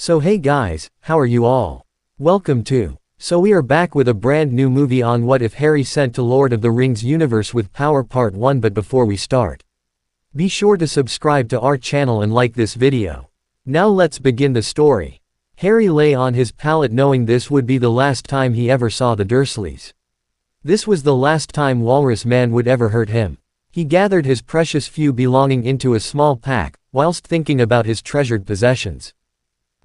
So hey guys, how are you all? Welcome to. So we are back with a brand new movie on What If Harry Sent to Lord of the Rings Universe with Power Part 1. But before we start, be sure to subscribe to our channel and like this video. Now let's begin the story. Harry lay on his pallet knowing this would be the last time he ever saw the Dursleys. This was the last time Walrus Man would ever hurt him. He gathered his precious few belonging into a small pack, whilst thinking about his treasured possessions.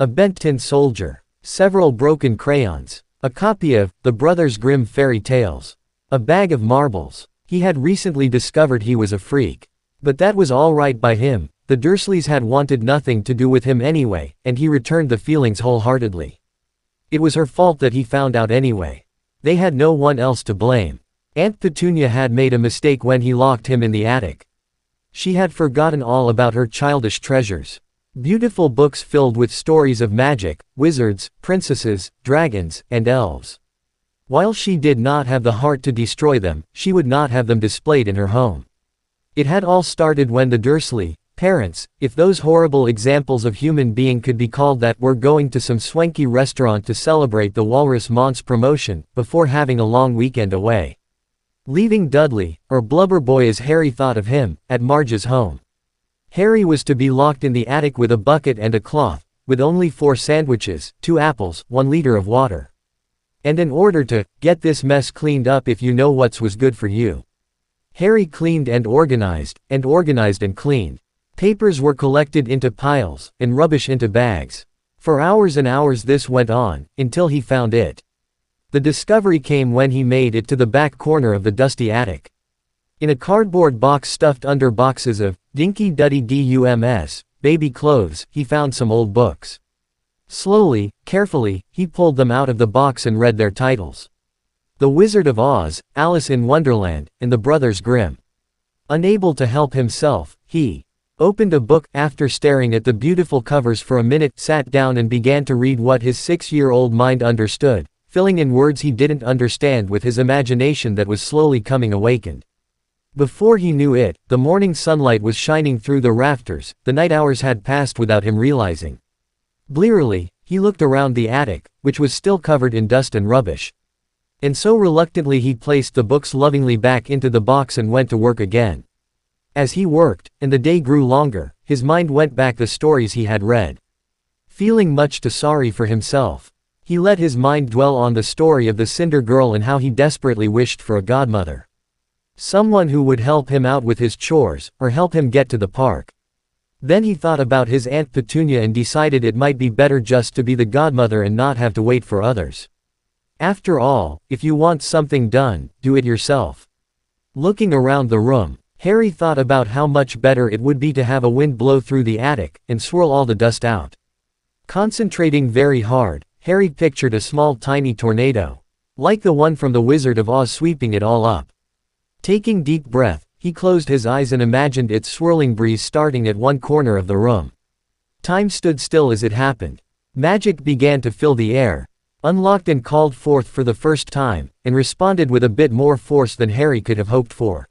A bent tin soldier, several broken crayons, a copy of The Brothers Grimm Fairy Tales, a bag of marbles. He had recently discovered he was a freak. But that was all right by him. The Dursleys had wanted nothing to do with him anyway, and he returned the feelings wholeheartedly. It was her fault that he found out anyway. They had no one else to blame. Aunt Petunia had made a mistake when he locked him in the attic. She had forgotten all about her childish treasures. Beautiful books filled with stories of magic, wizards, princesses, dragons, and elves. While she did not have the heart to destroy them, she would not have them displayed in her home. It had all started when the Dursley parents, if those horrible examples of human being could be called that, were going to some swanky restaurant to celebrate the Walrus Man's promotion, before having a long weekend away. Leaving Dudley, or Blubberboy as Harry thought of him, at Marge's home. Harry was to be locked in the attic with a bucket and a cloth, with only 4 sandwiches, 2 apples, 1 liter of water. And in order to get this mess cleaned up, if you know what was good for you. Harry cleaned and organized and cleaned. Papers were collected into piles, and rubbish into bags. For hours and hours this went on, until he found it. The discovery came when he made it to the back corner of the dusty attic. In a cardboard box stuffed under boxes of dinky duddy DUMS, baby clothes, he found some old books. Slowly, carefully, he pulled them out of the box and read their titles. The Wizard of Oz, Alice in Wonderland, and the Brothers Grimm. Unable to help himself, he opened a book, after staring at the beautiful covers for a minute, sat down and began to read what his 6-year-old mind understood, filling in words he didn't understand with his imagination that was slowly coming awakened. Before he knew it, the morning sunlight was shining through the rafters. The night hours had passed without him realizing. Blearily, he looked around the attic, which was still covered in dust and rubbish. And so reluctantly he placed the books lovingly back into the box and went to work again. As he worked, and the day grew longer, his mind went back the stories he had read. Feeling much too sorry for himself, he let his mind dwell on the story of the Cinder Girl and how he desperately wished for a godmother. Someone who would help him out with his chores, or help him get to the park. Then he thought about his Aunt Petunia and decided it might be better just to be the godmother and not have to wait for others. After all, if you want something done, do it yourself. Looking around the room, Harry thought about how much better it would be to have a wind blow through the attic, and swirl all the dust out. Concentrating very hard, Harry pictured a small tiny tornado. Like the one from the Wizard of Oz, sweeping it all up. Taking deep breath, he closed his eyes and imagined its swirling breeze starting at one corner of the room. Time stood still as it happened. Magic began to fill the air, unlocked and called forth for the first time, and responded with a bit more force than Harry could have hoped for.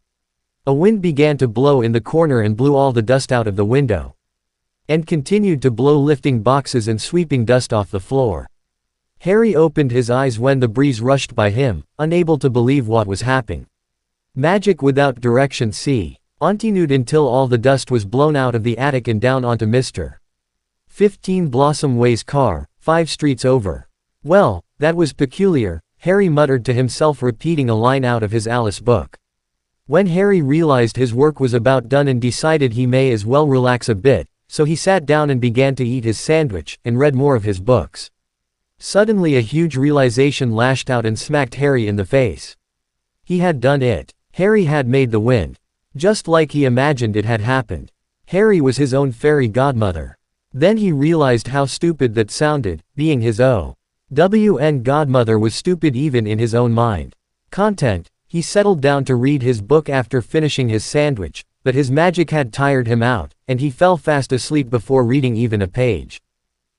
A wind began to blow in the corner and blew all the dust out of the window. And continued to blow, lifting boxes and sweeping dust off the floor. Harry opened his eyes when the breeze rushed by him, unable to believe what was happening. Magic without direction continued until all the dust was blown out of the attic and down onto Mr. 15 Blossom Way's car, 5 streets over. Well, that was peculiar, Harry muttered to himself, repeating a line out of his Alice book. When Harry realized his work was about done and decided he may as well relax a bit, so he sat down and began to eat his sandwich, and read more of his books. Suddenly a huge realization lashed out and smacked Harry in the face. He had done it. Harry had made the wind. Just like he imagined it had happened. Harry was his own fairy godmother. Then he realized how stupid that sounded, being his own godmother was stupid even in his own mind. He settled down to read his book after finishing his sandwich, but his magic had tired him out, and he fell fast asleep before reading even a page.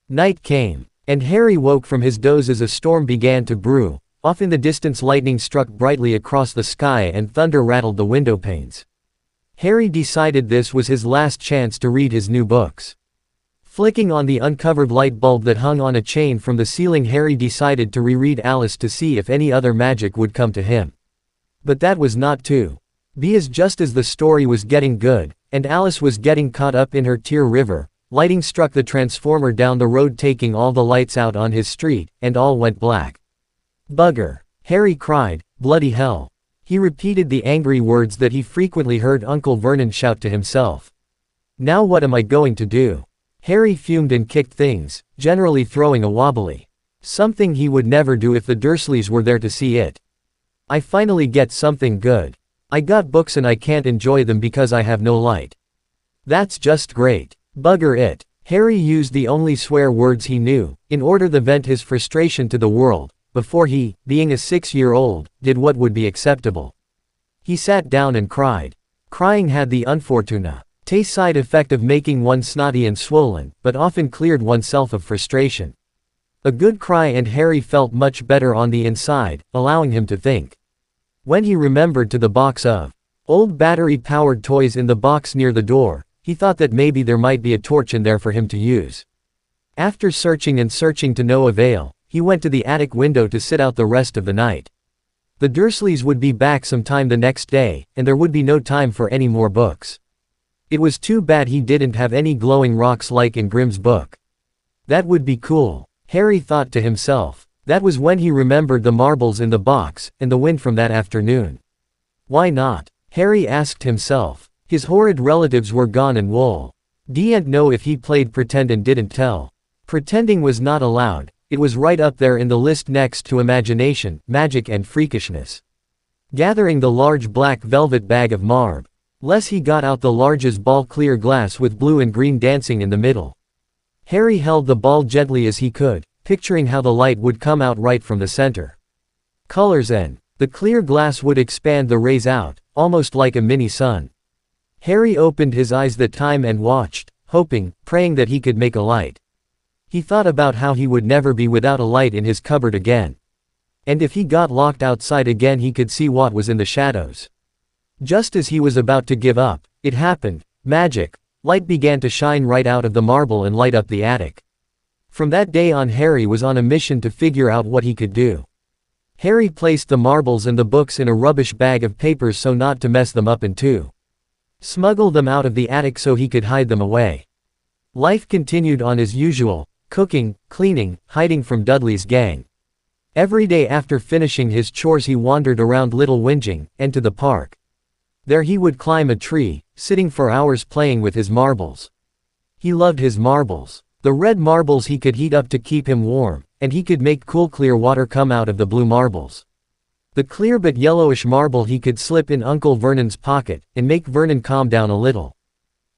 Night came, and Harry woke from his doze as a storm began to brew. Off in the distance lightning struck brightly across the sky and thunder rattled the window panes. Harry decided this was his last chance to read his new books. Flicking on the uncovered light bulb that hung on a chain from the ceiling, Harry decided to reread Alice to see if any other magic would come to him. But that was not to be, as just as the story was getting good, and Alice was getting caught up in her tear river, lightning struck the transformer down the road, taking all the lights out on his street, and all went black. Bugger! Harry cried, bloody hell. He repeated the angry words that he frequently heard Uncle Vernon shout to himself. Now what am I going to do? Harry fumed and kicked things, generally throwing a wobbly. Something he would never do if the Dursleys were there to see it. I finally get something good. I got books and I can't enjoy them because I have no light. That's just great. Bugger it. Harry used the only swear words he knew, in order to vent his frustration to the world, before he, being a 6-year-old, did what would be acceptable. He sat down and cried. Crying had the unfortunate side effect of making one snotty and swollen, but often cleared oneself of frustration. A good cry, and Harry felt much better on the inside, allowing him to think. When he remembered to the box of old battery-powered toys in the box near the door, he thought that maybe there might be a torch in there for him to use. After searching and searching to no avail, he went to the attic window to sit out the rest of the night. The Dursleys would be back sometime the next day, and there would be no time for any more books. It was too bad he didn't have any glowing rocks like in Grimm's book. That would be cool, Harry thought to himself. That was when he remembered the marbles in the box, and the wind from that afternoon. Why not? Harry asked himself. His horrid relatives were gone and wool. Didn't know if he played pretend and didn't tell. Pretending was not allowed, it was right up there in the list next to imagination, magic and freakishness. Gathering the large black velvet bag of marb. Less he got out the largest ball, clear glass with blue and green dancing in the middle. Harry held the ball gently as he could, picturing how the light would come out right from the center. Colors and the clear glass would expand the rays out, almost like a mini sun. Harry opened his eyes that time and watched, hoping, praying that he could make a light. He thought about how he would never be without a light in his cupboard again. And if he got locked outside again, he could see what was in the shadows. Just as he was about to give up, it happened. Magic. Light began to shine right out of the marble and light up the attic. From that day on, Harry was on a mission to figure out what he could do. Harry placed the marbles and the books in a rubbish bag of papers so not to mess them up, and to smuggle them out of the attic so he could hide them away. Life continued on as usual, cooking, cleaning, hiding from Dudley's gang. Every day after finishing his chores he wandered around Little Whinging, and to the park. There he would climb a tree, sitting for hours playing with his marbles. He loved his marbles. The red marbles he could heat up to keep him warm, and he could make cool clear water come out of the blue marbles. The clear but yellowish marble he could slip in Uncle Vernon's pocket, and make Vernon calm down a little.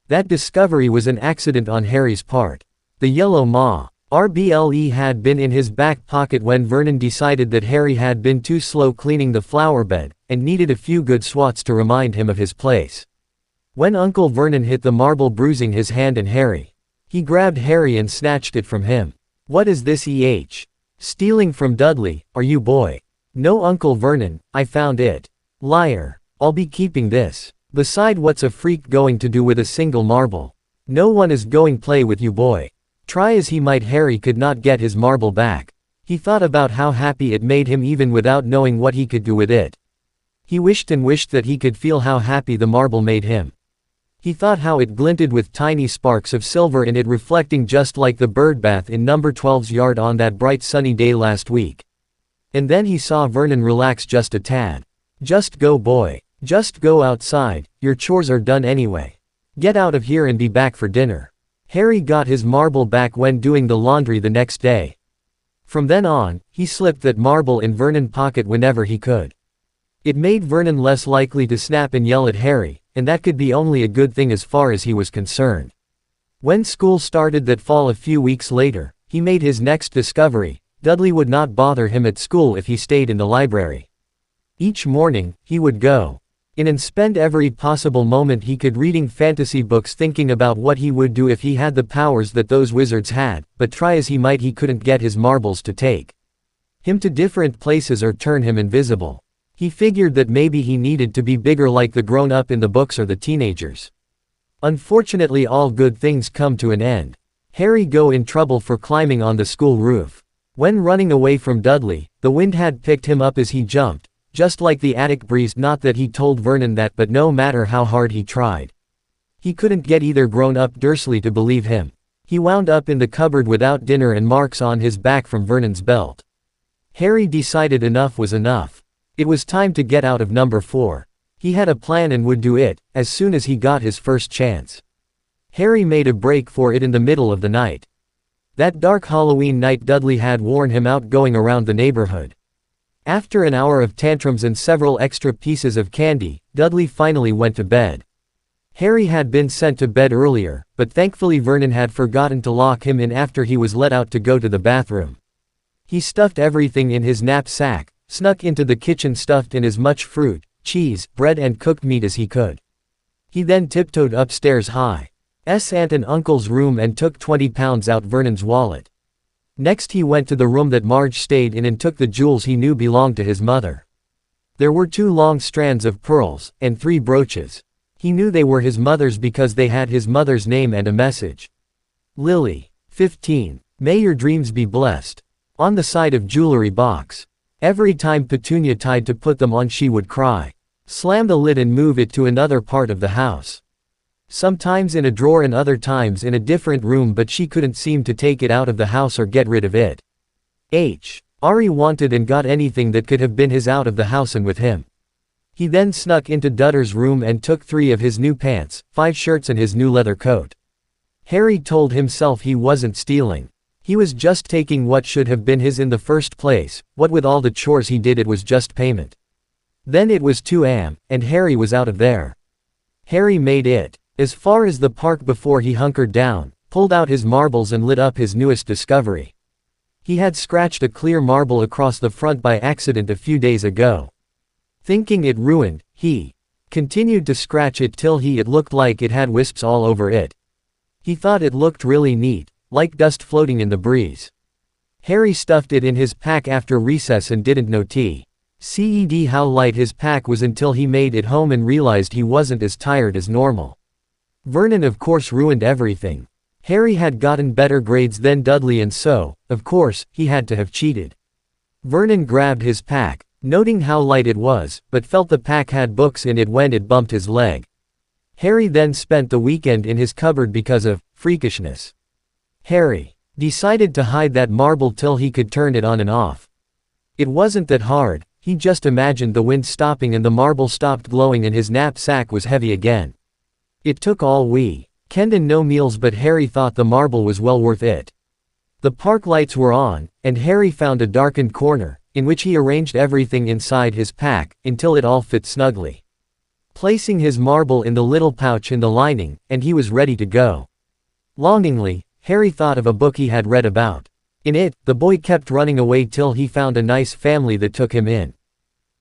That discovery was an accident on Harry's part. The yellow marble had been in his back pocket when Vernon decided that Harry had been too slow cleaning the flower bed, and needed a few good swats to remind him of his place. When Uncle Vernon hit the marble, bruising his hand, and he grabbed Harry and snatched it from him. What is this stealing from Dudley, are you, boy? No, Uncle Vernon, I found it. Liar. I'll be keeping this. Beside, what's a freak going to do with a single marble? No one is going play with you, boy. Try as he might, Harry could not get his marble back. He thought about how happy it made him even without knowing what he could do with it. He wished and wished that he could feel how happy the marble made him. He thought how it glinted with tiny sparks of silver in it, reflecting just like the birdbath in number 12's yard on that bright sunny day last week. And then he saw Vernon relax just a tad. Just go, boy. Just go outside, your chores are done anyway. Get out of here and be back for dinner. Harry got his marble back when doing the laundry the next day. From then on, he slipped that marble in Vernon's pocket whenever he could. It made Vernon less likely to snap and yell at Harry, and that could be only a good thing as far as he was concerned. When school started that fall a few weeks later, he made his next discovery. Dudley would not bother him at school if he stayed in the library. Each morning, he would go in and spend every possible moment he could reading fantasy books, thinking about what he would do if he had the powers that those wizards had, but try as he might he couldn't get his marbles to take him to different places or turn him invisible. He figured that maybe he needed to be bigger like the grown-up in the books or the teenagers. Unfortunately, all good things come to an end. Harry got in trouble for climbing on the school roof. When running away from Dudley, the wind had picked him up as he jumped, just like the attic breeze. Not that he told Vernon that, but no matter how hard he tried, he couldn't get either grown-up Dursley to believe him. He wound up in the cupboard without dinner and marks on his back from Vernon's belt. Harry decided enough was enough. It was time to get out of number 4. He had a plan and would do it, as soon as he got his first chance. Harry made a break for it in the middle of the night. That dark Halloween night Dudley had worn him out going around the neighborhood. After an hour of tantrums and several extra pieces of candy, Dudley finally went to bed. Harry had been sent to bed earlier, but thankfully Vernon had forgotten to lock him in after he was let out to go to the bathroom. He stuffed everything in his knapsack, snuck into the kitchen stuffed in as much fruit, cheese, bread and cooked meat as he could. He then tiptoed upstairs Hi's aunt and uncle's room and took £20 out Vernon's wallet. Next he went to the room that Marge stayed in and took the jewels he knew belonged to his mother. There were 2 long strands of pearls, and 3 brooches. He knew they were his mother's because they had his mother's name and a message. Lily, 15. May your dreams be blessed. On the side of jewelry box. Every time Petunia tried to put them on she would cry. Slam the lid and move it to another part of the house. Sometimes in a drawer and other times in a different room, but she couldn't seem to take it out of the house or get rid of it. Ari wanted and got anything that could have been his out of the house and with him. He then snuck into Dudder's room and took 3 of his new pants, 5 shirts and his new leather coat. Harry told himself he wasn't stealing. He was just taking what should have been his in the first place. What with all the chores he did, it was just payment. Then it was 2 a.m., and Harry was out of there. Harry made it as far as the park before he hunkered down, pulled out his marbles and lit up his newest discovery. He had scratched a clear marble across the front by accident a few days ago. Thinking it ruined, he continued to scratch it till it looked like it had wisps all over it. He thought it looked really neat, like dust floating in the breeze. Harry stuffed it in his pack after recess and didn't notice how light his pack was until he made it home and realized he wasn't as tired as normal. Vernon of course ruined everything. Harry had gotten better grades than Dudley and so, of course, he had to have cheated. Vernon grabbed his pack, noting how light it was, but felt the pack had books in it when it bumped his leg. Harry then spent the weekend in his cupboard because of freakishness. Harry decided to hide that marble till he could turn it on and off. It wasn't that hard, he just imagined the wind stopping and the marble stopped glowing and his knapsack was heavy again. It took all weekend and no meals, but Harry thought the marble was well worth it. The park lights were on, and Harry found a darkened corner, in which he arranged everything inside his pack, until it all fit snugly. Placing his marble in the little pouch in the lining, and he was ready to go. Longingly, Harry thought of a book he had read about. In it, the boy kept running away till he found a nice family that took him in.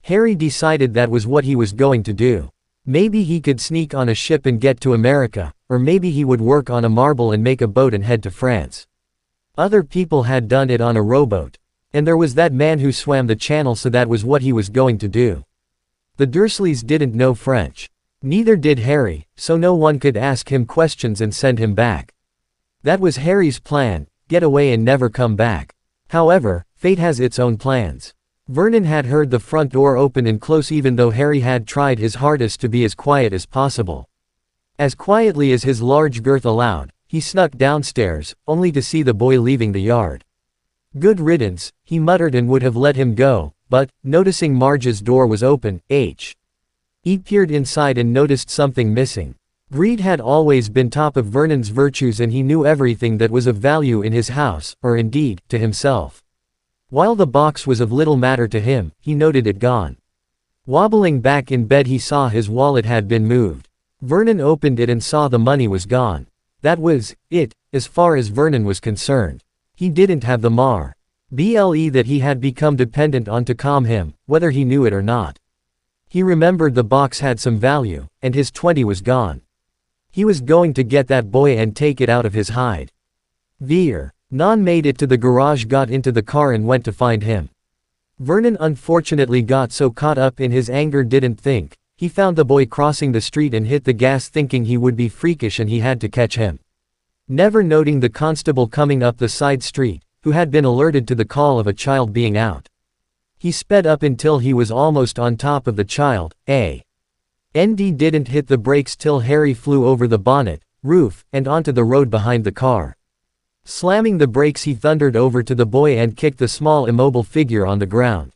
Harry decided that was what he was going to do. Maybe he could sneak on a ship and get to America, or maybe he would work on a marble and make a boat and head to France. Other people had done it on a rowboat. And there was that man who swam the channel, so that was what he was going to do. The Dursleys didn't know French. Neither did Harry, so no one could ask him questions and send him back. That was Harry's plan, get away and never come back. However, fate has its own plans. Vernon had heard the front door open and close even though Harry had tried his hardest to be as quiet as possible. As quietly as his large girth allowed, he snuck downstairs, only to see the boy leaving the yard. Good riddance, he muttered and would have let him go, but, noticing Marge's door was open, he peered inside and noticed something missing. Greed had always been top of Vernon's virtues and he knew everything that was of value in his house, or indeed, to himself. While the box was of little matter to him, he noted it gone. Wobbling back in bed he saw his wallet had been moved. Vernon opened it and saw the money was gone. That was it, as far as Vernon was concerned. He didn't have the marble that he had become dependent on to calm him, whether he knew it or not. He remembered the box had some value, and his 20 was gone. He was going to get that boy and take it out of his hide. Non made it to the garage, got into the car and went to find him. Vernon unfortunately got so caught up in his anger didn't think. He found the boy crossing the street and hit the gas thinking he would be freakish and he had to catch him. never noting the constable coming up the side street, who had been alerted to the call of a child being out. He sped up until he was almost on top of the child. And didn't hit the brakes till Harry flew over the bonnet, roof, and onto the road behind the car. Slamming the brakes, he thundered over to the boy and kicked the small immobile figure on the ground.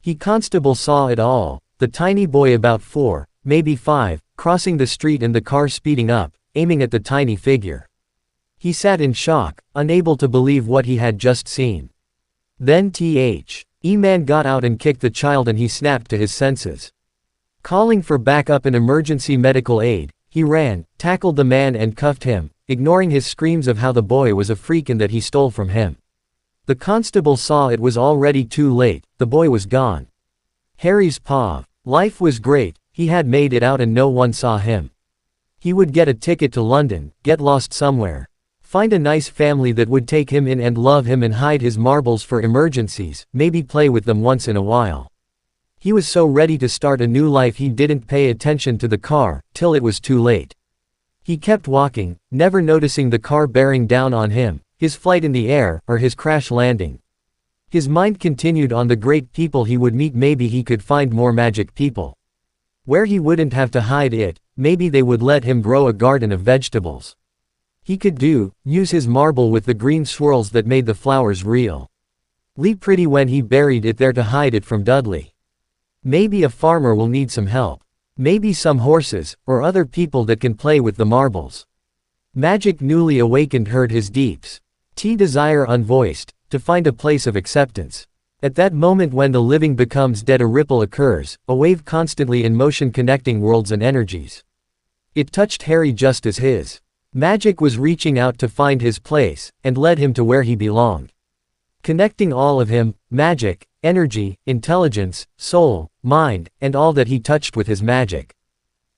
He constable saw it all, the tiny boy about 4, maybe 5, crossing the street and the car speeding up, aiming at the tiny figure. He sat in shock, unable to believe what he had just seen. Then man got out and kicked the child and he snapped to his senses. Calling for backup and emergency medical aid, he ran, tackled the man and cuffed him, ignoring his screams of how the boy was a freak and that he stole from him. The constable saw it was already too late, the boy was gone. Harry's life was great, he had made it out and no one saw him. He would get a ticket to London, get lost somewhere, find a nice family that would take him in and love him and hide his marbles for emergencies, maybe play with them once in a while. He was so ready to start a new life he didn't pay attention to the car, till it was too late. He kept walking, never noticing the car bearing down on him, his flight in the air, or his crash landing. His mind continued on the great people he would meet. Maybe he could find more magic people. Where he wouldn't have to hide it, maybe they would let him grow a garden of vegetables. He could use his marble with the green swirls that made the flowers real. Pretty when he buried it there to hide it from Dudley. Maybe a farmer will need some help. Maybe some horses, or other people that can play with the marbles. Magic newly awakened heard his deeps. Desire unvoiced, to find a place of acceptance. At that moment when the living becomes dead, a ripple occurs, a wave constantly in motion connecting worlds and energies. It touched Harry just as his magic was reaching out to find his place, and led him to where he belonged. Connecting all of him, magic, energy, intelligence, soul, mind, and all that he touched with his magic.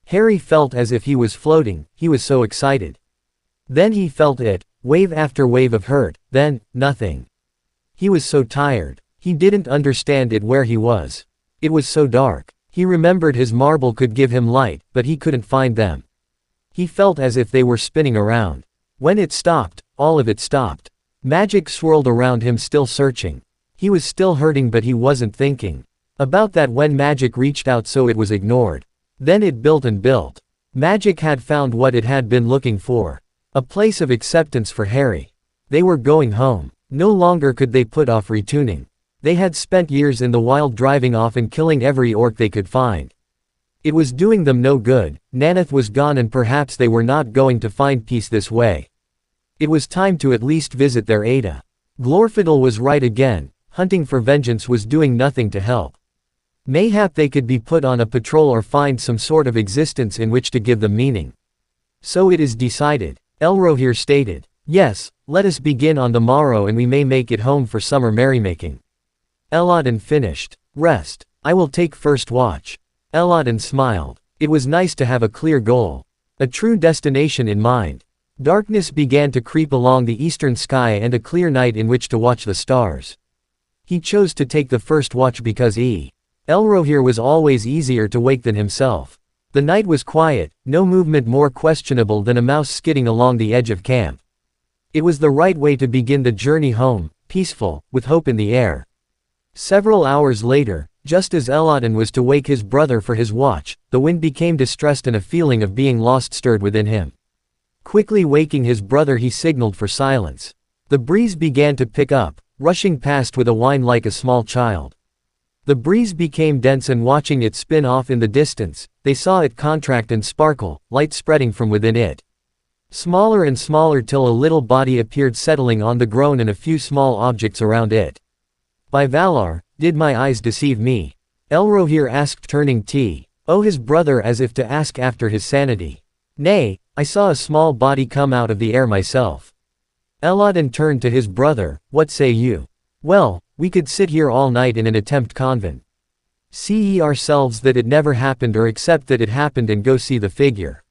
Harry felt as if he was floating, he was so excited. Then he felt it, wave after wave of hurt, then, nothing. He was so tired. He didn't understand it where he was. It was so dark. He remembered his marble could give him light, but he couldn't find them. He felt as if they were spinning around. When it stopped, all of it stopped. Magic swirled around him, still searching. He was still hurting, but he wasn't thinking about that when magic reached out, so it was ignored. Then it built and built. Magic had found what it had been looking for. A place of acceptance for Harry. They were going home. No longer could they put off retuning. They had spent years in the wild, driving off and killing every orc they could find. It was doing them no good. Naneth was gone and perhaps they were not going to find peace this way. It was time to at least visit their Ada. Glorfindel was right again. Hunting for vengeance was doing nothing to help. Mayhap they could be put on a patrol or find some sort of existence in which to give them meaning. So it is decided. Elrohir stated. Yes, let us begin on the morrow and we may make it home for summer merrymaking. Elladan finished. Rest. I will take first watch. Elladan smiled. It was nice to have a clear goal. A true destination in mind. Darkness began to creep along the eastern sky and a clear night in which to watch the stars. He chose to take the first watch because Elrohir was always easier to wake than himself. The night was quiet, no movement more questionable than a mouse skidding along the edge of camp. It was the right way to begin the journey home, peaceful, with hope in the air. Several hours later, just as Elladan was to wake his brother for his watch, the wind became distressed and a feeling of being lost stirred within him. Quickly waking his brother, he signaled for silence. The breeze began to pick up, rushing past with a whine like a small child. The breeze became dense and watching it spin off in the distance, they saw it contract and sparkle, light spreading from within it. Smaller and smaller till a little body appeared settling on the ground and a few small objects around it. By Valar, did my eyes deceive me? Elrohir asked, turning his brother as if to ask after his sanity. Nay, I saw a small body come out of the air myself. Elladan turned to his brother, what say you? Well, we could sit here all night in an attempt convent. See ye ourselves that it never happened or accept that it happened and go see the figure.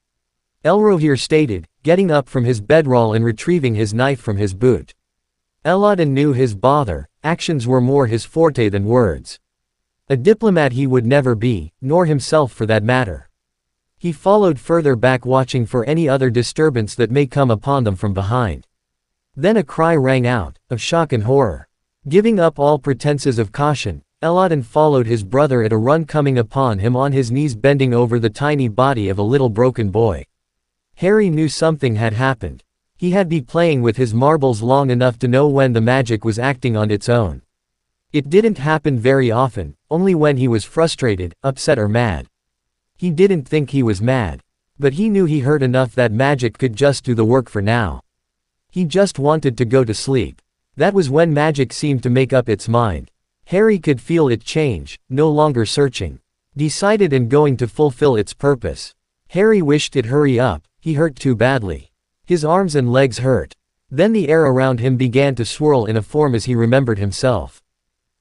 Elrohir stated, getting up from his bedroll and retrieving his knife from his boot. Elladan knew his bother, actions were more his forte than words. A diplomat he would never be, nor himself for that matter. He followed further back, watching for any other disturbance that may come upon them from behind. Then a cry rang out, of shock and horror. Giving up all pretenses of caution, Elodin followed his brother at a run, coming upon him on his knees, bending over the tiny body of a little broken boy. Harry knew something had happened. He had been playing with his marbles long enough to know when the magic was acting on its own. It didn't happen very often, only when he was frustrated, upset or mad. He didn't think he was mad. But he knew he heard enough that magic could just do the work for now. He just wanted to go to sleep. That was when magic seemed to make up its mind. Harry could feel it change, no longer searching. Decided and going to fulfill its purpose. Harry wished it'd hurry up, he hurt too badly. His arms and legs hurt. Then the air around him began to swirl in a form as he remembered himself.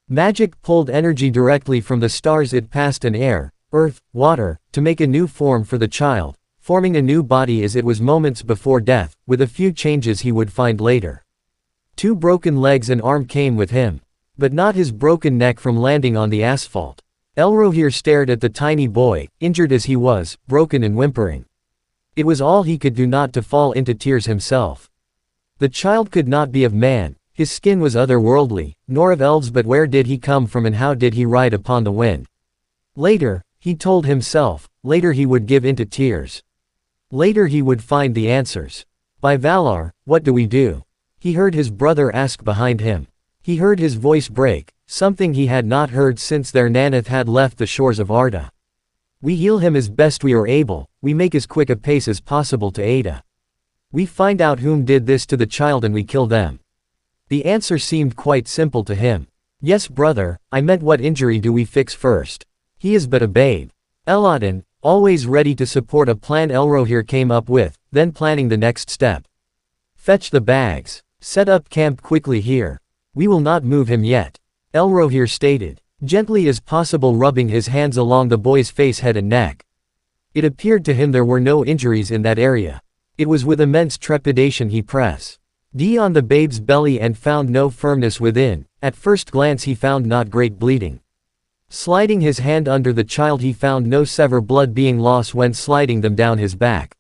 Magic pulled energy directly from the stars it passed and air, earth, water, to make a new form for the child, forming a new body as it was moments before death, with a few changes he would find later. 2 broken legs and arm came with him. But not his broken neck from landing on the asphalt. Elrohir stared at the tiny boy, injured as he was, broken and whimpering. It was all he could do not to fall into tears himself. The child could not be of man, his skin was otherworldly, nor of elves, but where did he come from and how did he ride upon the wind? Later, he told himself, later he would give into tears. Later he would find the answers. By Valar, what do we do? He heard his brother ask behind him. He heard his voice break, something he had not heard since their Naneth had left the shores of Arda. We heal him as best we are able, we make as quick a pace as possible to Ada. We find out whom did this to the child and we kill them. The answer seemed quite simple to him. Yes brother, I meant what injury do we fix first? He is but a babe. Elodin, always ready to support a plan Elrohir came up with, then planning the next step. Fetch the bags. Set up camp quickly here. We will not move him yet. Elrohir stated, gently as possible, rubbing his hands along the boy's face, head and neck. It appeared to him there were no injuries in that area. It was with immense trepidation he pressed on the babe's belly and found no firmness within. At first glance he found not great bleeding. Sliding his hand under the child he found no sever blood being lost when sliding them down his back.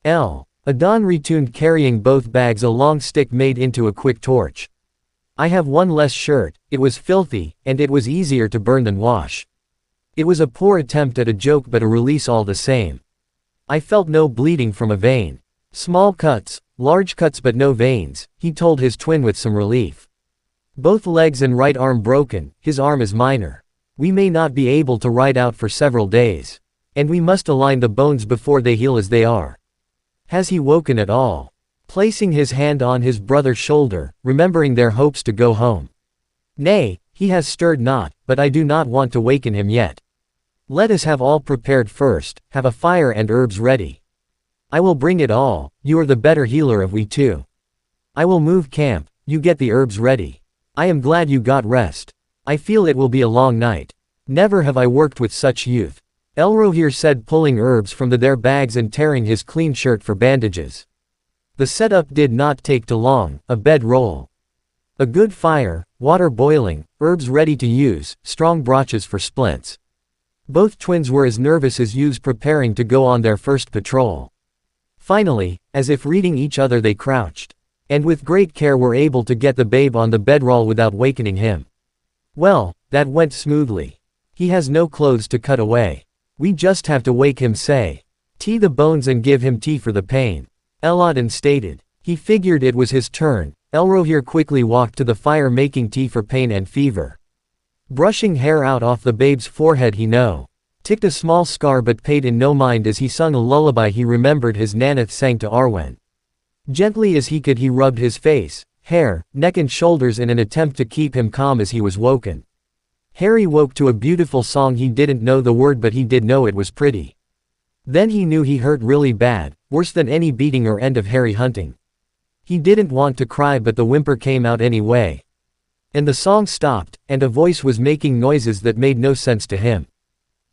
Adon returned carrying both bags, a long stick made into a quick torch. I have one less shirt, it was filthy, and it was easier to burn than wash. It was a poor attempt at a joke but a release all the same. I felt no bleeding from a vein. Small cuts, large cuts but no veins, he told his twin with some relief. Both legs and right arm broken, his arm is minor. We may not be able to ride out for several days. And we must align the bones before they heal as they are. Has he woken at all? Placing his hand on his brother's shoulder, remembering their hopes to go home. Nay, he has stirred not, but I do not want to waken him yet. Let us have all prepared first, have a fire and herbs ready. I will bring it all, you are the better healer of we two. I will move camp, you get the herbs ready. I am glad you got rest. I feel it will be a long night. Never have I worked with such youth. Elrohir said, pulling herbs from their bags and tearing his clean shirt for bandages. The setup did not take too long, a bed roll. A good fire, water boiling, herbs ready to use, strong brooches for splints. Both twins were as nervous as youths preparing to go on their first patrol. Finally, as if reading each other, they crouched. And with great care were able to get the babe on the bedroll without wakening him. Well, that went smoothly. He has no clothes to cut away. We just have to wake him, say. Tea the bones and give him tea for the pain. Elodin stated. He figured it was his turn. Elrohir quickly walked to the fire making tea for pain and fever. Brushing hair out off the babe's forehead, he ticked a small scar but paid in no mind as he sung a lullaby he remembered his Naneth sang to Arwen. Gently as he could he rubbed his face, hair, neck and shoulders in an attempt to keep him calm as he was woken. Harry woke to a beautiful song. He didn't know the word but he did know it was pretty. Then he knew he hurt really bad, worse than any beating or end of Harry hunting. He didn't want to cry but the whimper came out anyway. And the song stopped, and a voice was making noises that made no sense to him.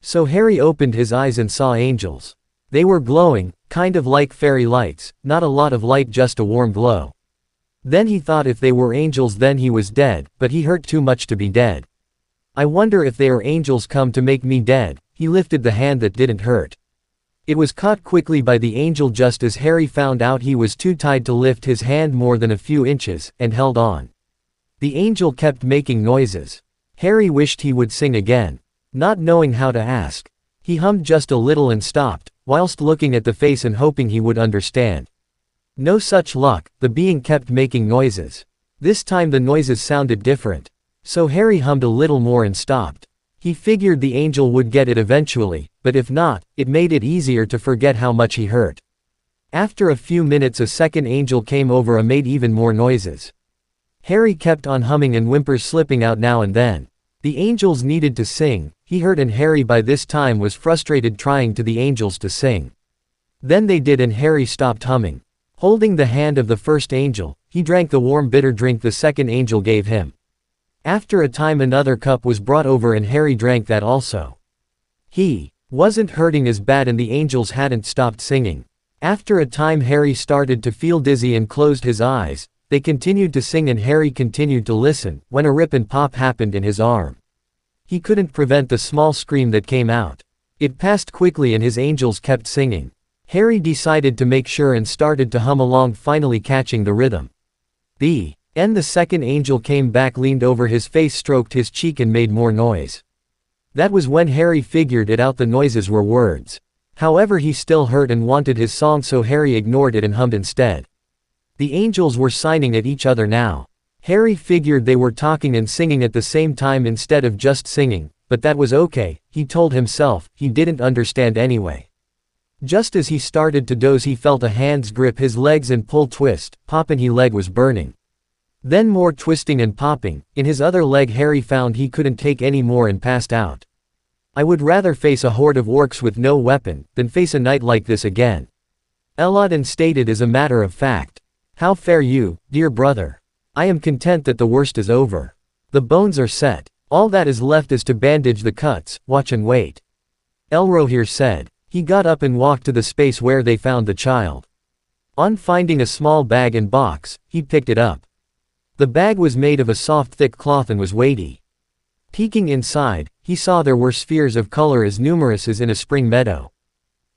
So Harry opened his eyes and saw angels. They were glowing, kind of like fairy lights, not a lot of light, just a warm glow. Then he thought if they were angels then he was dead, but he hurt too much to be dead. I wonder if they are angels come to make me dead. He lifted the hand that didn't hurt. It was caught quickly by the angel just as Harry found out he was too tied to lift his hand more than a few inches, and held on. The angel kept making noises. Harry wished he would sing again. Not knowing how to ask. He hummed just a little and stopped, whilst looking at the face and hoping he would understand. No such luck, the being kept making noises. This time the noises sounded different. So Harry hummed a little more and stopped. He figured the angel would get it eventually, but if not, it made it easier to forget how much he hurt. After a few minutes a second angel came over and made even more noises. Harry kept on humming and whimpers slipping out now and then. The angels needed to sing, he heard, and Harry by this time was frustrated trying to the angels to sing. Then they did and Harry stopped humming. Holding the hand of the first angel, he drank the warm bitter drink the second angel gave him. After a time another cup was brought over and Harry drank that also. He wasn't hurting as bad and the angels hadn't stopped singing. After a time Harry started to feel dizzy and closed his eyes. They continued to sing and Harry continued to listen, when a rip and pop happened in his arm. He couldn't prevent the small scream that came out. It passed quickly and his angels kept singing. Harry decided to make sure and started to hum along, finally catching the rhythm. The second angel came back, leaned over his face, stroked his cheek and made more noise. That was when Harry figured it out, the noises were words. However, he still hurt and wanted his song, so Harry ignored it and hummed instead. The angels were signing at each other now. Harry figured they were talking and singing at the same time instead of just singing, but that was okay, he told himself, he didn't understand anyway. Just as he started to doze he felt a hand's grip his legs and pull, twist, pop, and his leg was burning. Then more twisting and popping, in his other leg. Harry found he couldn't take any more and passed out. I would rather face a horde of orcs with no weapon, than face a night like this again. Elodin stated as a matter of fact. How fare you, dear brother? I am content that the worst is over. The bones are set. All that is left is to bandage the cuts, watch and wait. Elrohir said. He got up and walked to the space where they found the child. On finding a small bag and box, he picked it up. The bag was made of a soft thick cloth and was weighty. Peeking inside, he saw there were spheres of color as numerous as in a spring meadow.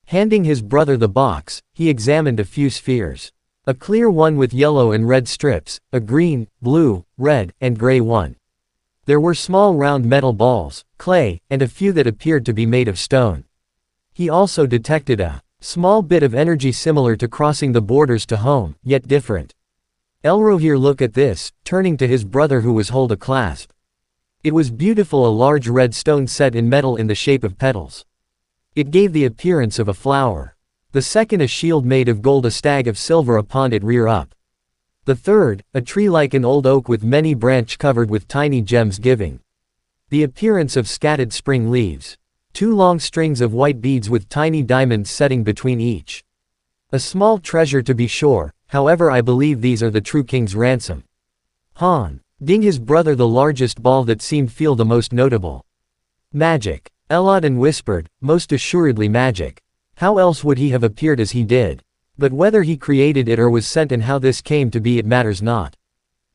Handing his brother the box, he examined a few spheres. A clear one with yellow and red strips, a green, blue, red, and gray one. There were small round metal balls, clay, and a few that appeared to be made of stone. He also detected a small bit of energy similar to crossing the borders to home, yet different. Elrohir looked at this, turning to his brother who was holding a clasp. It was beautiful, a large red stone set in metal in the shape of petals. It gave the appearance of a flower. The second a shield made of gold, a stag of silver upon it rear up. The third, a tree like an old oak with many branch covered with tiny gems giving the appearance of scattered spring leaves. 2 long strings of white beads with tiny diamonds setting between each. A small treasure to be sure, however I believe these are the true king's ransom. Han ding his brother the largest ball that seemed feel the most notable. Magic. Elodin whispered, most assuredly magic. How else would he have appeared as he did? But whether he created it or was sent and how this came to be, it matters not.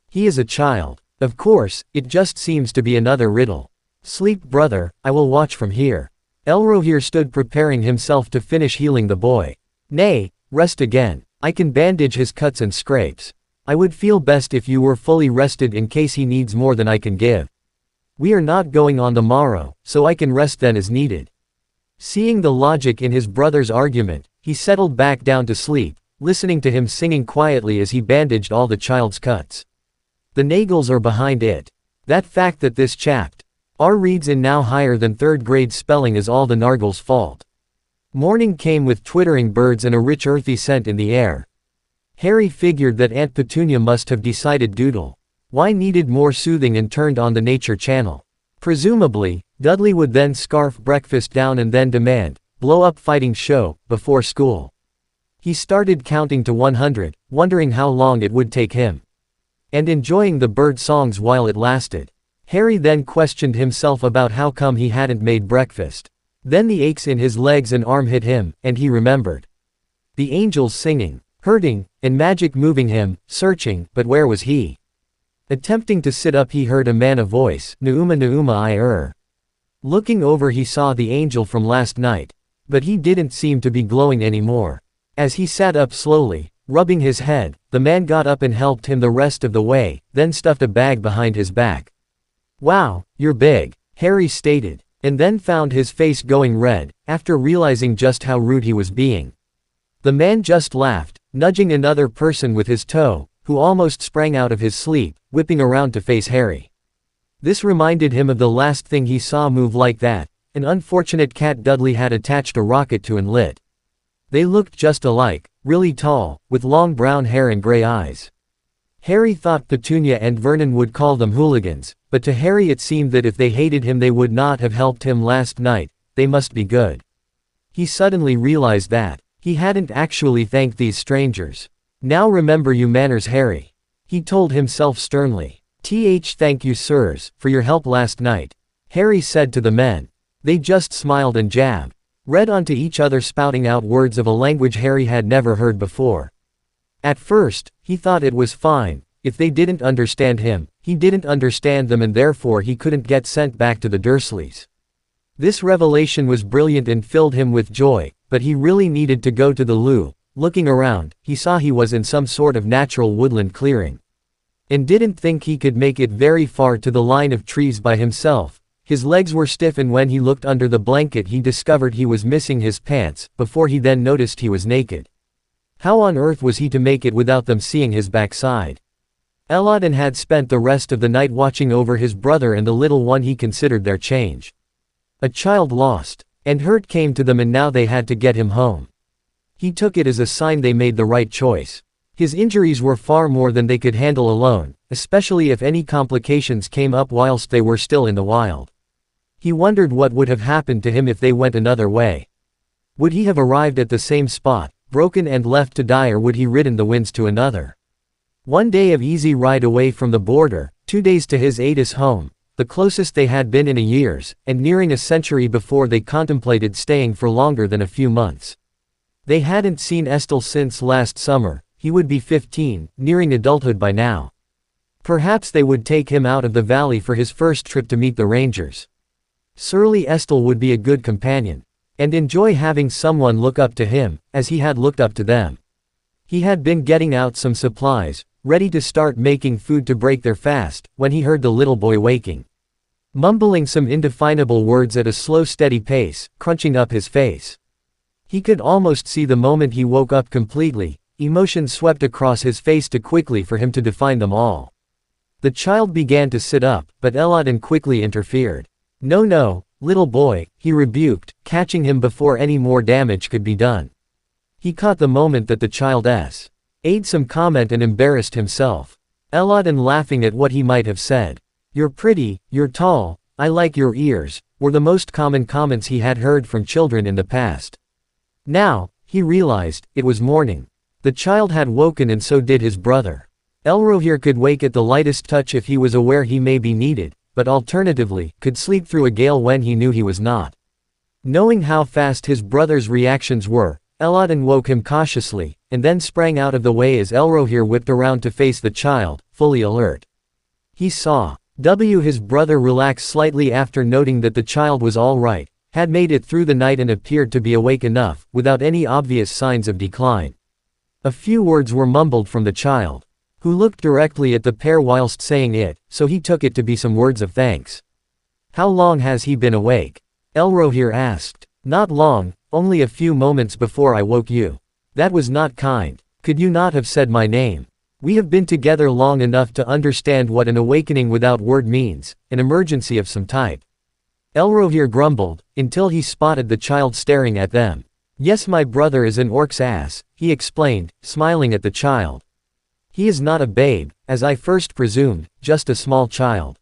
He is a child. Of course, it just seems to be another riddle. Sleep, brother, I will watch from here. Elrohir stood preparing himself to finish healing the boy. Nay, rest again. I can bandage his cuts and scrapes. I would feel best if you were fully rested in case he needs more than I can give. We are not going on the morrow, so I can rest then as needed. Seeing the logic in his brother's argument, he settled back down to sleep, listening to him singing quietly as he bandaged all the child's cuts. The Nagels are behind it. That fact that this chapped R reads in now higher than 3rd grade spelling is all the Nargles' fault. Morning came with twittering birds and a rich earthy scent in the air. Harry figured that Aunt Petunia must have decided Doodle Why needed more soothing and turned on the Nature Channel. Presumably, Dudley would then scarf breakfast down and then demand, blow up fighting show, before school. He started counting to 100, wondering how long it would take him. And enjoying the bird songs while it lasted. Harry then questioned himself about how come he hadn't made breakfast. Then the aches in his legs and arm hit him, and he remembered. The angels singing, hurting, and magic moving him, searching, but where was he? Attempting to sit up he heard a man a voice, Nauma Nauma I. Looking over he saw the angel from last night. But he didn't seem to be glowing anymore. As he sat up slowly, rubbing his head, the man got up and helped him the rest of the way, then stuffed a bag behind his back. "Wow, you're big," Harry stated, and then found his face going red, after realizing just how rude he was being. The man just laughed, nudging another person with his toe, who almost sprang out of his sleep, whipping around to face Harry. This reminded him of the last thing he saw move like that, an unfortunate cat Dudley had attached a rocket to and lit. They looked just alike, really tall, with long brown hair and gray eyes. Harry thought Petunia and Vernon would call them hooligans, but to Harry it seemed that if they hated him they would not have helped him last night, they must be good. He suddenly realized that he hadn't actually thanked these strangers. "Now remember your manners, Harry," he told himself sternly. "Thank you sirs, for your help last night," Harry said to the men. They just smiled and jabbed, read onto each other, spouting out words of a language Harry had never heard before. At first, he thought it was fine. If they didn't understand him, he didn't understand them, and therefore he couldn't get sent back to the Dursleys. This revelation was brilliant and filled him with joy, but he really needed to go to the loo. Looking around, he saw he was in some sort of natural woodland clearing, and didn't think he could make it very far to the line of trees by himself. His legs were stiff, and when he looked under the blanket he discovered he was missing his pants, before he then noticed he was naked. How on earth was he to make it without them seeing his backside? Elodin had spent the rest of the night watching over his brother and the little one he considered their change. A child lost, and hurt came to them, and now they had to get him home. He took it as a sign they made the right choice. His injuries were far more than they could handle alone, especially if any complications came up whilst they were still in the wild. He wondered what would have happened to him if they went another way. Would he have arrived at the same spot, broken and left to die, or would he ridden the winds to another? One day of easy ride away from the border, 2 days to his Adis home, the closest they had been in years, and nearing a century before they contemplated staying for longer than a few months. They hadn't seen Estelle since last summer. He would be 15, nearing adulthood by now. Perhaps they would take him out of the valley for his first trip to meet the rangers. Surely Estelle would be a good companion, and enjoy having someone look up to him, as he had looked up to them. He had been getting out some supplies, ready to start making food to break their fast, when he heard the little boy waking, mumbling some indefinable words at a slow steady pace, crunching up his face. He could almost see the moment he woke up completely. Emotion swept across his face too quickly for him to define them all. The child began to sit up, but Elodin quickly interfered. "No, little boy," he rebuked, catching him before any more damage could be done. He caught the moment that the child's aid some comment and embarrassed himself. Elodin, laughing at what he might have said. "You're pretty, you're tall, I like your ears," were the most common comments he had heard from children in the past. Now, he realized, it was morning. The child had woken, and so did his brother. Elrohir could wake at the lightest touch if he was aware he may be needed, but alternatively, could sleep through a gale when he knew he was not. Knowing how fast his brother's reactions were, Elodin woke him cautiously, and then sprang out of the way as Elrohir whipped around to face the child, fully alert. He saw his brother relax slightly after noting that the child was all right, had made it through the night and appeared to be awake enough, without any obvious signs of decline. A few words were mumbled from the child, who looked directly at the pair whilst saying it, so he took it to be some words of thanks. "How long has he been awake?" Elrohir asked. "Not long, only a few moments before I woke you." "That was not kind. Could you not have said my name? We have been together long enough to understand what an awakening without word means, an emergency of some type." Elrohir grumbled, until he spotted the child staring at them. "Yes, my brother is an orc's ass," he explained, smiling at the child. "He is not a babe, as I first presumed, just a small child.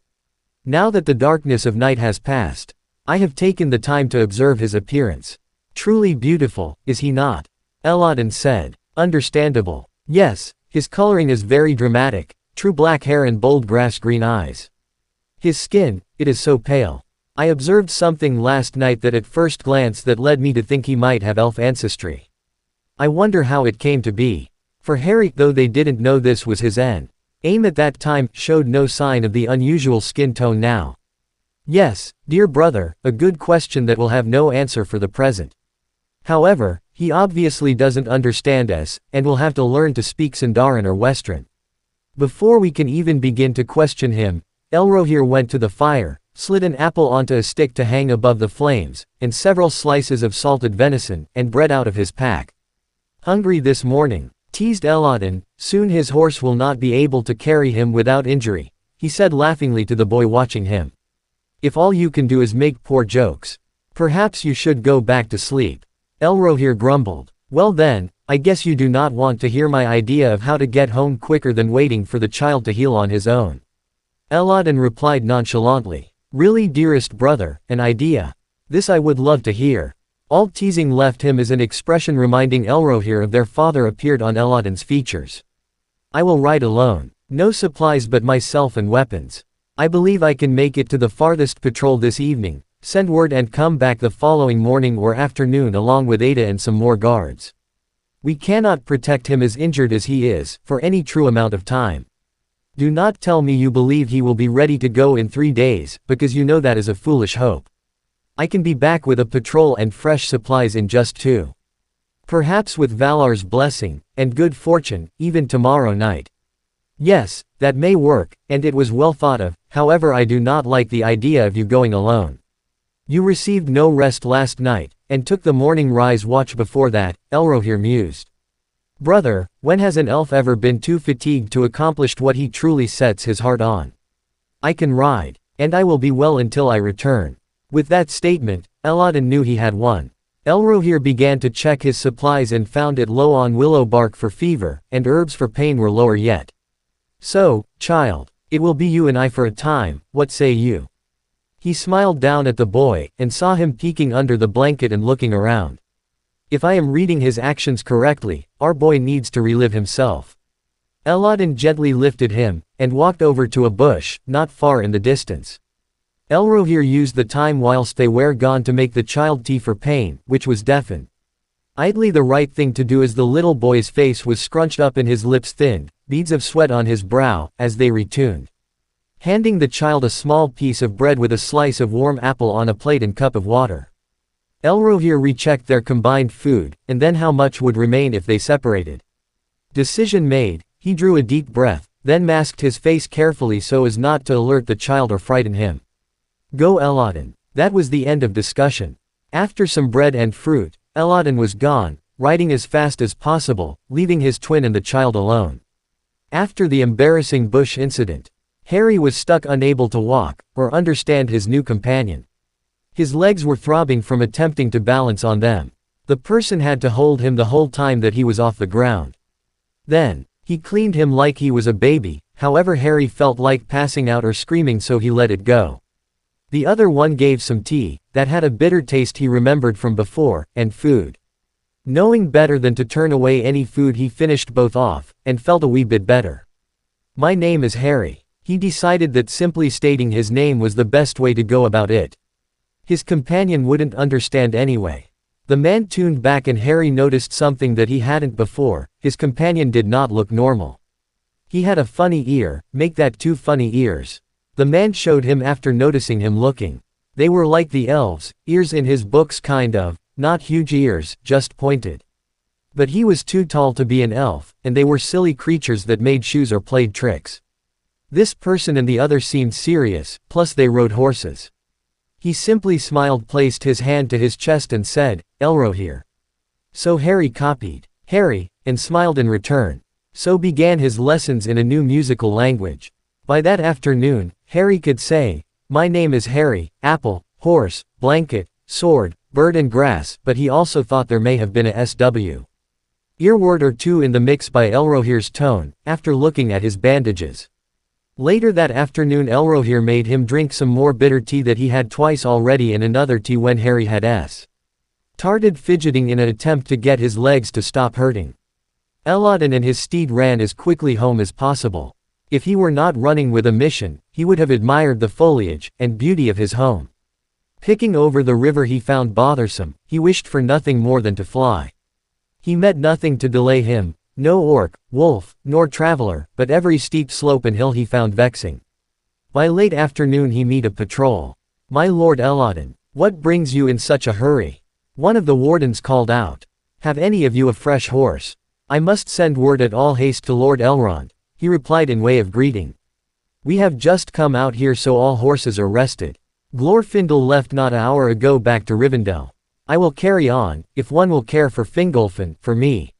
Now that the darkness of night has passed, I have taken the time to observe his appearance. Truly beautiful, is he not?" Elodin said. "Understandable. Yes, his coloring is very dramatic, true black hair and bold grass-green eyes. His skin, it is so pale. I observed something last night that at first glance that led me to think he might have elf ancestry. I wonder how it came to be." For Harry, though they didn't know this was his aim at that time, showed no sign of the unusual skin tone now. "Yes, dear brother, a good question that will have no answer for the present. However, he obviously doesn't understand us, and will have to learn to speak Sindarin or Western. Before we can even begin to question him, Elrohir went to the fire, slid an apple onto a stick to hang above the flames, and several slices of salted venison, and bread out of his pack. "Hungry this morning," teased Elodin. "Soon his horse will not be able to carry him without injury," he said laughingly to the boy watching him. "If all you can do is make poor jokes, perhaps you should go back to sleep." Elrohir grumbled. "Well then, I guess you do not want to hear my idea of how to get home quicker than waiting for the child to heal on his own." Elodin replied nonchalantly. "Really, dearest brother, an idea? This I would love to hear." All teasing left him as an expression reminding Elrohir of their father appeared on Elodin's features. "I will ride alone. No supplies but myself and weapons. I believe I can make it to the farthest patrol this evening, send word and come back the following morning or afternoon along with Ada and some more guards. We cannot protect him as injured as he is, for any true amount of time. Do not tell me you believe he will be ready to go in 3 days, because you know that is a foolish hope. I can be back with a patrol and fresh supplies in just 2. Perhaps with Valar's blessing, and good fortune, even tomorrow night. Yes, that may work, and it was well thought of, however I do not like the idea of you going alone. You received no rest last night, and took the morning rise watch before that," Elrohir mused. "Brother, when has an elf ever been too fatigued to accomplish what he truly sets his heart on? I can ride, and I will be well until I return." With that statement, Elodin knew he had won. Elrohir began to check his supplies and found it low on willow bark for fever, and herbs for pain were lower yet. "So, child, it will be you and I for a time, what say you?" He smiled down at the boy, and saw him peeking under the blanket and looking around. "If I am reading his actions correctly, our boy needs to relive himself." Elodin gently lifted him, and walked over to a bush, not far in the distance. Elrohir used the time whilst they were gone to make the child tea for pain, which was deafened. Idly the right thing to do as the little boy's face was scrunched up and his lips thinned, beads of sweat on his brow, as they retuned. Handing the child a small piece of bread with a slice of warm apple on a plate and cup of water. Elrohir rechecked their combined food, and then how much would remain if they separated. Decision made, he drew a deep breath, then masked his face carefully so as not to alert the child or frighten him. "Go Elodin." That was the end of discussion. After some bread and fruit, Elodin was gone, riding as fast as possible, leaving his twin and the child alone. After the embarrassing bush incident, Harry was stuck unable to walk, or understand his new companion. His legs were throbbing from attempting to balance on them. The person had to hold him the whole time that he was off the ground. Then, he cleaned him like he was a baby, however Harry felt like passing out or screaming so he let it go. The other one gave some tea, that had a bitter taste he remembered from before, and food. Knowing better than to turn away any food he finished both off, and felt a wee bit better. "My name is Harry." He decided that simply stating his name was the best way to go about it. His companion wouldn't understand anyway. The man tuned back and Harry noticed something that he hadn't before, his companion did not look normal. He had a funny ear, make that 2 funny ears. The man showed him after noticing him looking. They were like the elves, ears in his books kind of, not huge ears, just pointed. But he was too tall to be an elf, and they were silly creatures that made shoes or played tricks. This person and the other seemed serious, plus they rode horses. He simply smiled, placed his hand to his chest and said, "Elrohir." So Harry copied, "Harry," and smiled in return. So began his lessons in a new musical language. By that afternoon, Harry could say, "My name is Harry, apple, horse, blanket, sword, bird and grass," but he also thought there may have been a SW. Earword or 2 in the mix by Elrohir's tone, after looking at his bandages. Later that afternoon Elrohir made him drink some more bitter tea that he had twice already and another tea when Harry had started fidgeting in an attempt to get his legs to stop hurting. Elodin and his steed ran as quickly home as possible. If he were not running with a mission, he would have admired the foliage and beauty of his home. Picking over the river he found bothersome, he wished for nothing more than to fly. He met nothing to delay him, no orc, wolf, nor traveler, but every steep slope and hill he found vexing. By late afternoon he met a patrol. "My lord Elodin, what brings you in such a hurry?" One of the wardens called out. Have any of you a fresh horse? I must send word at all haste to Lord Elrond, he replied in way of greeting. We have just come out here so all horses are rested. Glorfindel left not an hour ago back to Rivendell. I will carry on, if one will care for Fingolfin, for me.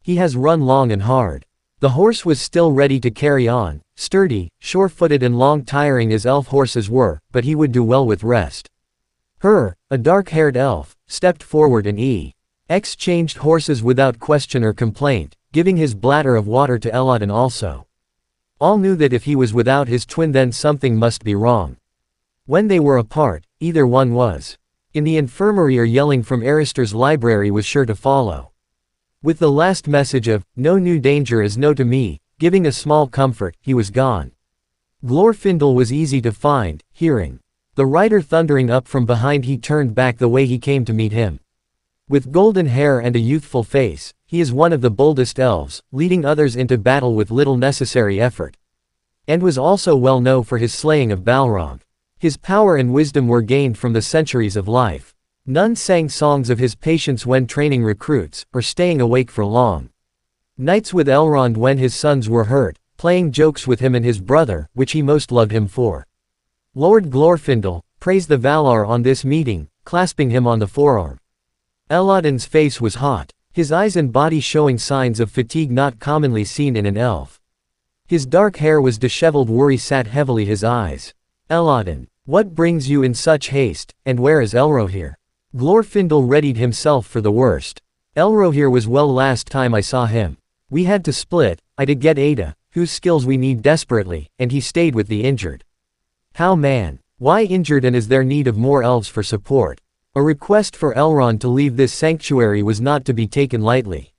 He has run long and hard. The horse was still ready to carry on, sturdy, sure-footed and long-tiring as elf horses were, but he would do well with rest. A dark-haired elf, stepped forward and exchanged horses without question or complaint, giving his bladder of water to Elladan also. All knew that if he was without his twin then something must be wrong. When they were apart, either one was in the infirmary or yelling from Arister's library was sure to follow. With the last message of, no new danger is no to me, giving a small comfort, he was gone. Glorfindel was easy to find, hearing the rider thundering up from behind he turned back the way he came to meet him. With golden hair and a youthful face, he is one of the boldest elves, leading others into battle with little necessary effort. And was also well known for his slaying of Balrog. His power and wisdom were gained from the centuries of life. None sang songs of his patience when training recruits, or staying awake for long nights with Elrond when his sons were hurt, playing jokes with him and his brother, which he most loved him for. Lord Glorfindel praised the Valar on this meeting, clasping him on the forearm. Eladan's face was hot, his eyes and body showing signs of fatigue not commonly seen in an elf. His dark hair was disheveled, worry sat heavily his eyes. Eladan, what brings you in such haste, and where is Elrohir? Glorfindel readied himself for the worst. Elrohir was well last time I saw him. We had to split, I did get Ada, whose skills we need desperately, and he stayed with the injured. How man? Why injured and is there need of more elves for support? A request for Elrond to leave this sanctuary was not to be taken lightly.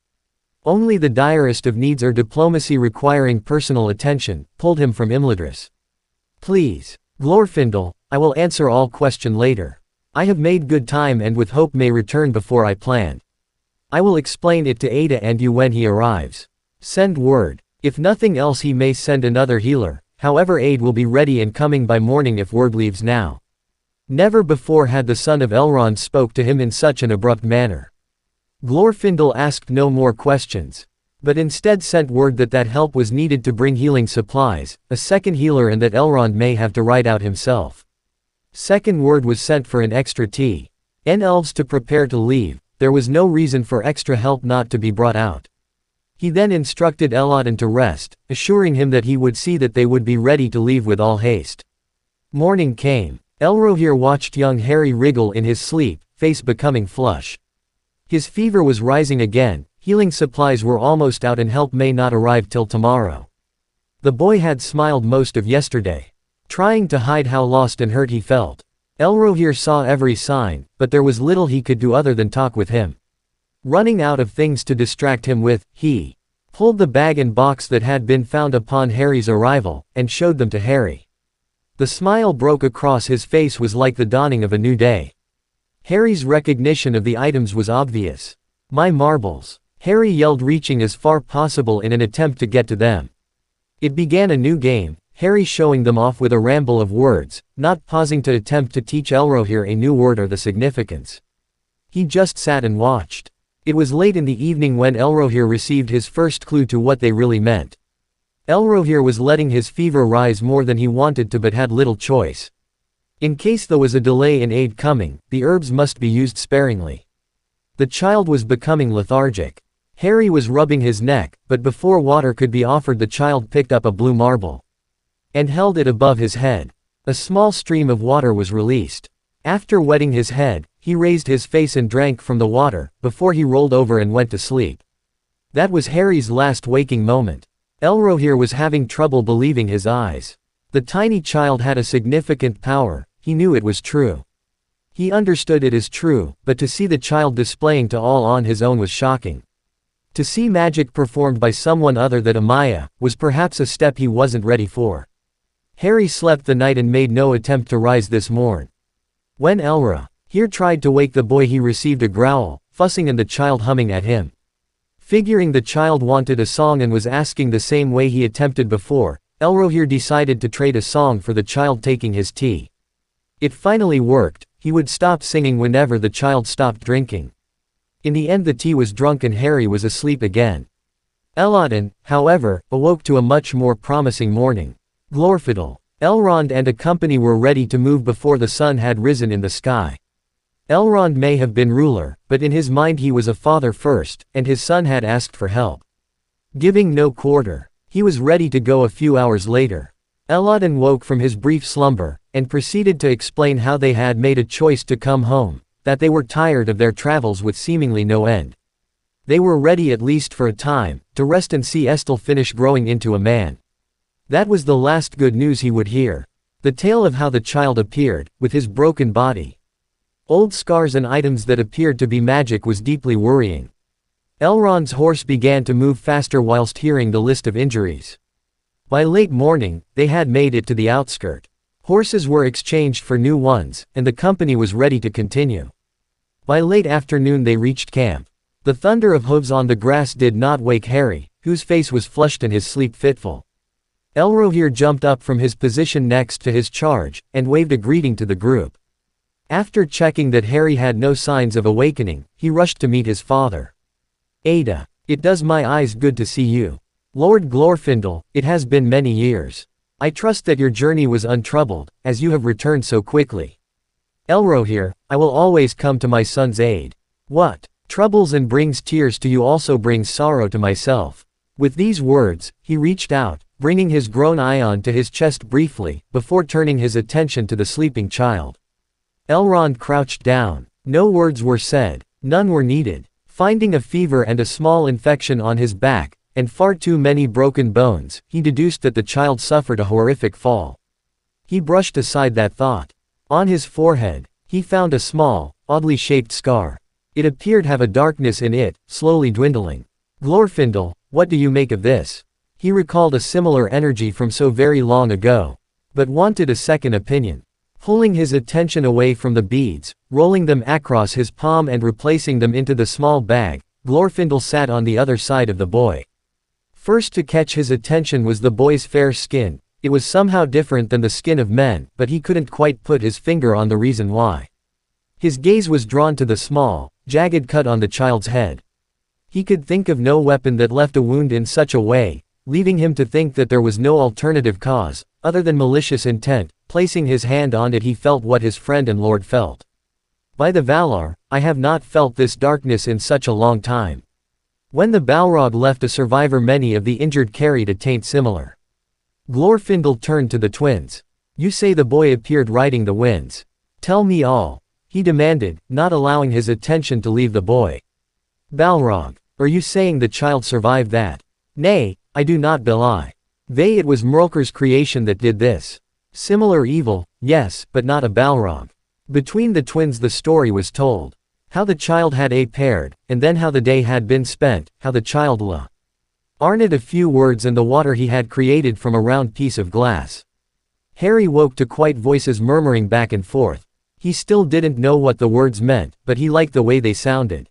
Only the direst of needs or diplomacy requiring personal attention, pulled him from Imladris. Please, Glorfindel, I will answer all question later. I have made good time and with hope may return before I planned. I will explain it to Ada and you when he arrives. Send word. If nothing else he may send another healer, however aid will be ready and coming by morning if word leaves now. Never before had the son of Elrond spoke to him in such an abrupt manner. Glorfindel asked no more questions, but instead sent word that help was needed to bring healing supplies, a second healer and that Elrond may have to ride out himself. Second word was sent for an extra elves to prepare to leave, there was no reason for extra help not to be brought out. He then instructed Eladan to rest, assuring him that he would see that they would be ready to leave with all haste. Morning came. Elrohir watched young Harry wriggle in his sleep, face becoming flush. His fever was rising again, healing supplies were almost out and help may not arrive till tomorrow. The boy had smiled most of yesterday, trying to hide how lost and hurt he felt. Elrohir saw every sign, but there was little he could do other than talk with him. Running out of things to distract him with, he pulled the bag and box that had been found upon Harry's arrival, and showed them to Harry. The smile broke across his face was like the dawning of a new day. Harry's recognition of the items was obvious. My marbles, Harry yelled, reaching as far possible in an attempt to get to them. It began a new game, Harry showing them off with a ramble of words, not pausing to attempt to teach Elrohir a new word or the significance. He just sat and watched. It was late in the evening when Elrohir received his first clue to what they really meant. Elrohir was letting his fever rise more than he wanted to but had little choice. In case there was a delay in aid coming, the herbs must be used sparingly. The child was becoming lethargic. Harry was rubbing his neck, but before water could be offered the child picked up a blue marble and held it above his head. A small stream of water was released. After wetting his head, he raised his face and drank from the water, before he rolled over and went to sleep. That was Harry's last waking moment. Elrohir was having trouble believing his eyes. The tiny child had a significant power, he knew it was true. He understood it is true, but to see the child displaying to all on his own was shocking. To see magic performed by someone other than Amaya, was perhaps a step he wasn't ready for. Harry slept the night and made no attempt to rise this morn. When Elrohir tried to wake the boy he received a growl, fussing and the child humming at him. Figuring the child wanted a song and was asking the same way he attempted before, Elrohir decided to trade a song for the child taking his tea. It finally worked, he would stop singing whenever the child stopped drinking. In the end the tea was drunk and Harry was asleep again. Elodin, however, awoke to a much more promising morning. Glorfindel, Elrond and a company were ready to move before the sun had risen in the sky. Elrond may have been ruler, but in his mind he was a father first, and his son had asked for help. Giving no quarter, he was ready to go a few hours later. Elodin woke from his brief slumber, and proceeded to explain how they had made a choice to come home, that they were tired of their travels with seemingly no end. They were ready at least for a time, to rest and see Estel finish growing into a man. That was the last good news he would hear. The tale of how the child appeared, with his broken body, old scars and items that appeared to be magic was deeply worrying. Elrond's horse began to move faster whilst hearing the list of injuries. By late morning, they had made it to the outskirt. Horses were exchanged for new ones, and the company was ready to continue. By late afternoon they reached camp. The thunder of hooves on the grass did not wake Harry, whose face was flushed and his sleep fitful. Elrohir jumped up from his position next to his charge, and waved a greeting to the group. After checking that Harry had no signs of awakening, he rushed to meet his father. Ada, it does my eyes good to see you. Lord Glorfindel, it has been many years. I trust that your journey was untroubled, as you have returned so quickly. Elrohir, I will always come to my son's aid. What troubles and brings tears to you also brings sorrow to myself. With these words, he reached out, bringing his grown Ion to his chest briefly, before turning his attention to the sleeping child. Elrond crouched down. No words were said, none were needed. Finding a fever and a small infection on his back, and far too many broken bones, he deduced that the child suffered a horrific fall. He brushed aside that thought. On his forehead, he found a small, oddly shaped scar. It appeared to have a darkness in it, slowly dwindling. Glorfindel, what do you make of this? He recalled a similar energy from so very long ago, but wanted a second opinion. Pulling his attention away from the beads, rolling them across his palm and replacing them into the small bag, Glorfindel sat on the other side of the boy. First to catch his attention was the boy's fair skin. It was somehow different than the skin of men, but he couldn't quite put his finger on the reason why. His gaze was drawn to the small, jagged cut on the child's head. He could think of no weapon that left a wound in such a way, leaving him to think that there was no alternative cause, other than malicious intent. Placing his hand on it he felt what his friend and lord felt. By the Valar, I have not felt this darkness in such a long time. When the Balrog left a survivor many of the injured carried a taint similar. Glorfindel turned to the twins. You say the boy appeared riding the winds. Tell me all, he demanded, not allowing his attention to leave the boy. Balrog, are you saying the child survived that? Nay, I do not belie. It was Mrolkir's creation that did this. Similar evil, yes, but not a Balrog. Between the twins the story was told. How the child had paired, and then how the day had been spent, how the child Arned a few words and the water he had created from a round piece of glass. Harry woke to quiet voices murmuring back and forth. He still didn't know what the words meant, but he liked the way they sounded.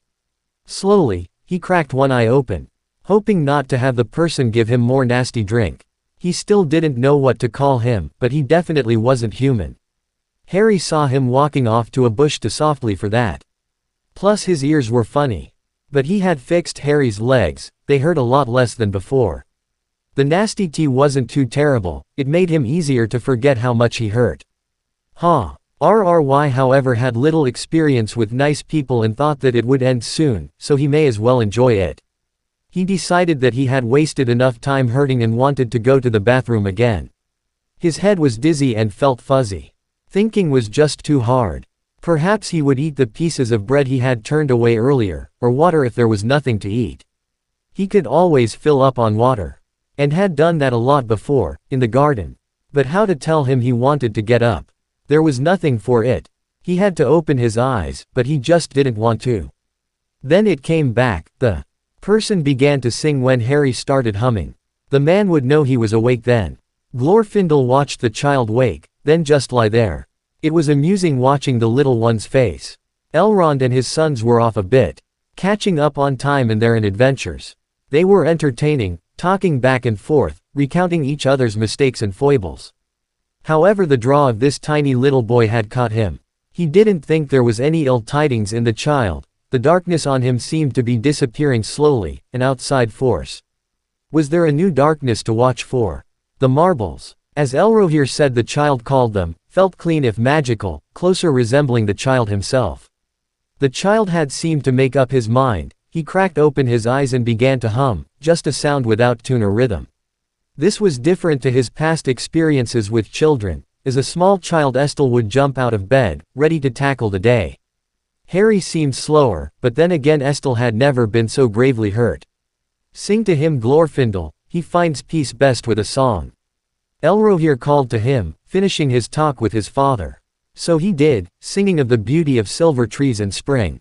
Slowly, he cracked one eye open, hoping not to have the person give him more nasty drink. He still didn't know what to call him, but he definitely wasn't human. Harry saw him walking off to a bush to softly for that. Plus his ears were funny. But he had fixed Harry's legs, they hurt a lot less than before. The nasty tea wasn't too terrible, it made him easier to forget how much he hurt. RRY however had little experience with nice people and thought that it would end soon, so he may as well enjoy it. He decided that he had wasted enough time hurting and wanted to go to the bathroom again. His head was dizzy and felt fuzzy. Thinking was just too hard. Perhaps he would eat the pieces of bread he had turned away earlier, or water if there was nothing to eat. He could always fill up on water. And had done that a lot before, in the garden. But how to tell him he wanted to get up? There was nothing for it. He had to open his eyes, but he just didn't want to. Then it came back, the person began to sing when Harry started humming. The man would know he was awake then. Glorfindel watched the child wake, then just lie there. It was amusing watching the little one's face. Elrond and his sons were off a bit, catching up on time and their adventures. They were entertaining, talking back and forth, recounting each other's mistakes and foibles. However, the draw of this tiny little boy had caught him. He didn't think there was any ill tidings in the child. The darkness on him seemed to be disappearing slowly, an outside force. Was there a new darkness to watch for? The marbles, as Elrohir said the child called them, felt clean if magical, closer resembling the child himself. The child had seemed to make up his mind. He cracked open his eyes and began to hum, just a sound without tune or rhythm. This was different to his past experiences with children. As a small child, Estel would jump out of bed, ready to tackle the day. Harry seemed slower, but then again Estel had never been so gravely hurt. Sing to him, Glorfindel, he finds peace best with a song. Elrohir called to him, finishing his talk with his father. So he did, singing of the beauty of silver trees and spring.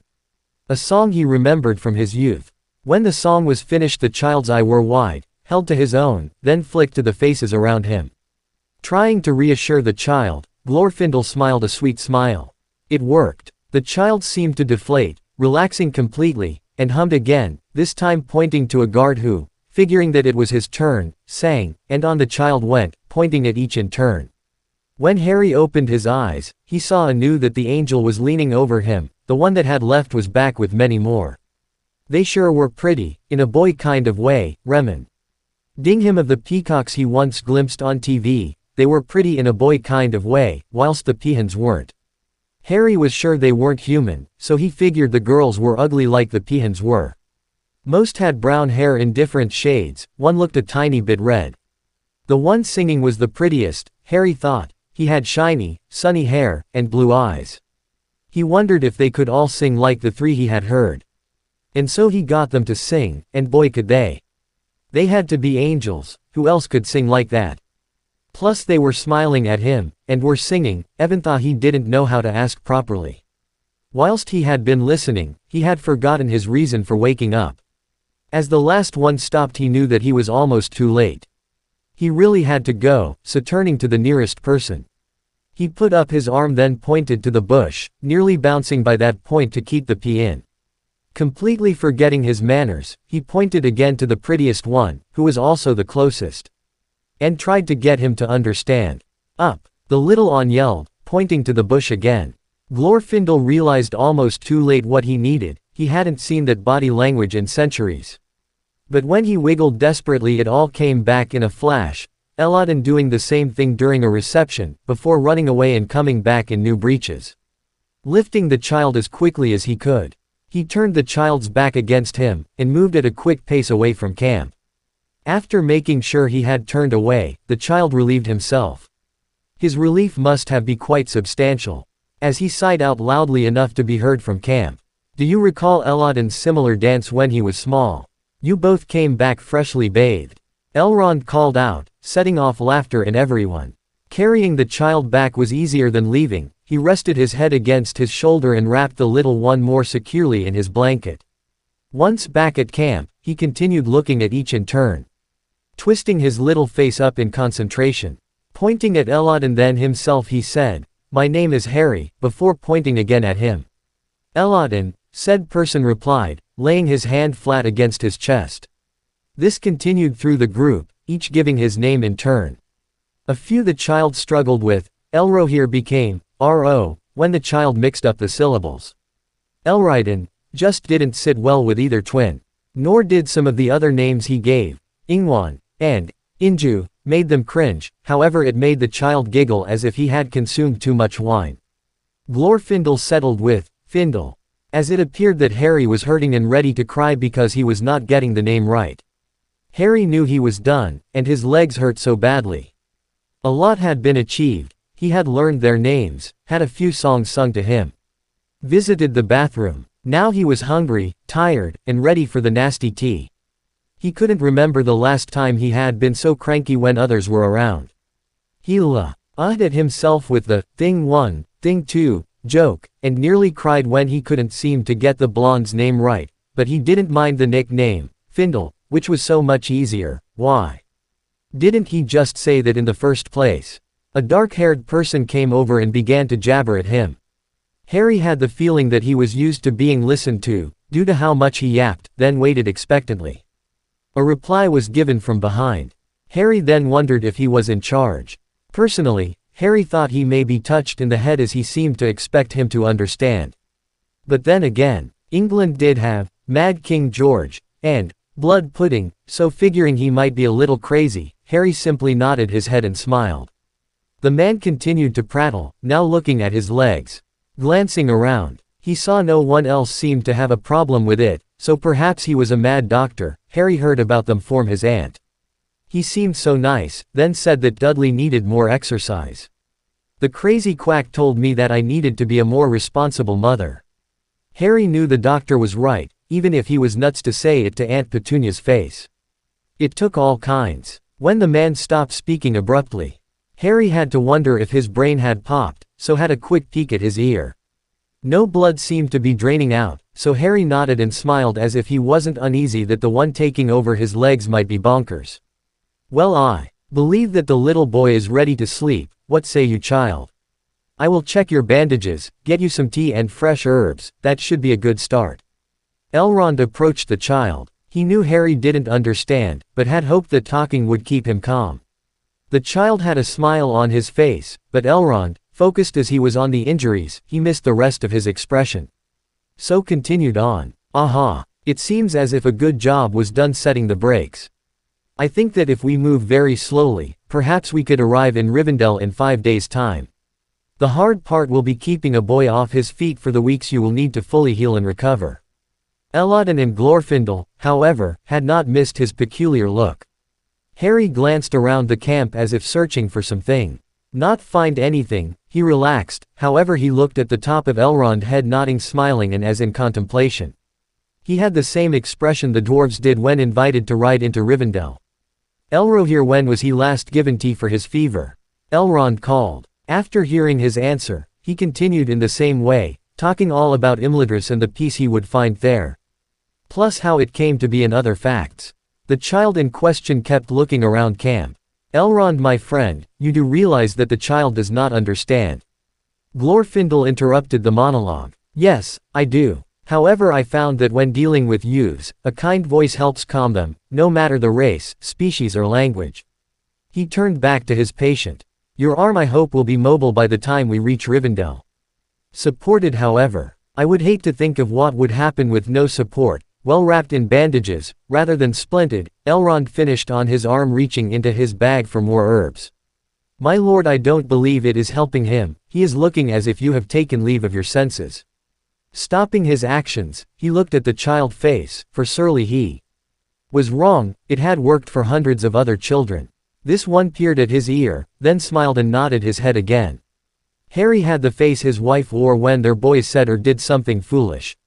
A song he remembered from his youth. When the song was finished, the child's eyes were wide, held to his own, then flicked to the faces around him. Trying to reassure the child, Glorfindel smiled a sweet smile. It worked. The child seemed to deflate, relaxing completely, and hummed again, this time pointing to a guard who, figuring that it was his turn, sang, and on the child went, pointing at each in turn. When Harry opened his eyes, he saw anew that the angel was leaning over him. The one that had left was back with many more. They sure were pretty, in a boy kind of way, Remen. Ding him of the peacocks he once glimpsed on TV, they were pretty in a boy kind of way, whilst the peahens weren't. Harry was sure they weren't human, so he figured the girls were ugly like the peahens were. Most had brown hair in different shades, one looked a tiny bit red. The one singing was the prettiest, Harry thought. He had shiny, sunny hair, and blue eyes. He wondered if they could all sing like the three he had heard. And so he got them to sing, and boy could they. They had to be angels, who else could sing like that? Plus they were smiling at him, and were singing. Evan thought he didn't know how to ask properly. Whilst he had been listening, he had forgotten his reason for waking up. As the last one stopped, he knew that he was almost too late. He really had to go, so turning to the nearest person. He put up his arm, then pointed to the bush, nearly bouncing by that point to keep the pea in. Completely forgetting his manners, he pointed again to the prettiest one, who was also the closest. And tried to get him to understand. Up, the little one yelled, pointing to the bush again. Glorfindel realized almost too late what he needed. He hadn't seen that body language in centuries. But when he wiggled desperately, it all came back in a flash. Elodin doing the same thing during a reception, before running away and coming back in new breeches. Lifting the child as quickly as he could. He turned the child's back against him, and moved at a quick pace away from camp. After making sure he had turned away, the child relieved himself. His relief must have been quite substantial, as he sighed out loudly enough to be heard from camp. Do you recall Elodin's similar dance when he was small? You both came back freshly bathed. Elrond called out, setting off laughter in everyone. Carrying the child back was easier than leaving. He rested his head against his shoulder and wrapped the little one more securely in his blanket. Once back at camp, he continued looking at each in turn. Twisting his little face up in concentration. Pointing at Elodin then himself, he said, "My name is Harry," before pointing again at him. Elodin, said person replied, laying his hand flat against his chest. This continued through the group, each giving his name in turn. A few the child struggled with. Elrohir became R.O. when the child mixed up the syllables. Elrydon just didn't sit well with either twin. Nor did some of the other names he gave. Ingwan and Inju made them cringe. However, it made the child giggle as if he had consumed too much wine. Glorfindel settled with Findle, as it appeared that Harry was hurting and ready to cry because he was not getting the name right. Harry knew he was done, and his legs hurt so badly. A lot had been achieved. He had learned their names, had a few songs sung to him. Visited the bathroom. Now he was hungry, tired, and ready for the nasty tea. He couldn't remember the last time he had been so cranky when others were around. He laughed at himself with the "thing one, thing two" joke, and nearly cried when he couldn't seem to get the blonde's name right, but he didn't mind the nickname, Findle, which was so much easier. Why didn't he just say that in the first place? A dark-haired person came over and began to jabber at him. Harry had the feeling that he was used to being listened to, due to how much he yapped, then waited expectantly. A reply was given from behind. Harry then wondered if he was in charge. Personally, Harry thought he may be touched in the head as he seemed to expect him to understand. But then again, England did have Mad King George and blood pudding, so figuring he might be a little crazy, Harry simply nodded his head and smiled. The man continued to prattle, now looking at his legs. Glancing around, he saw no one else seemed to have a problem with it, so perhaps he was a mad doctor. Harry heard about them from his aunt. He seemed so nice, then said that Dudley needed more exercise. The crazy quack told me that I needed to be a more responsible mother. Harry knew the doctor was right, even if he was nuts to say it to Aunt Petunia's face. It took all kinds. When the man stopped speaking abruptly, Harry had to wonder if his brain had popped, so had a quick peek at his ear. No blood seemed to be draining out, so Harry nodded and smiled as if he wasn't uneasy that the one taking over his legs might be bonkers. Well, I believe that the little boy is ready to sleep. What say you, child? I will check your bandages, get you some tea and fresh herbs. That should be a good start. Elrond approached the child. He knew Harry didn't understand, but had hoped that talking would keep him calm. The child had a smile on his face, but Elrond, focused as he was on the injuries, he missed the rest of his expression. So continued on. Aha! It seems as if a good job was done setting the brakes. I think that if we move very slowly, perhaps we could arrive in Rivendell in 5 days' time. The hard part will be keeping a boy off his feet for the weeks you will need to fully heal and recover. Elladan and Glorfindel, however, had not missed his peculiar look. Harry glanced around the camp as if searching for something. Not find anything, he relaxed. However, he looked at the top of Elrond's head, nodding, smiling, and as in contemplation. He had the same expression the dwarves did when invited to ride into Rivendell. Elrohir, when was he last given tea for his fever? Elrond called. After hearing his answer, he continued in the same way, talking all about Imladris and the peace he would find there. Plus how it came to be and other facts. The child in question kept looking around camp. Elrond, my friend, you do realize that the child does not understand. Glorfindel interrupted the monologue. Yes, I do. However, I found that when dealing with youths, a kind voice helps calm them, no matter the race, species or language. He turned back to his patient. Your arm, I hope, will be mobile by the time we reach Rivendell. Supported, however. I would hate to think of what would happen with no support. Well wrapped in bandages, rather than splinted, Elrond finished on his arm, reaching into his bag for more herbs. My lord, I don't believe it is helping him. He is looking as if you have taken leave of your senses. Stopping his actions, he looked at the child's face, for surely he was wrong. It had worked for hundreds of other children. This one peered at his ear, then smiled and nodded his head again. Harry had the face his wife wore when their boys said or did something foolish.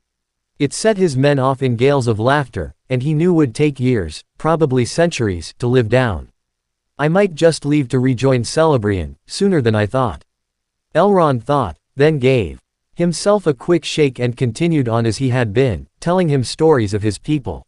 It set his men off in gales of laughter, and he knew would take years, probably centuries, to live down. I might just leave to rejoin Celebrian, sooner than I thought. Elrond thought, then gave himself a quick shake and continued on as he had been, telling him stories of his people.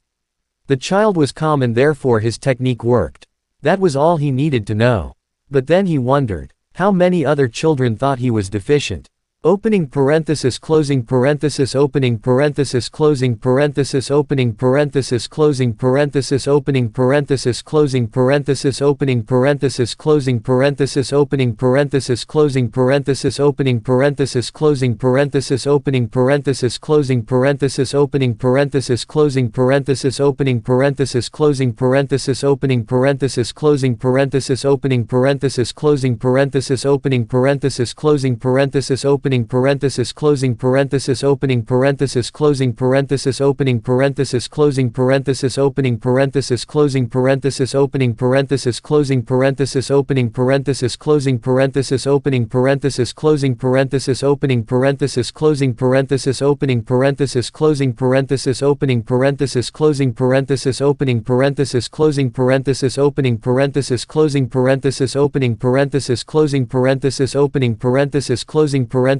The child was calm and therefore his technique worked. That was all he needed to know. But then he wondered how many other children thought he was deficient. Opening parenthesis, closing parenthesis, opening parenthesis, closing parenthesis, opening parenthesis, closing parenthesis, opening parenthesis, closing parenthesis, opening parenthesis, closing parenthesis, opening parenthesis, closing parenthesis, opening parenthesis, closing parenthesis, opening parenthesis, closing parenthesis, opening parenthesis, closing parenthesis, opening parenthesis, closing parenthesis, opening parenthesis, closing parenthesis, opening parenthesis, closing parenthesis, opening parenthesis, closing parenthesis, opening parenthesis, closing parenthesis, opening parenthesis, closing parenthesis, opening parenthesis, closing parenthesis, opening parenthesis, closing parenthesis, opening parenthesis, closing parenthesis, opening parenthesis, closing parenthesis, opening parenthesis, closing parenthesis, opening parenthesis, closing parenthesis, opening parenthesis, closing parenthesis, opening parenthesis, closing parenthesis, opening parenthesis, closing parenthesis, opening parenthesis, closing parenthesis, opening parenthesis, closing parenthesis, opening parenthesis, closing parenthesis,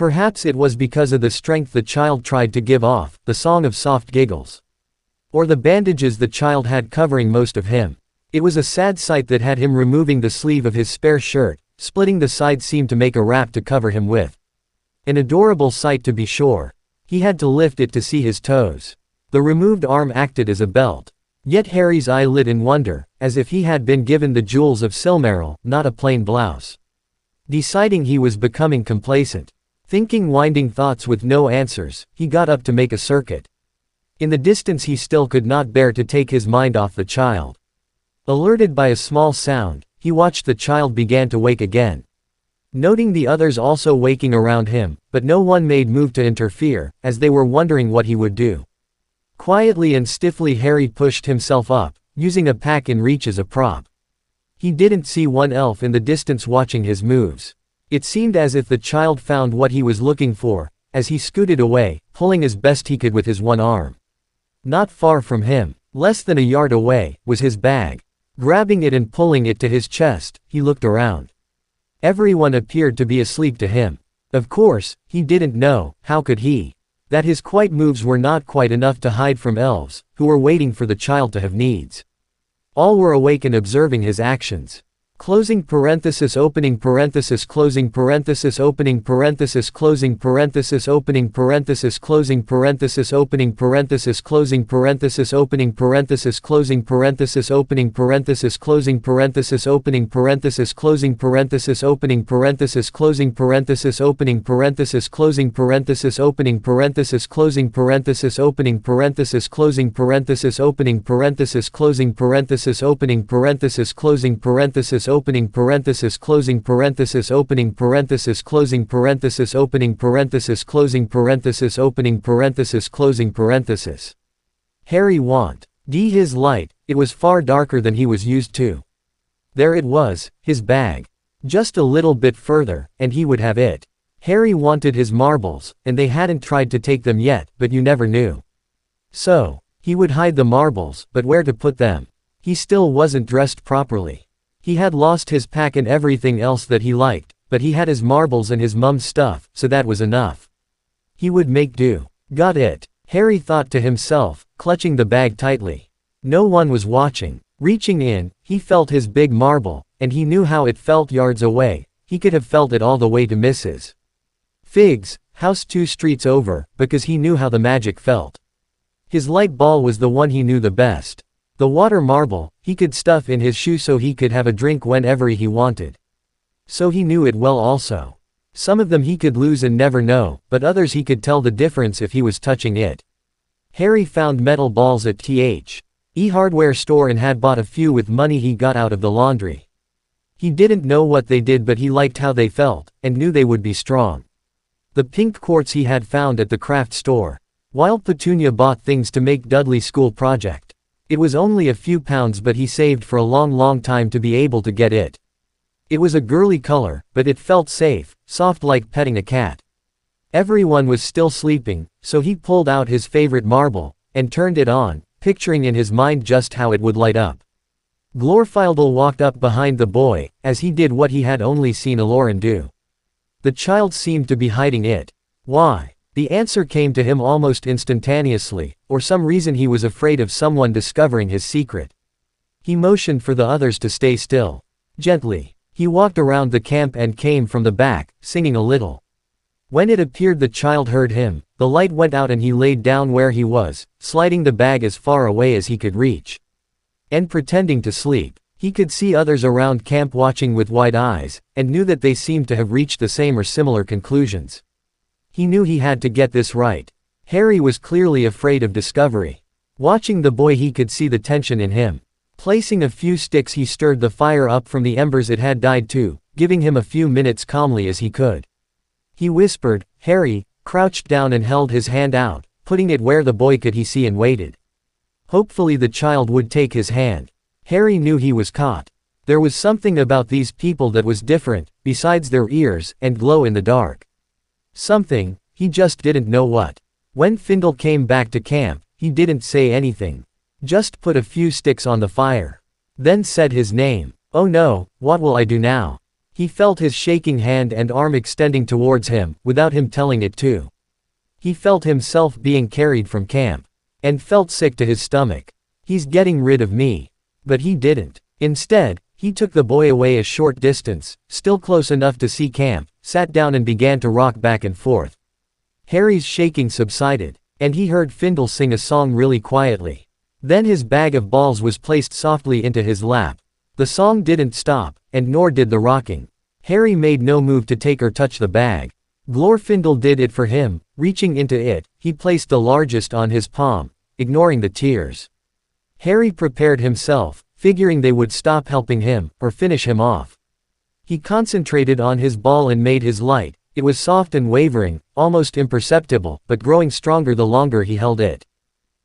Perhaps it was because of the strength the child tried to give off, the song of soft giggles. Or the bandages the child had covering most of him. It was a sad sight that had him removing the sleeve of his spare shirt, splitting the side seam to make a wrap to cover him with. An adorable sight to be sure. He had to lift it to see his toes. The removed arm acted as a belt. Yet Harry's eye lit in wonder, as if he had been given the jewels of Silmaril, not a plain blouse. Deciding he was becoming complacent. Thinking winding thoughts with no answers, he got up to make a circuit. In the distance he still could not bear to take his mind off the child. Alerted by a small sound, he watched the child began to wake again. Noting the others also waking around him, but no one made move to interfere, as they were wondering what he would do. Quietly and stiffly Harry pushed himself up, using a pack in reach as a prop. He didn't see one elf in the distance watching his moves. It seemed as if the child found what he was looking for, as he scooted away, pulling as best he could with his one arm. Not far from him, less than a yard away, was his bag. Grabbing it and pulling it to his chest, he looked around. Everyone appeared to be asleep to him. Of course, he didn't know, how could he? That his quiet moves were not quite enough to hide from elves, who were waiting for the child to have needs. All were awake and observing his actions. Closing parenthesis opening parenthesis closing parenthesis opening parenthesis closing parenthesis opening parenthesis closing parenthesis opening parenthesis closing parenthesis opening parenthesis closing parenthesis opening parenthesis closing parenthesis opening parenthesis closing parenthesis opening parenthesis closing parenthesis opening parenthesis closing parenthesis opening parenthesis closing parenthesis opening parenthesis closing parenthesis opening parenthesis closing parenthesis opening parenthesis closing parenthesis opening parenthesis closing parenthesis opening parenthesis closing parenthesis opening parenthesis closing parenthesis opening parenthesis closing parenthesis. Harry want. His light, it was far darker than he was used to. There it was, his bag. Just a little bit further, and he would have it. Harry wanted his marbles, and they hadn't tried to take them yet, but you never knew. So, he would hide the marbles, but where to put them? He still wasn't dressed properly. He had lost his pack and everything else that he liked, but he had his marbles and his mum's stuff, so that was enough. He would make do. Got it, Harry thought to himself, clutching the bag tightly. No one was watching. Reaching in, he felt his big marble, and he knew how it felt yards away. He could have felt it all the way to Mrs. Fig's house 2 streets over, because he knew how the magic felt. His light ball was the one he knew the best. The water marble, he could stuff in his shoe so he could have a drink whenever he wanted. So he knew it well also. Some of them he could lose and never know, but others he could tell the difference if he was touching it. Harry found metal balls at the hardware store and had bought a few with money he got out of the laundry. He didn't know what they did, but he liked how they felt, and knew they would be strong. The pink quartz he had found at the craft store, while Petunia bought things to make Dudley's school project. It was only a few pounds, but he saved for a long time to be able to get it. It was a girly color, but it felt safe, soft like petting a cat. Everyone was still sleeping, so he pulled out his favorite marble, and turned it on, picturing in his mind just how it would light up. Glorfindel walked up behind the boy, as he did what he had only seen Aloran do. The child seemed to be hiding it. Why? The answer came to him almost instantaneously, or some reason he was afraid of someone discovering his secret. He motioned for the others to stay still. Gently, he walked around the camp and came from the back, singing a little. When it appeared the child heard him, the light went out and he laid down where he was, sliding the bag as far away as he could reach. And pretending to sleep. He could see others around camp watching with wide eyes, and knew that they seemed to have reached the same or similar conclusions. He knew he had to get this right. Harry was clearly afraid of discovery. Watching the boy he could see the tension in him. Placing a few sticks he stirred the fire up from the embers it had died to, giving him a few minutes calmly as he could. He whispered, "Harry," crouched down and held his hand out, putting it where the boy could see and waited. Hopefully the child would take his hand. Harry knew he was caught. There was something about these people that was different, besides their ears and glow in the dark. Something, he just didn't know what. When Findle came back to camp, he didn't say anything. Just put a few sticks on the fire. Then said his name. "Oh no, what will I do now?" He felt his shaking hand and arm extending towards him, without him telling it to. He felt himself being carried from camp. And felt sick to his stomach. He's getting rid of me. But he didn't. Instead, he took the boy away a short distance, still close enough to see camp, sat down and began to rock back and forth. Harry's shaking subsided, and he heard Findle sing a song really quietly. Then his bag of balls was placed softly into his lap. The song didn't stop, and nor did the rocking. Harry made no move to take or touch the bag. Glorfindel did it for him. Reaching into it, he placed the largest on his palm, ignoring the tears. Harry prepared himself, figuring they would stop helping him, or finish him off. He concentrated on his ball and made his light. It was soft and wavering, almost imperceptible, but growing stronger the longer he held it.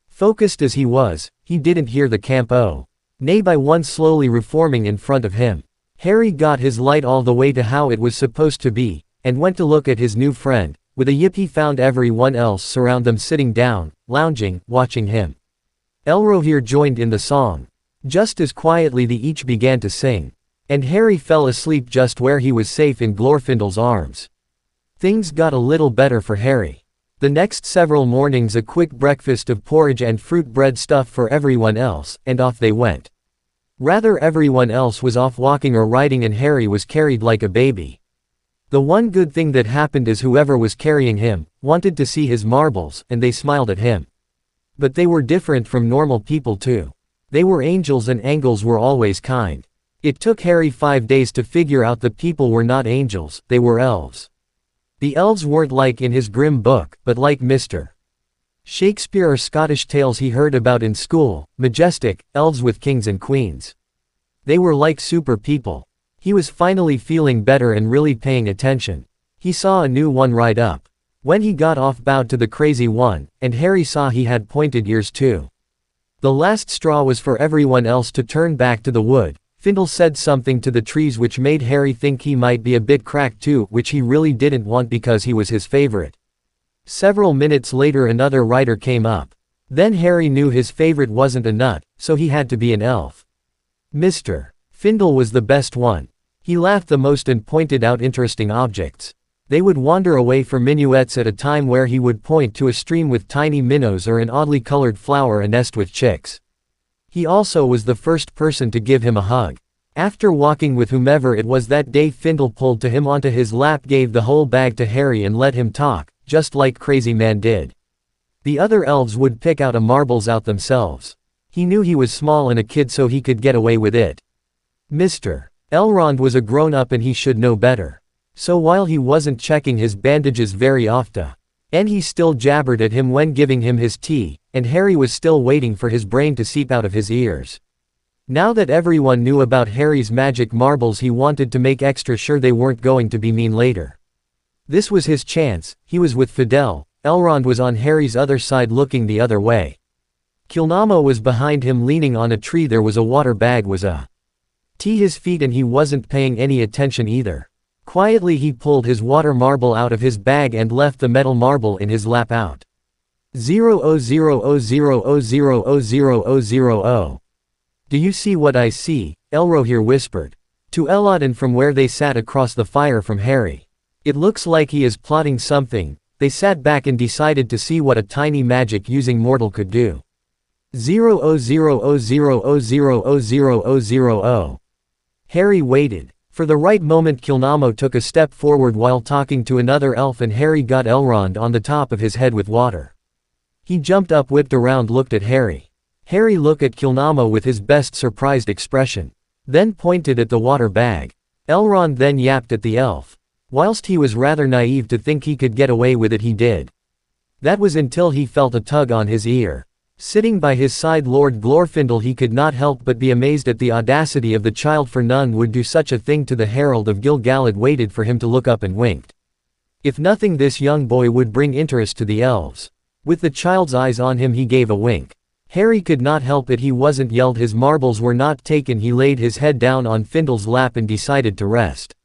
Focused as he was, he didn't hear the Camp-O. Nay by one slowly reforming in front of him. Harry got his light all the way to how it was supposed to be, and went to look at his new friend. With a yip he found everyone else surround them sitting down, lounging, watching him. Elrohir joined in the song. Just as quietly they each began to sing. And Harry fell asleep just where he was safe in Glorfindel's arms. Things got a little better for Harry. The next several mornings a quick breakfast of porridge and fruit bread stuff for everyone else, and off they went. Rather everyone else was off walking or riding and Harry was carried like a baby. The one good thing that happened is whoever was carrying him, wanted to see his marbles, and they smiled at him. But they were different from normal people too. They were angels and angels were always kind. It took Harry 5 days to figure out the people were not angels, they were elves. The elves weren't like in his grim book, but like Mr. Shakespeare or Scottish tales he heard about in school, majestic, elves with kings and queens. They were like super people. He was finally feeling better and really paying attention. He saw a new one ride up. When he got off bowed to the crazy one, and Harry saw he had pointed ears too. The last straw was for everyone else to turn back to the wood. Findle said something to the trees which made Harry think he might be a bit cracked too, which he really didn't want because he was his favorite. Several minutes later another rider came up. Then Harry knew his favorite wasn't a nut, so he had to be an elf. Mr. Findle was the best one. He laughed the most and pointed out interesting objects. They would wander away for minuets at a time where he would point to a stream with tiny minnows or an oddly colored flower, a nest with chicks. He also was the first person to give him a hug. After walking with whomever it was that day, Findle pulled to him onto his lap, gave the whole bag to Harry and let him talk, just like Crazy Man did. The other elves would pick out a marbles out themselves. He knew he was small and a kid so he could get away with it. Mr. Elrond was a grown-up and he should know better. So while he wasn't checking his bandages very often, and he still jabbered at him when giving him his tea, and Harry was still waiting for his brain to seep out of his ears. Now that everyone knew about Harry's magic marbles, he wanted to make extra sure they weren't going to be mean later. This was his chance. He was with Fidel. Elrond was on Harry's other side looking the other way. Kilnamo was behind him leaning on a tree. There was a water bag was a tea his feet and he wasn't paying any attention either. Quietly he pulled his water marble out of his bag and left the metal marble in his lap out. 00000000000. Do you see what I see? Elrohir whispered. To Elodin from where they sat across the fire from Harry. It looks like he is plotting something. They sat back and decided to see what a tiny magic using mortal could do. 00000000000. Harry waited. For the right moment Kilnamo took a step forward while talking to another elf and Harry got Elrond on the top of his head with water. He jumped up, whipped around, looked at Harry. Harry looked at Kilnamo with his best surprised expression. Then pointed at the water bag. Elrond then yapped at the elf. Whilst he was rather naive to think he could get away with it, he did. That was until he felt a tug on his ear. Sitting by his side Lord Glorfindel, he could not help but be amazed at the audacity of the child, for none would do such a thing to the Herald of Gil-galad. Waited for him to look up and winked. If nothing, this young boy would bring interest to the elves. With the child's eyes on him he gave a wink. Harry could not help it, he wasn't yelled, his marbles were not taken. He laid his head down on Findel's lap and decided to rest.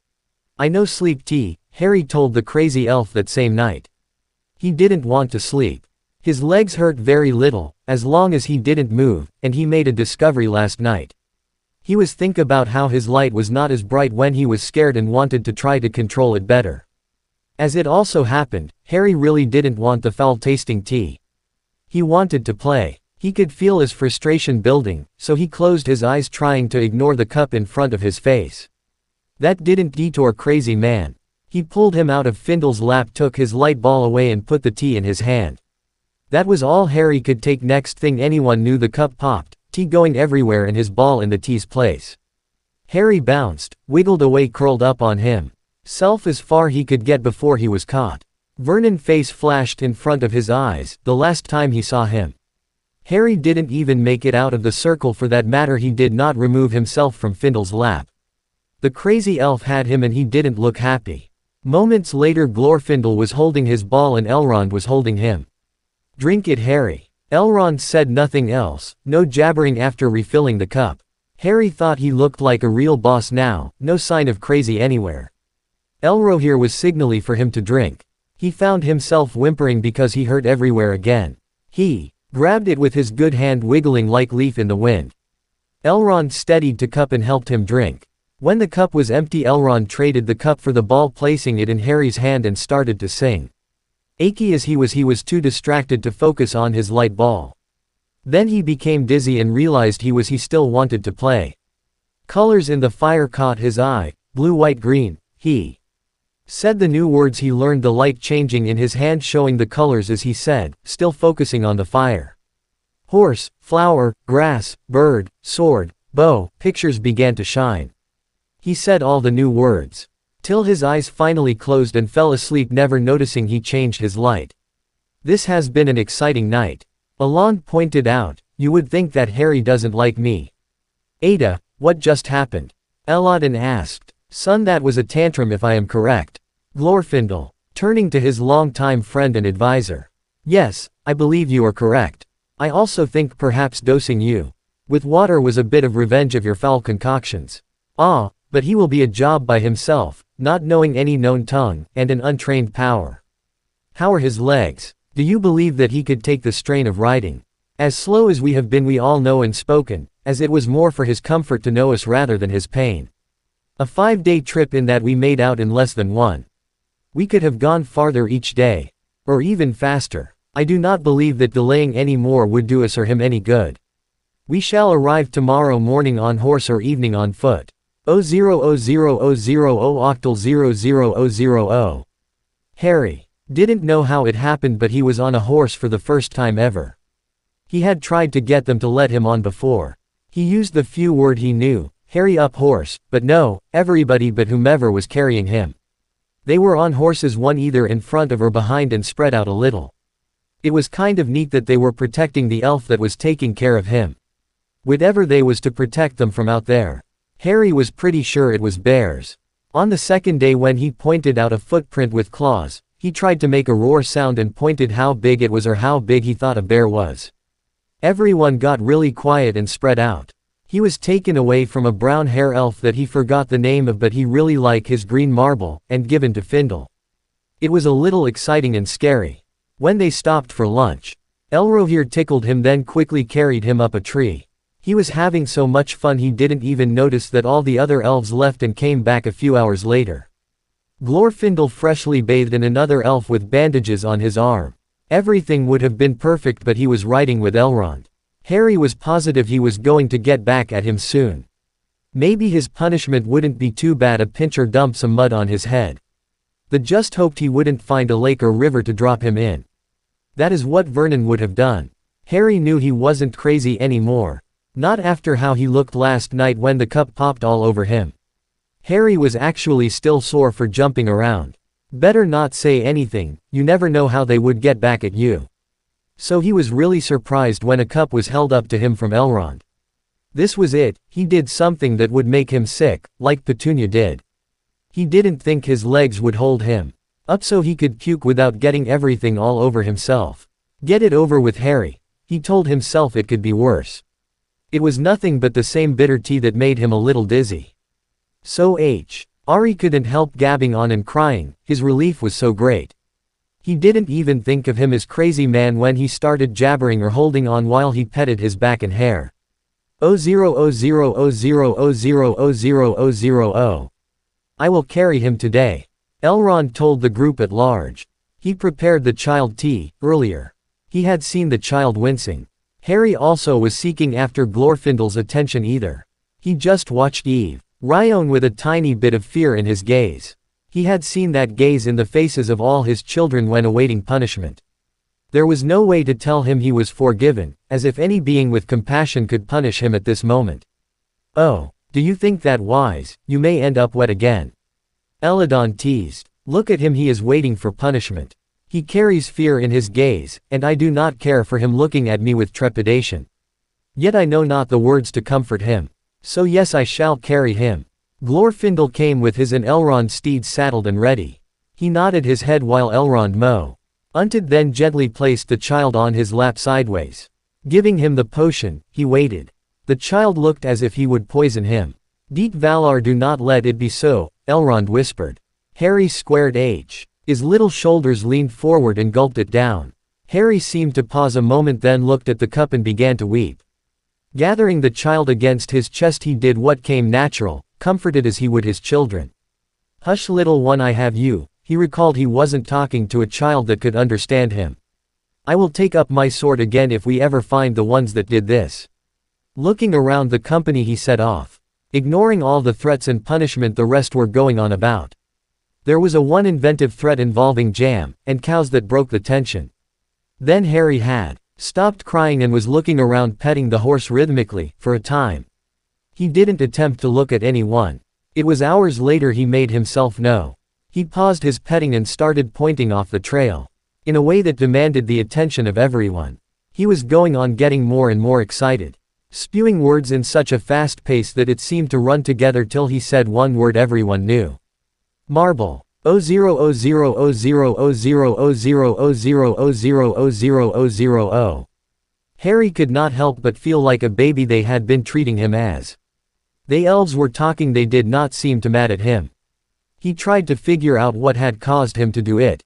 I know sleep tea, Harry told the crazy elf that same night. He didn't want to sleep. His legs hurt very little, as long as he didn't move, and he made a discovery last night. He was thinking about how his light was not as bright when he was scared and wanted to try to control it better. As it also happened, Harry really didn't want the foul-tasting tea. He wanted to play. He could feel his frustration building, so he closed his eyes trying to ignore the cup in front of his face. That didn't deter Crazy Man. He pulled him out of Findle's lap, took his light ball away and put the tea in his hand. That was all Harry could take. Next thing anyone knew, the cup popped, tea going everywhere and his ball in the tea's place. Harry bounced, wiggled away, curled up on himself as far he could get before he was caught. Vernon's face flashed in front of his eyes, the last time he saw him. Harry didn't even make it out of the circle. For that matter, he did not remove himself from Findle's lap. The crazy elf had him and he didn't look happy. Moments later, Glorfindel was holding his ball and Elrond was holding him. "Drink it, Harry." Elrond said nothing else, no jabbering after refilling the cup. Harry thought he looked like a real boss now, no sign of crazy anywhere. Elrohir was signaling for him to drink. He found himself whimpering because he hurt everywhere again. He grabbed it with his good hand, wiggling like leaf in the wind. Elrond steadied the cup and helped him drink. When the cup was empty, Elrond traded the cup for the ball, placing it in Harry's hand and started to sing. Achy as he was too distracted to focus on his light ball. Then he became dizzy and realized he still wanted to play. Colors in the fire caught his eye, blue, white, green. He said the new words he learned, the light changing in his hand, showing the colors as he said, still focusing on the fire. Horse, flower, grass, bird, sword, bow. Pictures began to shine. He said all the new words, till his eyes finally closed and fell asleep, never noticing he changed his light. "This has been an exciting night," Elrond pointed out. "You would think that Harry doesn't like me." "Ada, what just happened?" Elladan asked. "Son, that was a tantrum if I am correct." Glorfindel, turning to his longtime friend and advisor. "Yes, I believe you are correct. I also think perhaps dosing you with water was a bit of revenge of your foul concoctions. Ah, but he will be a job by himself, not knowing any known tongue, and an untrained power. How are his legs? Do you believe that he could take the strain of riding? As slow as we have been, we all know and spoken, as it was more for his comfort to know us rather than his pain. A 5-day trip in that we made out in less than one. We could have gone farther each day. Or even faster. I do not believe that delaying any more would do us or him any good. We shall arrive tomorrow morning on horse or evening on foot. 000000 octal 00000. Harry didn't know how it happened, but he was on a horse for the first time ever. He had tried to get them to let him on before. He used the few word he knew, "Harry up horse," but no, everybody but whomever was carrying him. They were on horses, one either in front of or behind, and spread out a little. It was kind of neat that they were protecting the elf that was taking care of him. Whatever they was to protect them from out there. Harry was pretty sure it was bears. On the second day, when he pointed out a footprint with claws, he tried to make a roar sound and pointed how big it was, or how big he thought a bear was. Everyone got really quiet and spread out. He was taken away from a brown hair elf that he forgot the name of, but he really liked his green marble, and given to Findle. It was a little exciting and scary. When they stopped for lunch, Elrohir tickled him, then quickly carried him up a tree. He was having so much fun he didn't even notice that all the other elves left and came back a few hours later. Glorfindel freshly bathed and another elf with bandages on his arm. Everything would have been perfect, but he was riding with Elrond. Harry was positive he was going to get back at him soon. Maybe his punishment wouldn't be too bad, a pinch or dump some mud on his head. They just hoped he wouldn't find a lake or river to drop him in. That is what Vernon would have done. Harry knew he wasn't crazy anymore. Not after how he looked last night when the cup popped all over him. Harry was actually still sore for jumping around. Better not say anything, you never know how they would get back at you. So he was really surprised when a cup was held up to him from Elrond. This was it, he did something that would make him sick, like Petunia did. He didn't think his legs would hold him up so he could puke without getting everything all over himself. Get it over with, Harry. He told himself it could be worse. It was nothing but the same bitter tea that made him a little dizzy. So Ari couldn't help gabbing on and crying, his relief was so great. He didn't even think of him as crazy man when he started jabbering or holding on while he petted his back and hair. 00000000000. I will carry him today. Elrond told the group at large. He prepared the child tea, earlier. He had seen the child wincing. Harry also was seeking after Glorfindel's attention either. He just watched Eve, Ryon with a tiny bit of fear in his gaze. He had seen that gaze in the faces of all his children when awaiting punishment. There was no way to tell him he was forgiven, as if any being with compassion could punish him at this moment. Oh, do you think that wise? You may end up wet again. Elladan teased. Look at him, he is waiting for punishment. He carries fear in his gaze, and I do not care for him looking at me with trepidation. Yet I know not the words to comfort him. So yes, I shall carry him. Glorfindel came with his and Elrond's steeds saddled and ready. He nodded his head while Elrond Untid then gently placed the child on his lap sideways. Giving him the potion, he waited. The child looked as if he would poison him. Deet Valar, do not let it be so, Elrond whispered. Harry squared his little shoulders, leaned forward and gulped it down. Harry seemed to pause a moment, then looked at the cup and began to weep. Gathering the child against his chest, he did what came natural, comforted as he would his children. Hush little one, I have you. He recalled he wasn't talking to a child that could understand him. I will take up my sword again if we ever find the ones that did this. Looking around the company, he set off. Ignoring all the threats and punishment the rest were going on about. There was one inventive threat involving jam and cows that broke the tension. Then Harry had stopped crying and was looking around, petting the horse rhythmically, for a time. He didn't attempt to look at anyone. It was hours later he made himself know. He paused his petting and started pointing off the trail. In a way that demanded the attention of everyone. He was going on, getting more and more excited. Spewing words in such a fast pace that it seemed to run together till he said one word everyone knew. Marble. 0000000000000000000. Harry could not help but feel like a baby they had been treating him as. The elves were talking, they did not seem too mad at him. He tried to figure out what had caused him to do it.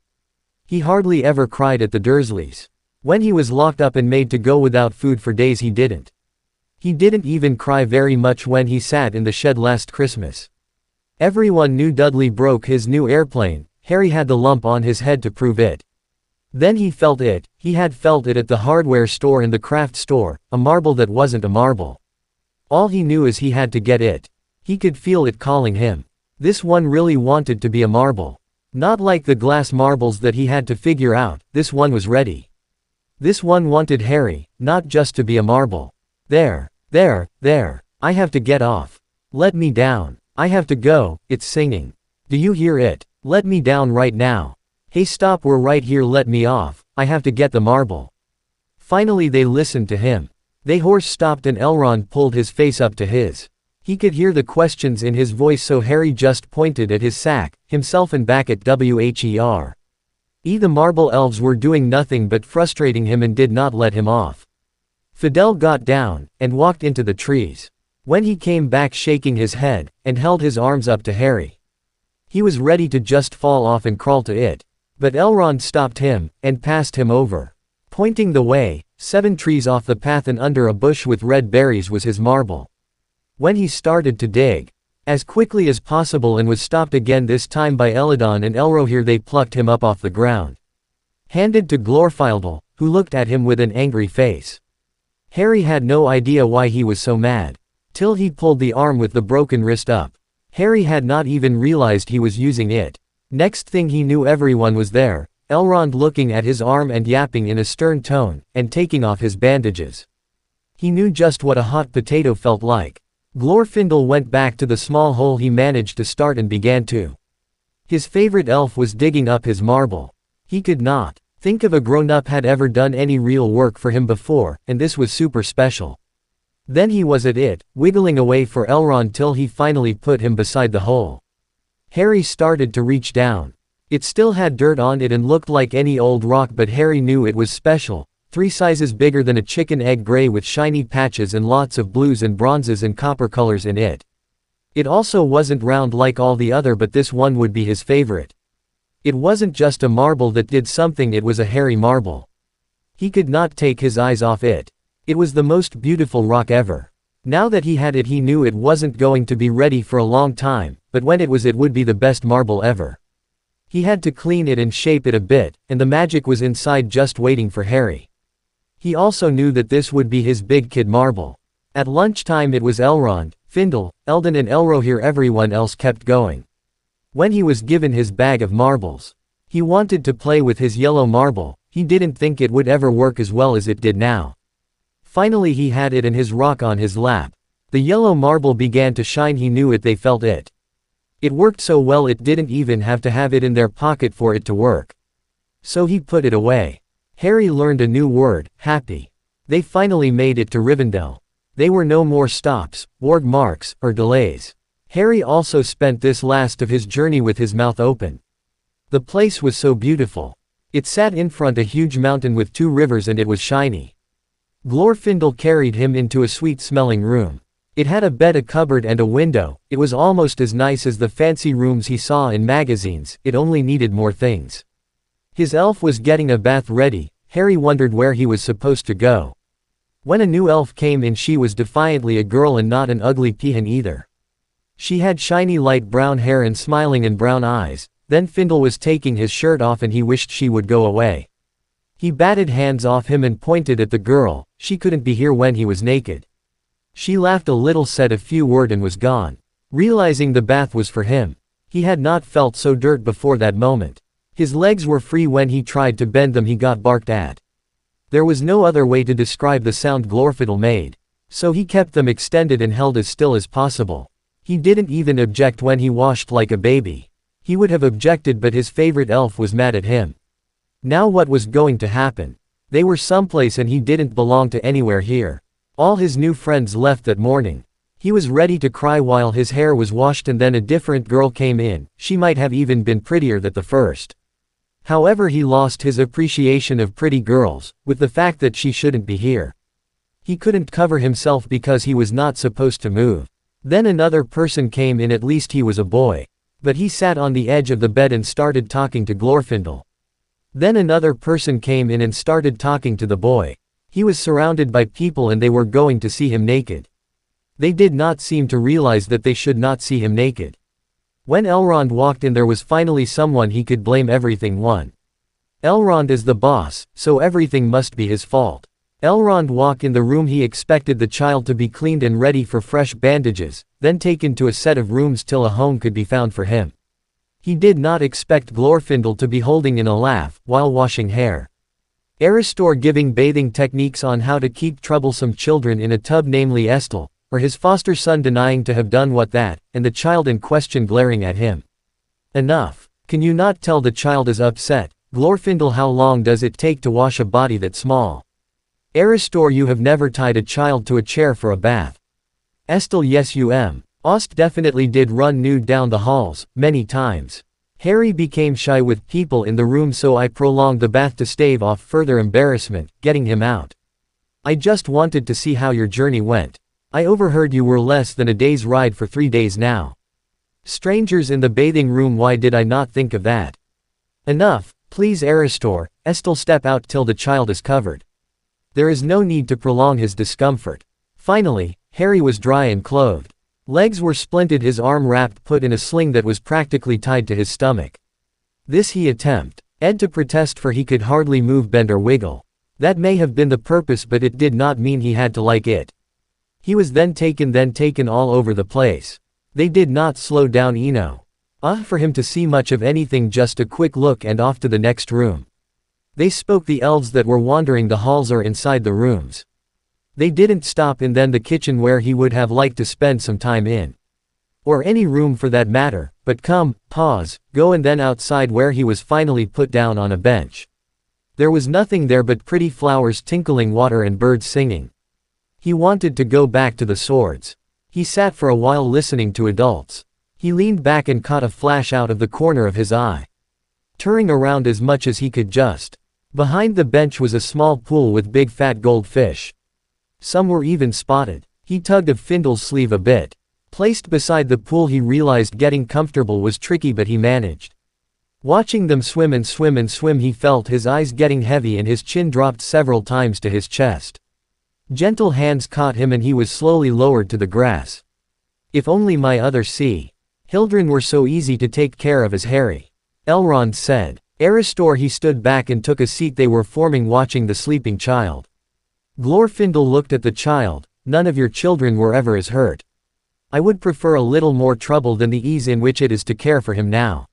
He hardly ever cried at the Dursleys. When he was locked up and made to go without food for days, he didn't. He didn't even cry very much when he sat in the shed last Christmas. Everyone knew Dudley broke his new airplane. Harry had the lump on his head to prove it. Then he felt it. He had felt it at the hardware store and the craft store, a marble that wasn't a marble. All he knew is he had to get it. He could feel it calling him. This one really wanted to be a marble. Not like the glass marbles that he had to figure out, this one was ready. This one wanted Harry, not just to be a marble. There, I have to get off. Let me down. I have to go, it's singing. Do you hear it? Let me down right now. Hey stop, we're right here, let me off, I have to get the marble. Finally they listened to him. The horse stopped and Elrond pulled his face up to his. He could hear the questions in his voice, so Harry just pointed at his sack, himself, and back at Wher. The marble elves were doing nothing but frustrating him and did not let him off. Fidel got down, and walked into the trees. When he came back shaking his head, and held his arms up to Harry. He was ready to just fall off and crawl to it. But Elrond stopped him, and passed him over. Pointing the way, 7 trees off the path and under a bush with red berries was his marble. When he started to dig, as quickly as possible, and was stopped again, this time by Elladan and Elrohir, they plucked him up off the ground. Handed to Glorfindel, who looked at him with an angry face. Harry had no idea why he was so mad. Till he pulled the arm with the broken wrist up. Harry had not even realized he was using it. Next thing he knew, everyone was there, Elrond looking at his arm and yapping in a stern tone, and taking off his bandages. He knew just what a hot potato felt like. Glorfindel went back to the small hole he managed to start and began to. His favorite elf was digging up his marble. He could not think of a grown-up had ever done any real work for him before, and this was super special. Then he was at it, wiggling away for Elrond till he finally put him beside the hole. Harry started to reach down. It still had dirt on it and looked like any old rock, but Harry knew it was special. 3 sizes bigger than a chicken egg, gray with shiny patches and lots of blues and bronzes and copper colors in it. It also wasn't round like all the other, but this one would be his favorite. It wasn't just a marble that did something, it was a Harry marble. He could not take his eyes off it. It was the most beautiful rock ever. Now that he had it, he knew it wasn't going to be ready for a long time, but when it was, it would be the best marble ever. He had to clean it and shape it a bit, and the magic was inside just waiting for Harry. He also knew that this would be his big kid marble. At lunchtime it was Elrond, Findle, Eldon and Elrohir. Everyone else kept going. When he was given his bag of marbles, he wanted to play with his yellow marble. He didn't think it would ever work as well as it did now. Finally he had it and his rock on his lap. The yellow marble began to shine. He knew it, they felt it. It worked so well it didn't even have to have it in their pocket for it to work. So he put it away. Harry learned a new word, happy. They finally made it to Rivendell. They were no more stops, ward marks, or delays. Harry also spent this last of his journey with his mouth open. The place was so beautiful. It sat in front a huge mountain with 2 rivers and it was shiny. Glorfindel carried him into a sweet-smelling room. It had a bed, a cupboard and a window. It was almost as nice as the fancy rooms he saw in magazines. It only needed more things. His elf was getting a bath ready. Harry wondered where he was supposed to go. When a new elf came in, she was defiantly a girl and not an ugly peahen either. She had shiny light brown hair and smiling and brown eyes. Then Findle was taking his shirt off and he wished she would go away. He batted hands off him and pointed at the girl. She couldn't be here when he was naked. She laughed a little, said a few words and was gone. Realizing the bath was for him. He had not felt so dirt before that moment. His legs were free. When he tried to bend them he got barked at. There was no other way to describe the sound Glorfindel made. So he kept them extended and held as still as possible. He didn't even object when he washed like a baby. He would have objected, but his favorite elf was mad at him. Now what was going to happen? They were someplace and he didn't belong to anywhere here. All his new friends left that morning. He was ready to cry while his hair was washed, and then a different girl came in. She might have even been prettier than the first. However, he lost his appreciation of pretty girls, with the fact that she shouldn't be here. He couldn't cover himself because he was not supposed to move. Then another person came in. At least he was a boy. But he sat on the edge of the bed and started talking to Glorfindel. Then another person came in and started talking to the boy. He was surrounded by people and they were going to see him naked. They did not seem to realize that they should not see him naked. When Elrond walked in, there was finally someone he could blame everything on. Elrond is the boss, so everything must be his fault. Elrond walked in the room. He expected the child to be cleaned and ready for fresh bandages, then taken to a set of rooms till a home could be found for him. He did not expect Glorfindel to be holding in a laugh while washing hair. Eristor giving bathing techniques on how to keep troublesome children in a tub, namely Estel, or his foster son denying to have done what that, and the child in question glaring at him. Enough. Can you not tell the child is upset? Glorfindel, how long does it take to wash a body that small? Eristor, you have never tied a child to a chair for a bath. Estel, yes you am. Ost definitely did run nude down the halls, many times. Harry became shy with people in the room, so I prolonged the bath to stave off further embarrassment, getting him out. I just wanted to see how your journey went. I overheard you were less than a day's ride for 3 days now. Strangers in the bathing room, why did I not think of that? Enough, please Eristor. Estel, step out till the child is covered. There is no need to prolong his discomfort. Finally, Harry was dry and clothed. Legs were splinted, his arm wrapped, put in a sling that was practically tied to his stomach. This he attempted to protest, for he could hardly move, bend or wiggle. That may have been the purpose, but it did not mean he had to like it. He was then taken all over the place. They did not slow down for him to see much of anything, just a quick look and off to the next room. They spoke the elves that were wandering the halls or inside the rooms. They didn't stop in then the kitchen, where he would have liked to spend some time in. Or any room for that matter, but come, pause, go, and then outside, where he was finally put down on a bench. There was nothing there but pretty flowers, tinkling water and birds singing. He wanted to go back to the swords. He sat for a while listening to adults. He leaned back and caught a flash out of the corner of his eye. Turning around as much as he could, just behind the bench was a small pool with big fat goldfish. Some were even spotted. He tugged of Findel's sleeve a bit. Placed beside the pool, he realized getting comfortable was tricky, but he managed. Watching them swim and swim and swim, he felt his eyes getting heavy and his chin dropped several times to his chest. Gentle hands caught him and he was slowly lowered to the grass. If only my other Hildren were so easy to take care of as Harry. Elrond said. Eristor he stood back and took a seat they were forming watching the sleeping child. Glorfindel looked at the child. None of your children were ever as hurt. I would prefer a little more trouble than the ease in which it is to care for him now.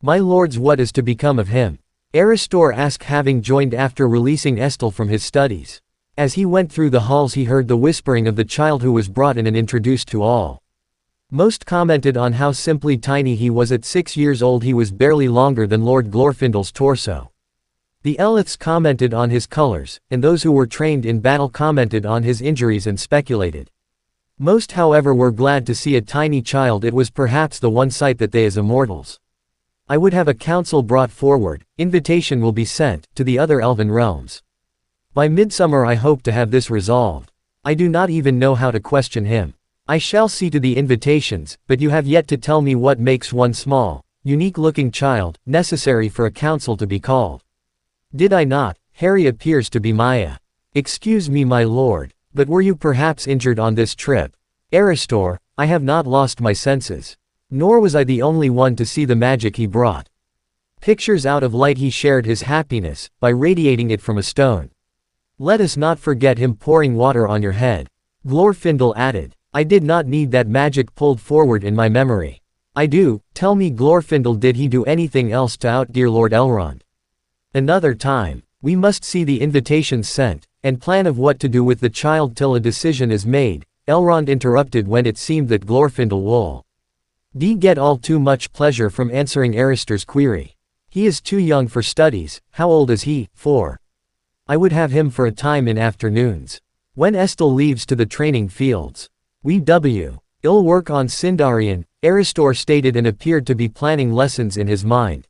My lords, what is to become of him? Eristor asked, having joined after releasing Estel from his studies. As he went through the halls he heard the whispering of the child who was brought in and introduced to all. Most commented on how simply tiny he was. At 6 years old he was barely longer than Lord Glorfindel's torso. The Eliths commented on his colors, and those who were trained in battle commented on his injuries and speculated. Most however were glad to see a tiny child. It was perhaps the one sight that they as immortals. I would have a council brought forward, invitation will be sent, to the other elven realms. By midsummer I hope to have this resolved. I do not even know how to question him. I shall see to the invitations, but you have yet to tell me what makes one small, unique-looking child, necessary for a council to be called. Did I not? Harry appears to be Maya. Excuse me my lord, but were you perhaps injured on this trip? Eristor, I have not lost my senses. Nor was I the only one to see the magic he brought. Pictures out of light he shared his happiness, by radiating it from a stone. Let us not forget him pouring water on your head. Glorfindel added. I did not need that magic pulled forward in my memory. I do, tell me Glorfindel, did he do anything else to out dear Lord Elrond? Another time. We must see the invitations sent, and plan of what to do with the child till a decision is made. Elrond interrupted when it seemed that Glorfindel will get all too much pleasure from answering Eristor's query. He is too young for studies. How old is he? 4. I would have him for a time in afternoons. When Estel leaves to the training fields. I'll work on Sindarian, Eristor stated and appeared to be planning lessons in his mind.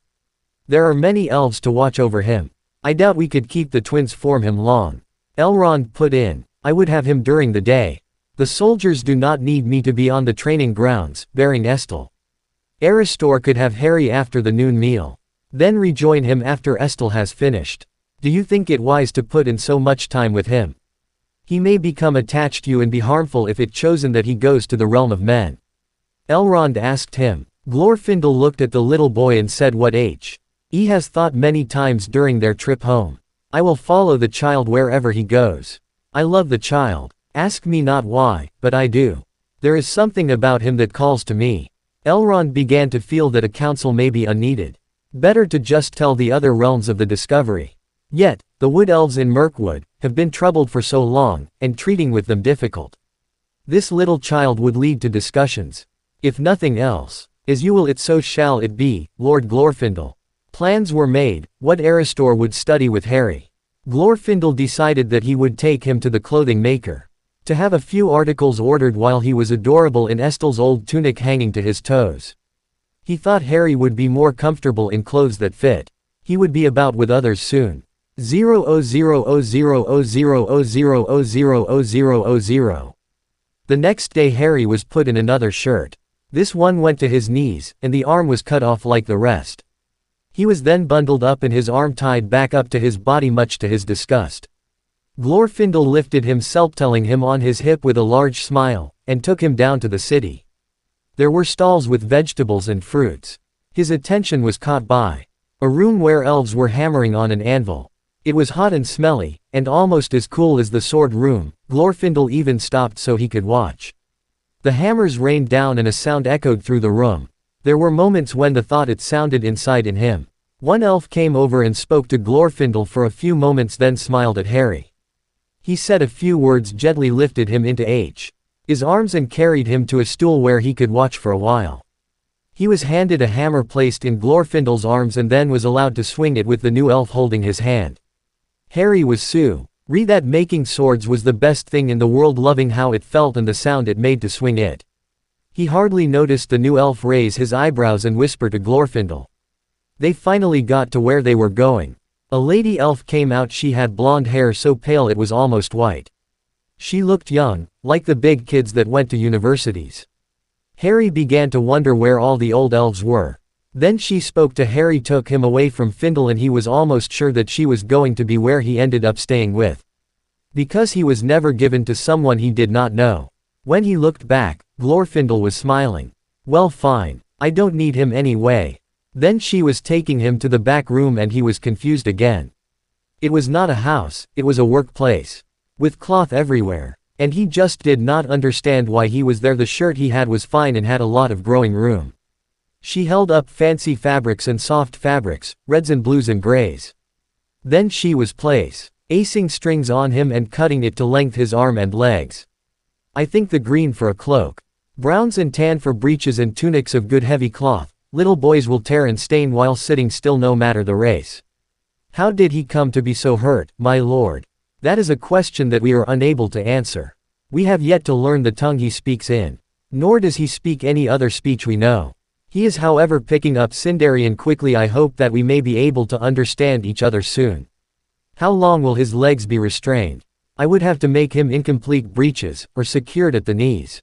There are many elves to watch over him. I doubt we could keep the twins from him long. Elrond put in. I would have him during the day. The soldiers do not need me to be on the training grounds, bearing Estel. Eristor could have Harry after the noon meal. Then rejoin him after Estel has finished. Do you think it wise to put in so much time with him? He may become attached to you and be harmful if it chosen that he goes to the realm of men. Elrond asked him. Glorfindel looked at the little boy and said, what he has thought many times during their trip home. I will follow the child wherever he goes. I love the child. Ask me not why, but I do. There is something about him that calls to me. Elrond began to feel that a council may be unneeded. Better to just tell the other realms of the discovery. Yet, the wood elves in Mirkwood have been troubled for so long, and treating with them difficult. This little child would lead to discussions. If nothing else, as you will it so shall it be, Lord Glorfindel. Plans were made, what Eristor would study with Harry. Glorfindel decided that he would take him to the clothing maker. To have a few articles ordered while he was adorable in Estel's old tunic hanging to his toes. He thought Harry would be more comfortable in clothes that fit. He would be about with others soon. 0000000000000. The next day Harry was put in another shirt. This one went to his knees, and the arm was cut off like the rest. He was then bundled up and his arm tied back up to his body, much to his disgust. Glorfindel lifted himself, telling him on his hip with a large smile, and took him down to the city. There were stalls with vegetables and fruits. His attention was caught by a room where elves were hammering on an anvil. It was hot and smelly, and almost as cool as the sword room. Glorfindel even stopped so he could watch. The hammers rained down and a sound echoed through the room. There were moments when the thought it sounded inside in him. One elf came over and spoke to Glorfindel for a few moments, then smiled at Harry. He said a few words, gently lifted him into his arms and carried him to a stool where he could watch for a while. He was handed a hammer placed in Glorfindel's arms and then was allowed to swing it with the new elf holding his hand. Harry was read that making swords was the best thing in the world, loving how it felt and the sound it made to swing it. He hardly noticed the new elf raise his eyebrows and whisper to Glorfindel. They finally got to where they were going. A lady elf came out. She had blonde hair so pale it was almost white. She looked young, like the big kids that went to universities. Harry began to wonder where all the old elves were. Then she spoke to Harry, took him away from Findle, and he was almost sure that she was going to be where he ended up staying with Because he was never given to someone he did not know. When he looked back, Glorfindel was smiling. Well fine. I don't need him anyway. Then she was taking him to the back room and he was confused again. It was not a house, it was a workplace. With cloth everywhere. And he just did not understand why he was there. The shirt he had was fine and had a lot of growing room. She held up fancy fabrics and soft fabrics, reds and blues and grays. Then she was acing strings on him and cutting it to length his arm and legs. I think the green for a cloak. Browns and tan for breeches and tunics of good heavy cloth. Little boys will tear and stain while sitting still no matter the race. How did he come to be so hurt, my lord? That is a question that we are unable to answer. We have yet to learn the tongue he speaks in. Nor does he speak any other speech we know. He is however picking up Sindarian quickly. I hope that we may be able to understand each other soon. How long will his legs be restrained? I would have to make him incomplete breeches, or secured at the knees.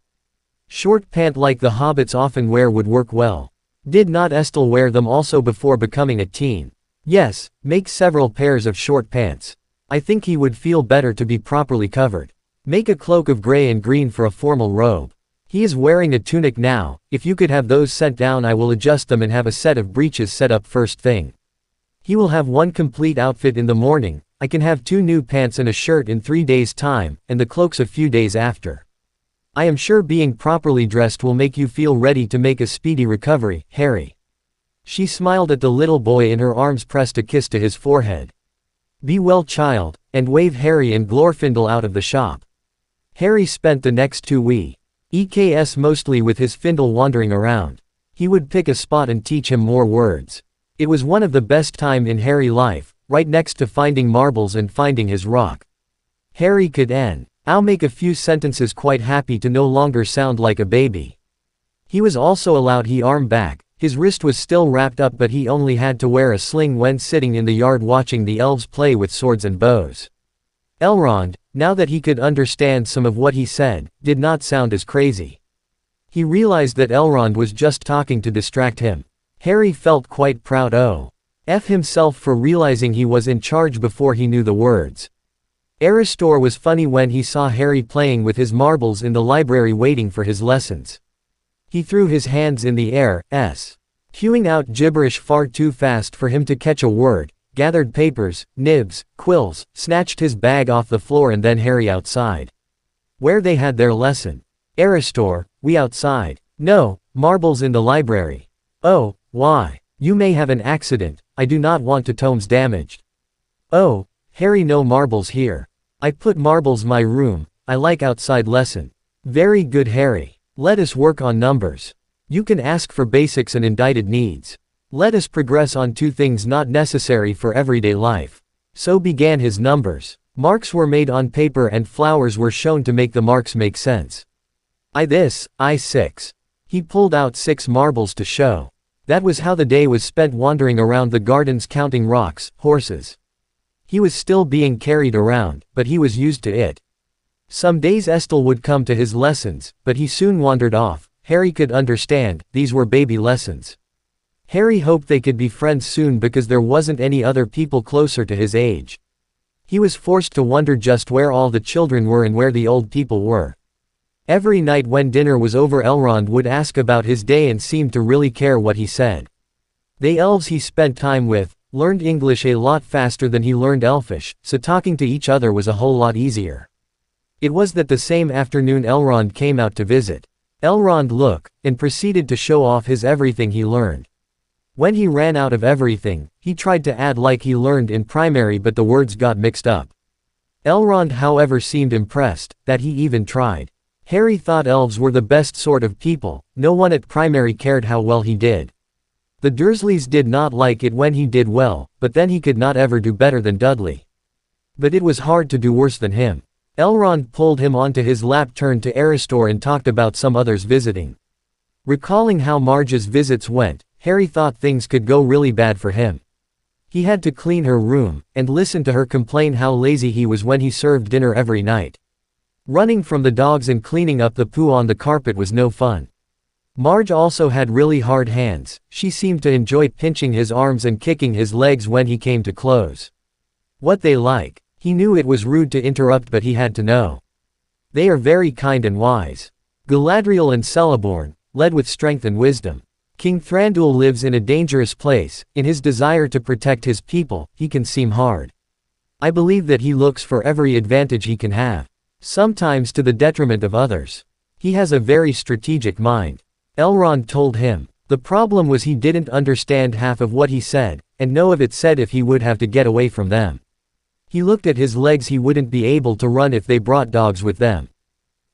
Short pant like the hobbits often wear would work well. Did not Estelle wear them also before becoming a teen? Yes, make several pairs of short pants. I think he would feel better to be properly covered. Make a cloak of gray and green for a formal robe. He is wearing a tunic now. If you could have those sent down I will adjust them and have a set of breeches set up first thing. He will have one complete outfit in the morning. I can have 2 new pants and a shirt in 3 days' time, and the cloaks a few days after. I am sure being properly dressed will make you feel ready to make a speedy recovery, Harry. She smiled at the little boy in her arms, pressed a kiss to his forehead. Be well, child, and wave Harry and Glorfindel out of the shop. Harry spent the next 2 weeks mostly with his Findle wandering around. He would pick a spot and teach him more words. It was one of the best time in Harry life, right next to finding marbles and finding his rock. Harry could I'll make a few sentences quite happy to no longer sound like a baby. He was also allowed his arm back. His wrist was still wrapped up but he only had to wear a sling when sitting in the yard watching the elves play with swords and bows. Elrond, now that he could understand some of what he said, did not sound as crazy. He realized that Elrond was just talking to distract him. Harry felt quite proud of himself for realizing he was in charge before he knew the words. Aristor was funny when he saw Harry playing with his marbles in the library waiting for his lessons. He threw his hands in the air, hewing out gibberish far too fast for him to catch a word, gathered papers, nibs, quills, snatched his bag off the floor and then Harry outside. Where they had their lesson. Aristor, we outside. No, marbles in the library. Oh, why? You may have an accident, I do not want to tomes damaged. Oh, Harry, no marbles here. I put marbles my room, I like outside lesson. Very good, Harry. Let us work on numbers. You can ask for basics and indicted needs. Let us progress on 2 things not necessary for everyday life. So began his numbers. Marks were made on paper and flowers were shown to make the marks make sense. I 6. He pulled out 6 marbles to show. That was how the day was spent, wandering around the gardens counting rocks, horses. He was still being carried around, but he was used to it. Some days Estelle would come to his lessons, but he soon wandered off. Harry could understand, these were baby lessons. Harry hoped they could be friends soon because there wasn't any other people closer to his age. He was forced to wonder just where all the children were and where the old people were. Every night when dinner was over Elrond would ask about his day and seemed to really care what he said. The elves he spent time with learned English a lot faster than he learned Elfish, so talking to each other was a whole lot easier. It was that the same afternoon Elrond came out to visit. Elrond looked, and proceeded to show off his everything he learned. When he ran out of everything, he tried to add like he learned in primary but the words got mixed up. Elrond however seemed impressed, that he even tried. Harry thought elves were the best sort of people, no one at primary cared how well he did. The Dursleys did not like it when he did well, but then he could not ever do better than Dudley. But it was hard to do worse than him. Elrond pulled him onto his lap, turned to Aristor and talked about some others visiting. Recalling how Marge's visits went, Harry thought things could go really bad for him. He had to clean her room, and listen to her complain how lazy he was when he served dinner every night. Running from the dogs and cleaning up the poo on the carpet was no fun. Marge also had really hard hands. She seemed to enjoy pinching his arms and kicking his legs when he came to close. What they like. He knew it was rude to interrupt, but he had to know. They are very kind and wise. Galadriel and Celeborn, led with strength and wisdom. King Thranduil lives in a dangerous place. In his desire to protect his people, he can seem hard. I believe that he looks for every advantage he can have, sometimes to the detriment of others. He has a very strategic mind. Elrond told him. The problem was he didn't understand half of what he said, and none of it said if he would have to get away from them. He looked at his legs. He wouldn't be able to run if they brought dogs with them.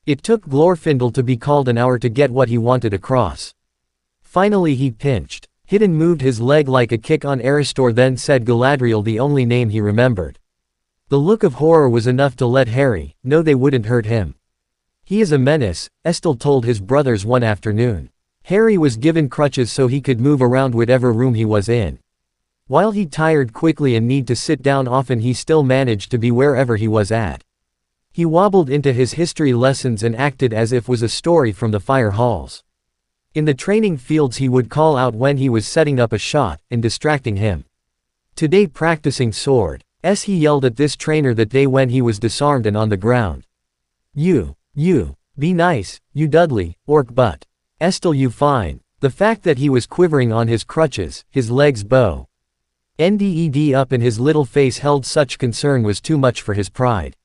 It took Glorfindel to be called an hour to get what he wanted across. Finally he pinched, hit and moved his leg like a kick on Erestor, then said Galadriel, the only name he remembered. The look of horror was enough to let Harry know they wouldn't hurt him. He is a menace, Estel told his brothers one afternoon. Harry was given crutches so he could move around whatever room he was in. While he tired quickly and need to sit down often, he still managed to be wherever he was at. He wobbled into his history lessons and acted as if it was a story from the fire halls. In the training fields he would call out when he was setting up a shot and distracting him. Today practicing sword. He yelled at this trainer that day when he was disarmed and on the ground. You, be nice, you Dudley, orc butt. Estel, you fine. The fact that he was quivering on his crutches, his legs bow ended up, and his little face held such concern was too much for his pride.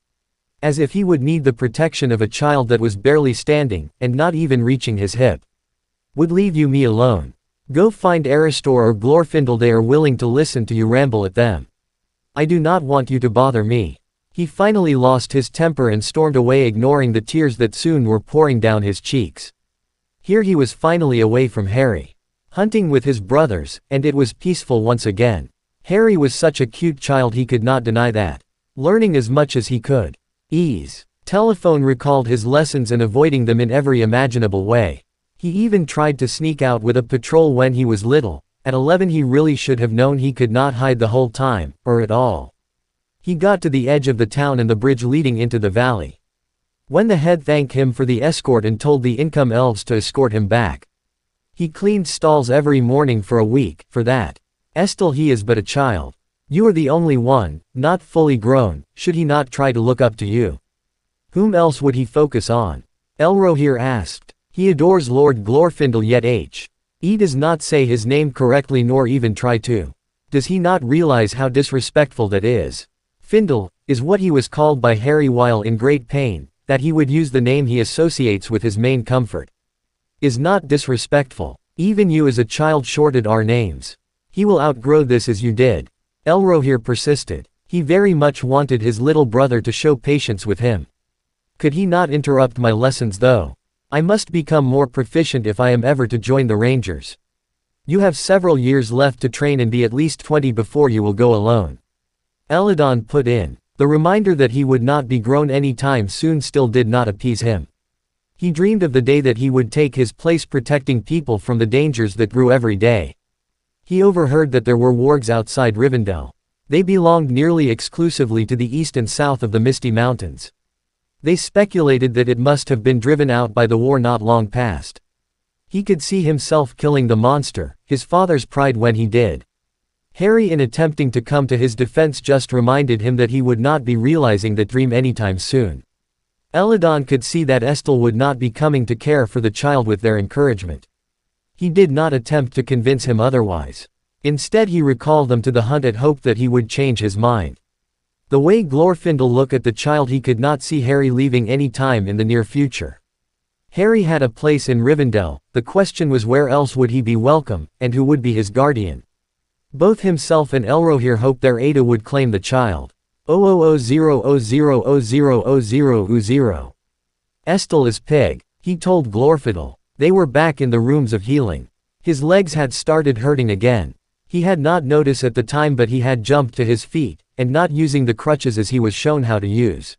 As if he would need the protection of a child that was barely standing, and not even reaching his hip. Would leave me alone. Go find Erestor or Glorfindel, they are willing to listen to you ramble at them. I do not want you to bother me. He finally lost his temper and stormed away, ignoring the tears that soon were pouring down his cheeks. Here he was finally away from Harry. Hunting with his brothers, and it was peaceful once again. Harry was such a cute child, he could not deny that. Learning as much as he could. Telephone recalled his lessons and avoiding them in every imaginable way. He even tried to sneak out with a patrol when he was little. At 11 he really should have known he could not hide the whole time, or at all. He got to the edge of the town and the bridge leading into the valley. When the head thanked him for the escort and told the income elves to escort him back. He cleaned stalls every morning for a week. For that. Estel, he is but a child. You are the only one, not fully grown. Should he not try to look up to you? Whom else would he focus on? Elrohir asked. He adores Lord Glorfindel, yet he does not say his name correctly nor even try to. Does he not realize how disrespectful that is? Findle is what he was called by Harry while in great pain, that he would use the name he associates with his main comfort. Is not disrespectful. Even you as a child shorted our names. He will outgrow this as you did. Elrohir persisted. He very much wanted his little brother to show patience with him. Could he not interrupt my lessons though? I must become more proficient if I am ever to join the Rangers. You have several years left to train and be at least 20 before you will go alone. Eladon put in. The reminder that he would not be grown any time soon still did not appease him. He dreamed of the day that he would take his place protecting people from the dangers that grew every day. He overheard that there were wargs outside Rivendell. They belonged nearly exclusively to the east and south of the Misty Mountains. They speculated that it must have been driven out by the war not long past. He could see himself killing the monster, his father's pride, when he did. Harry, in attempting to come to his defense, just reminded him that he would not be realizing that dream anytime soon. Eladon could see that Estel would not be coming to care for the child with their encouragement. He did not attempt to convince him otherwise. Instead he recalled them to the hunt and hoped that he would change his mind. The way Glorfindel looked at the child, he could not see Harry leaving any time in the near future. Harry had a place in Rivendell, the question was where else would he be welcome, and who would be his guardian. Both himself and Elrohir hoped their Ada would claim the child. 000000000. Estel is pig, he told Glorfindel. They were back in the rooms of healing. His legs had started hurting again. He had not noticed at the time, but he had jumped to his feet, and not using the crutches as he was shown how to use.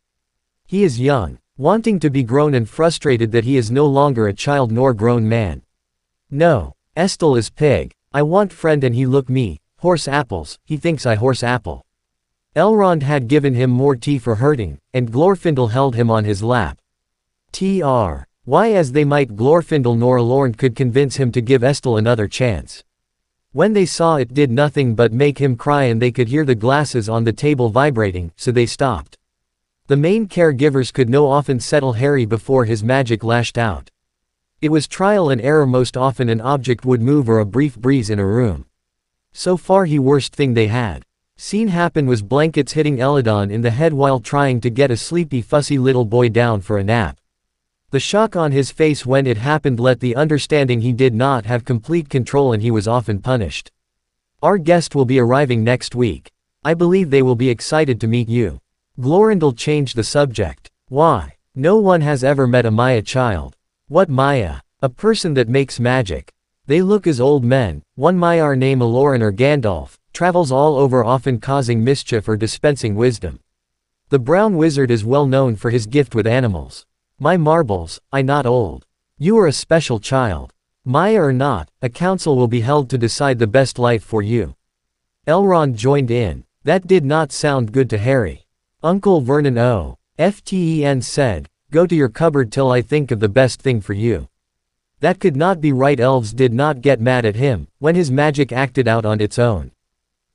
He is young, wanting to be grown, and frustrated that he is no longer a child nor grown man. No, Estel is pig. I want friend and he look me, horse apples, he thinks I horse apple. Elrond had given him more tea for hurting, and Glorfindel held him on his lap. Why as they might, Glorfindel nor Elrond could convince him to give Estel another chance. When they saw it did nothing but make him cry and they could hear the glasses on the table vibrating, so they stopped. The main caregivers could no often settle Harry before his magic lashed out. It was trial and error, most often an object would move or a brief breeze in a room. So far the worst thing they had seen happen was blankets hitting Eladon in the head while trying to get a sleepy fussy little boy down for a nap. The shock on his face when it happened let the understanding he did not have complete control and he was often punished. Our guest will be arriving next week. I believe they will be excited to meet you. Glorindel changed the subject. Why? No one has ever met a Maya child. What Maya? A person that makes magic. They look as old men. One Maiar named Aloran or Gandalf, travels all over often causing mischief or dispensing wisdom. The brown wizard is well known for his gift with animals. My marbles, I not old. You are a special child. Maya or not, a council will be held to decide the best life for you. Elrond joined in. That did not sound good to Harry. Uncle Vernon Fen said, go to your cupboard till I think of the best thing for you. That could not be right. Elves did not get mad at him, when his magic acted out on its own.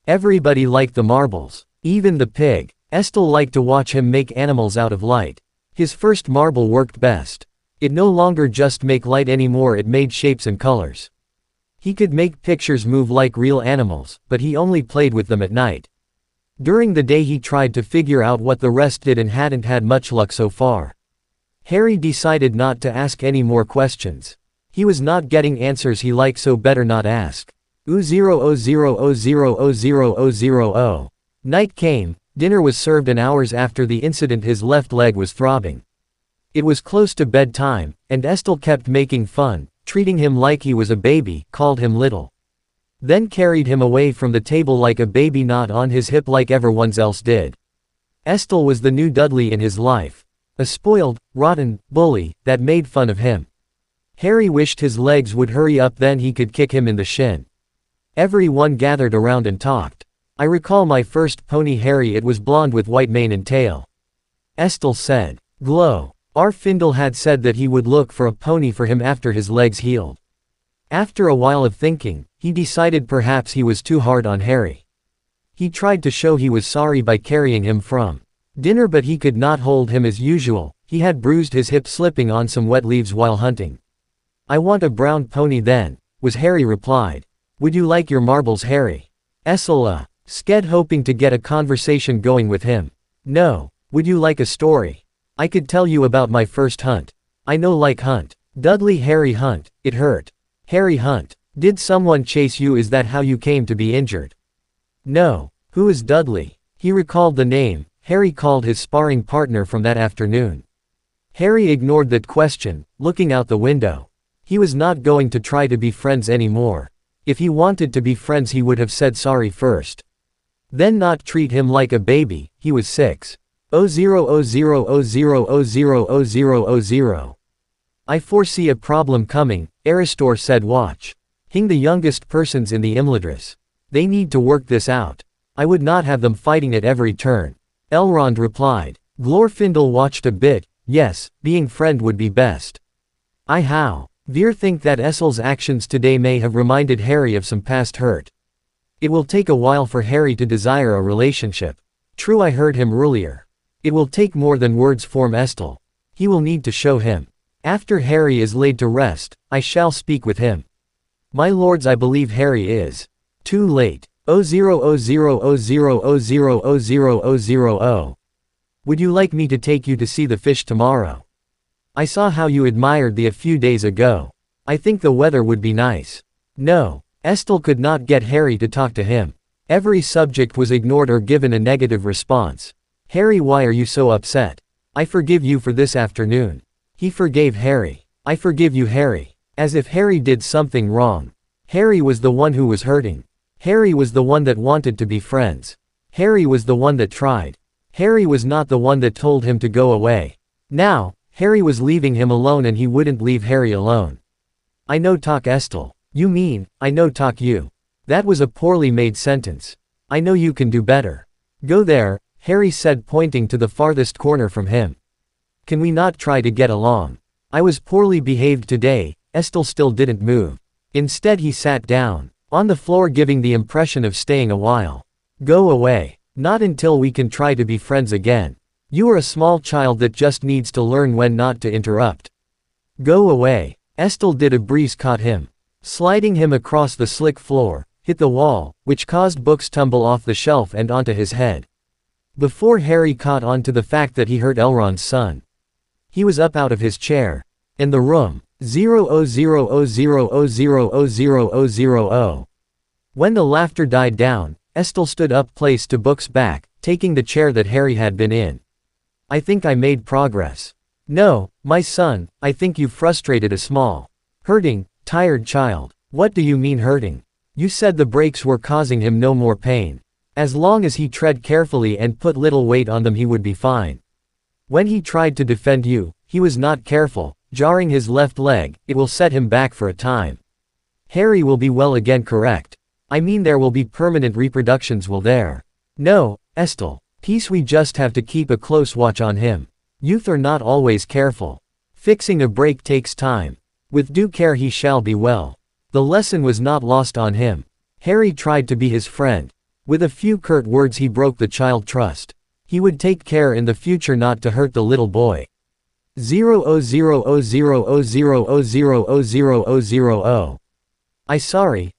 Everybody liked the marbles. Even the pig. Estel liked to watch him make animals out of light. His first marble worked best. It no longer just make light anymore, it made shapes and colors. He could make pictures move like real animals, but he only played with them at night. During the day he tried to figure out what the rest did and hadn't had much luck so far. Harry decided not to ask any more questions. He was not getting answers he liked, so better not ask. 0:00:00:00:00. Night came, dinner was served and hours after the incident his left leg was throbbing. It was close to bedtime, and Estel kept making fun, treating him like he was a baby, called him little. Then carried him away from the table like a baby, not on his hip like everyone else did. Estel was the new Dudley in his life. A spoiled, rotten bully that made fun of him. Harry wished his legs would hurry up, then he could kick him in the shin. Everyone gathered around and talked. I recall my first pony, Harry. It was blonde with white mane and tail. Estel said. Glow. Arfindel had said that he would look for a pony for him after his legs healed. After a while of thinking, he decided perhaps he was too hard on Harry. He tried to show he was sorry by carrying him from dinner, but he could not hold him as usual. He had bruised his hip slipping on some wet leaves while hunting. I want a brown pony then, was Harry replied. Would you like your marbles, Harry? Estel sked, hoping to get a conversation going with him. No. Would you like a story? I could tell you about my first hunt. I know like hunt. Dudley. Harry hunt. It hurt. Harry hunt. Did someone chase you? Is that how you came to be injured? No. Who is Dudley? He recalled the name. Harry called his sparring partner from that afternoon. Harry ignored that question, looking out the window. He was not going to try to be friends anymore. If he wanted to be friends he would have said sorry first. Then not treat him like a baby. He was 6. 0:00:00:00:00:00. I foresee a problem coming, Aristor said. Watch. Hing, the youngest persons in the Imladris. They need to work this out. I would not have them fighting at every turn. Elrond replied. Glorfindel watched a bit. Yes, being friend would be best. How? Veer think that Essel's actions today may have reminded Harry of some past hurt. It will take a while for Harry to desire a relationship. True, I heard him earlier. It will take more than words form Estel. He will need to show him. After Harry is laid to rest, I shall speak with him. My lords, I believe Harry is too late. 0:00:00:00:00:00:00. Would you like me to take you to see the fish tomorrow? I saw how you admired the a few days ago. I think the weather would be nice. No. Estel could not get Harry to talk to him. Every subject was ignored or given a negative response. Harry, why are you so upset? I forgive you for this afternoon. He forgave Harry. I forgive you, Harry. As if Harry did something wrong. Harry was the one who was hurting. Harry was the one that wanted to be friends. Harry was the one that tried. Harry was not the one that told him to go away. Now, Harry was leaving him alone and he wouldn't leave Harry alone. I know talk Estel. You mean, I know talk you. That was a poorly made sentence. I know you can do better. Go there, Harry said, pointing to the farthest corner from him. Can we not try to get along? I was poorly behaved today. Estel still didn't move. Instead he sat down. On the floor, giving the impression of staying a while. Go away. Not until we can try to be friends again. You are a small child that just needs to learn when not to interrupt. Go away. Estelle did. A breeze caught him, sliding him across the slick floor, hit the wall, which caused books tumble off the shelf and onto his head. Before Harry caught on to the fact that he hurt Elrond's son, he was up out of his chair. In the room. 00000000000. When the laughter died down, Estelle stood up, placed the books back, taking the chair that Harry had been in. I think I made progress. No, my son, I think you've frustrated a small, hurting, tired child. What do you mean hurting? You said the breaks were causing him no more pain. As long as he tread carefully and put little weight on them, he would be fine. When he tried to defend you, he was not careful, jarring his left leg. It will set him back for a time. Harry will be well again, correct? I mean there will be permanent repercussions, will there? No, Estelle. Peace, we just have to keep a close watch on him. Youth are not always careful. Fixing a break takes time. With due care he shall be well. The lesson was not lost on him. Harry tried to be his friend. With a few curt words he broke the child trust. He would take care in the future not to hurt the little boy. 0000000000000. I sorry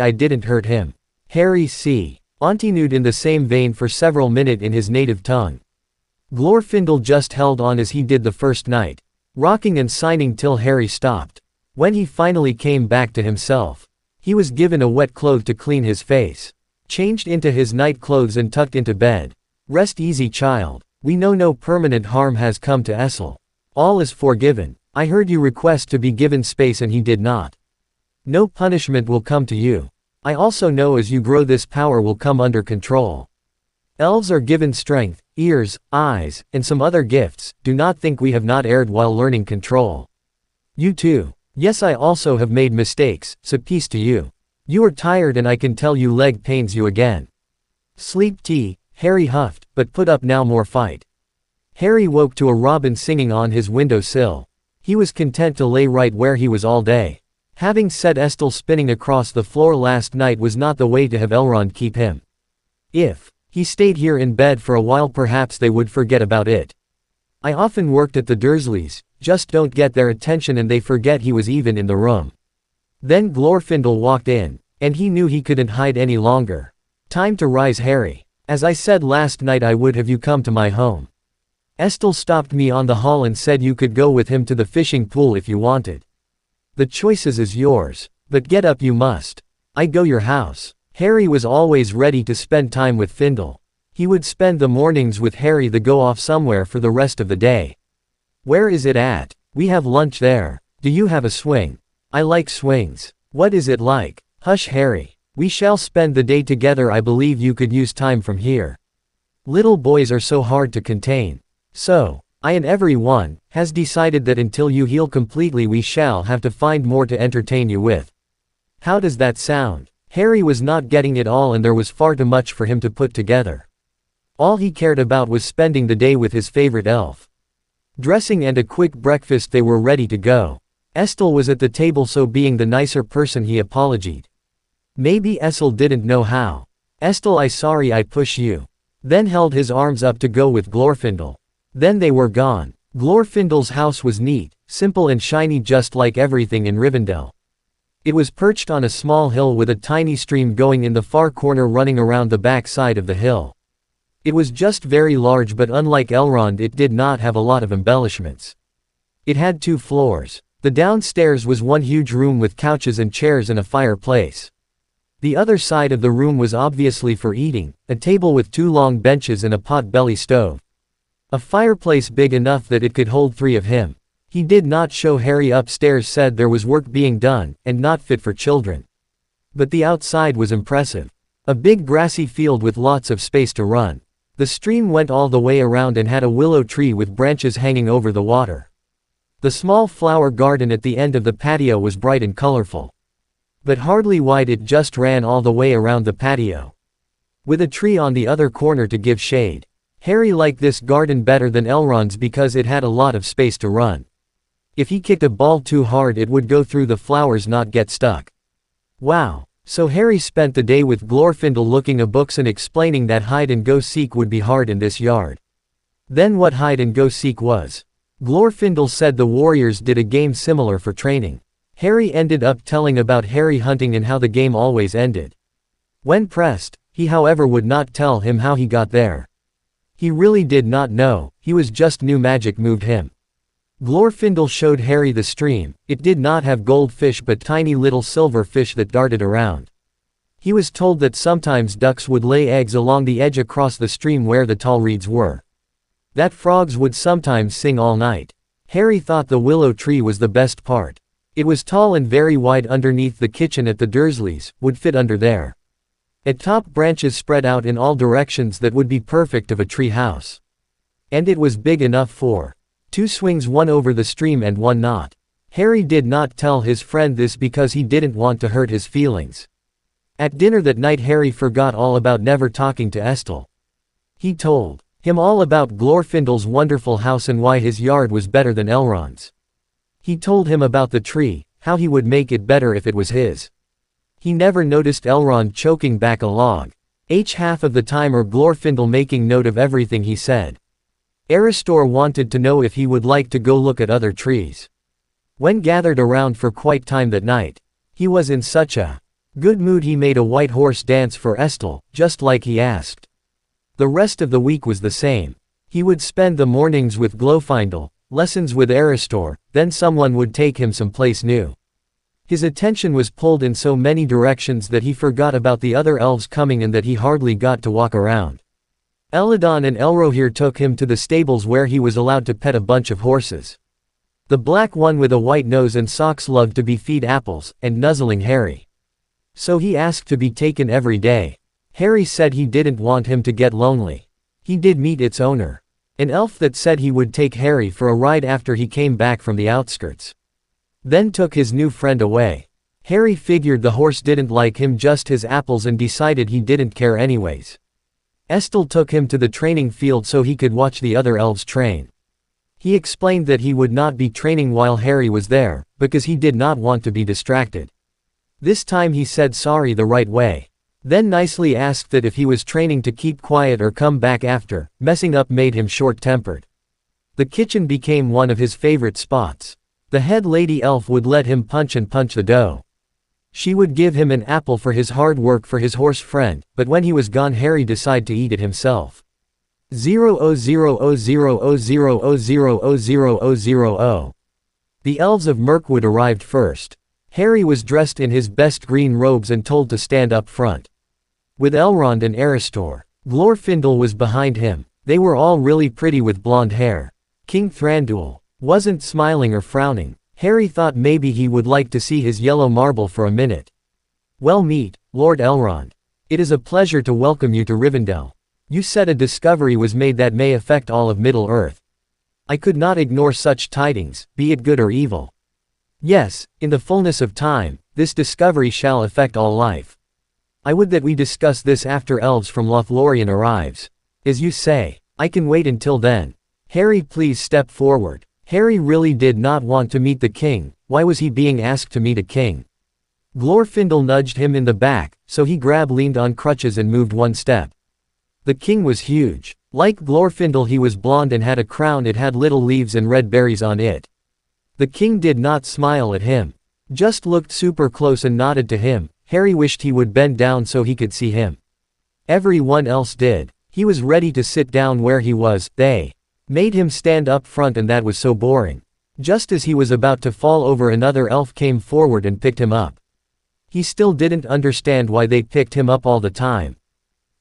I didn't hurt him. Harry C. continued in the same vein for several minutes in his native tongue. Glorfindel just held on as he did the first night, rocking and signing till Harry stopped. When he finally came back to himself, he was given a wet cloth to clean his face, changed into his night clothes and tucked into bed. Rest easy, child. We know no permanent harm has come to Estelle. All is forgiven. I heard you request to be given space and he did not. No punishment will come to you. I also know as you grow this power will come under control. Elves are given strength, ears, eyes, and some other gifts. Do not think we have not erred while learning control. You too. Yes, I also have made mistakes, so peace to you. You are tired and I can tell you leg pains you again. Sleep tea, Harry huffed, but put up now more fight. Harry woke to a robin singing on his window sill. He was content to lay right where he was all day. Having said Estelle spinning across the floor last night was not the way to have Elrond keep him. If he stayed here in bed for a while, perhaps they would forget about it. I often worked at the Dursleys, just don't get their attention and they forget he was even in the room. Then Glorfindel walked in, and he knew he couldn't hide any longer. Time to rise, Harry. As I said last night, I would have you come to my home. Estelle stopped me on the hall and said you could go with him to the fishing pool if you wanted. The choice is yours, but get up you must. I go your house. Harry was always ready to spend time with Findle. He would spend the mornings with Harry, then go off somewhere for the rest of the day. Where is it at? We have lunch there. Do you have a swing? I like swings. What is it like? Hush, Harry. We shall spend the day together. I believe you could use time from here. Little boys are so hard to contain. So, I and everyone has decided that until you heal completely we shall have to find more to entertain you with. How does that sound? Harry was not getting it all and there was far too much for him to put together. All he cared about was spending the day with his favorite elf. Dressing and a quick breakfast, they were ready to go. Estelle was at the table, so being the nicer person he apologized. Maybe Estelle didn't know how. Estelle, I sorry I push you. Then held his arms up to go with Glorfindel. Then they were gone. Glorfindel's house was neat, simple and shiny, just like everything in Rivendell. It was perched on a small hill with a tiny stream going in the far corner running around the back side of the hill. It was just very large, but unlike Elrond it did not have a lot of embellishments. It had 2 floors. The downstairs was one huge room with couches and chairs and a fireplace. The other side of the room was obviously for eating, a table with 2 long benches and a pot-belly stove. A fireplace big enough that it could hold 3 of him. He did not show Harry upstairs, said there was work being done, and not fit for children. But the outside was impressive. A big grassy field with lots of space to run. The stream went all the way around and had a willow tree with branches hanging over the water. The small flower garden at the end of the patio was bright and colorful. But hardly wide, it just ran all the way around the patio, with a tree on the other corner to give shade. Harry liked this garden better than Elrond's because it had a lot of space to run. If he kicked a ball too hard it would go through the flowers, not get stuck. Wow! So Harry spent the day with Glorfindel looking at books and explaining that hide-and-go-seek would be hard in this yard. Then what hide-and-go-seek was. Glorfindel said the warriors did a game similar for training. Harry ended up telling about Harry hunting and how the game always ended. When pressed, he however would not tell him how he got there. He really did not know, he was just knew magic moved him. Glorfindel showed Harry the stream. It did not have goldfish but tiny little silver fish that darted around. He was told that sometimes ducks would lay eggs along the edge across the stream where the tall reeds were. That frogs would sometimes sing all night. Harry thought the willow tree was the best part. It was tall and very wide underneath the kitchen at the Dursleys, would fit under there. At top branches spread out in all directions that would be perfect of a tree house. And it was big enough for 2 swings, one over the stream and one not. Harry did not tell his friend this because he didn't want to hurt his feelings. At dinner that night Harry forgot all about never talking to Estelle. He told him all about Glorfindel's wonderful house and why his yard was better than Elrond's. He told him about the tree, how he would make it better if it was his. He never noticed Elrond choking back a log. Half of the time or Glorfindel making note of everything he said. Eristor wanted to know if he would like to go look at other trees. When gathered around for quite time that night, he was in such a good mood he made a white horse dance for Estelle, just like he asked. The rest of the week was the same. He would spend the mornings with Glorfindel, lessons with Eristor, then someone would take him someplace new. His attention was pulled in so many directions that he forgot about the other elves coming and that he hardly got to walk around. Elladan and Elrohir took him to the stables where he was allowed to pet a bunch of horses. The black one with a white nose and socks loved to be feed apples, and nuzzling Harry. So he asked to be taken every day. Harry said he didn't want him to get lonely. He did meet its owner. An elf that said he would take Harry for a ride after he came back from the outskirts. Then took his new friend away. Harry figured the horse didn't like him, just his apples, and decided he didn't care anyways. Estelle took him to the training field so he could watch the other elves train. He explained that he would not be training while Harry was there, because he did not want to be distracted. This time he said sorry the right way. Then nicely asked that if he was training to keep quiet or come back after. Messing up made him short-tempered. The kitchen became one of his favorite spots. The head lady elf would let him punch the dough. She would give him an apple for his hard work for his horse friend, but when he was gone Harry decided to eat it himself. 00000000000. The elves of Mirkwood arrived first. Harry was dressed in his best green robes and told to stand up front. With Elrond and Eristor. Glorfindel was behind him. They were all really pretty with blonde hair. King Thranduil wasn't smiling or frowning. Harry thought maybe he would like to see his yellow marble for a minute. Well, meet Lord Elrond. It is a pleasure to welcome you to Rivendell. You said a discovery was made that may affect all of Middle-earth. I could not ignore such tidings, be it good or evil. Yes, in the fullness of time, this discovery shall affect all life. I would that we discuss this after elves from Lothlorien arrives. As you say, I can wait until then. Harry, please step forward. Harry really did not want to meet the king. Why was he being asked to meet a king? Glorfindel nudged him in the back, so he leaned on crutches and moved one step. The king was huge. Like Glorfindel, he was blonde and had a crown. It had little leaves and red berries on it. The king did not smile at him. Just looked super close and nodded to him. Harry wished he would bend down so he could see him. Everyone else did. He was ready to sit down where he was. They made him stand up front, and that was so boring. Just as he was about to fall over, another elf came forward and picked him up. He still didn't understand why they picked him up all the time,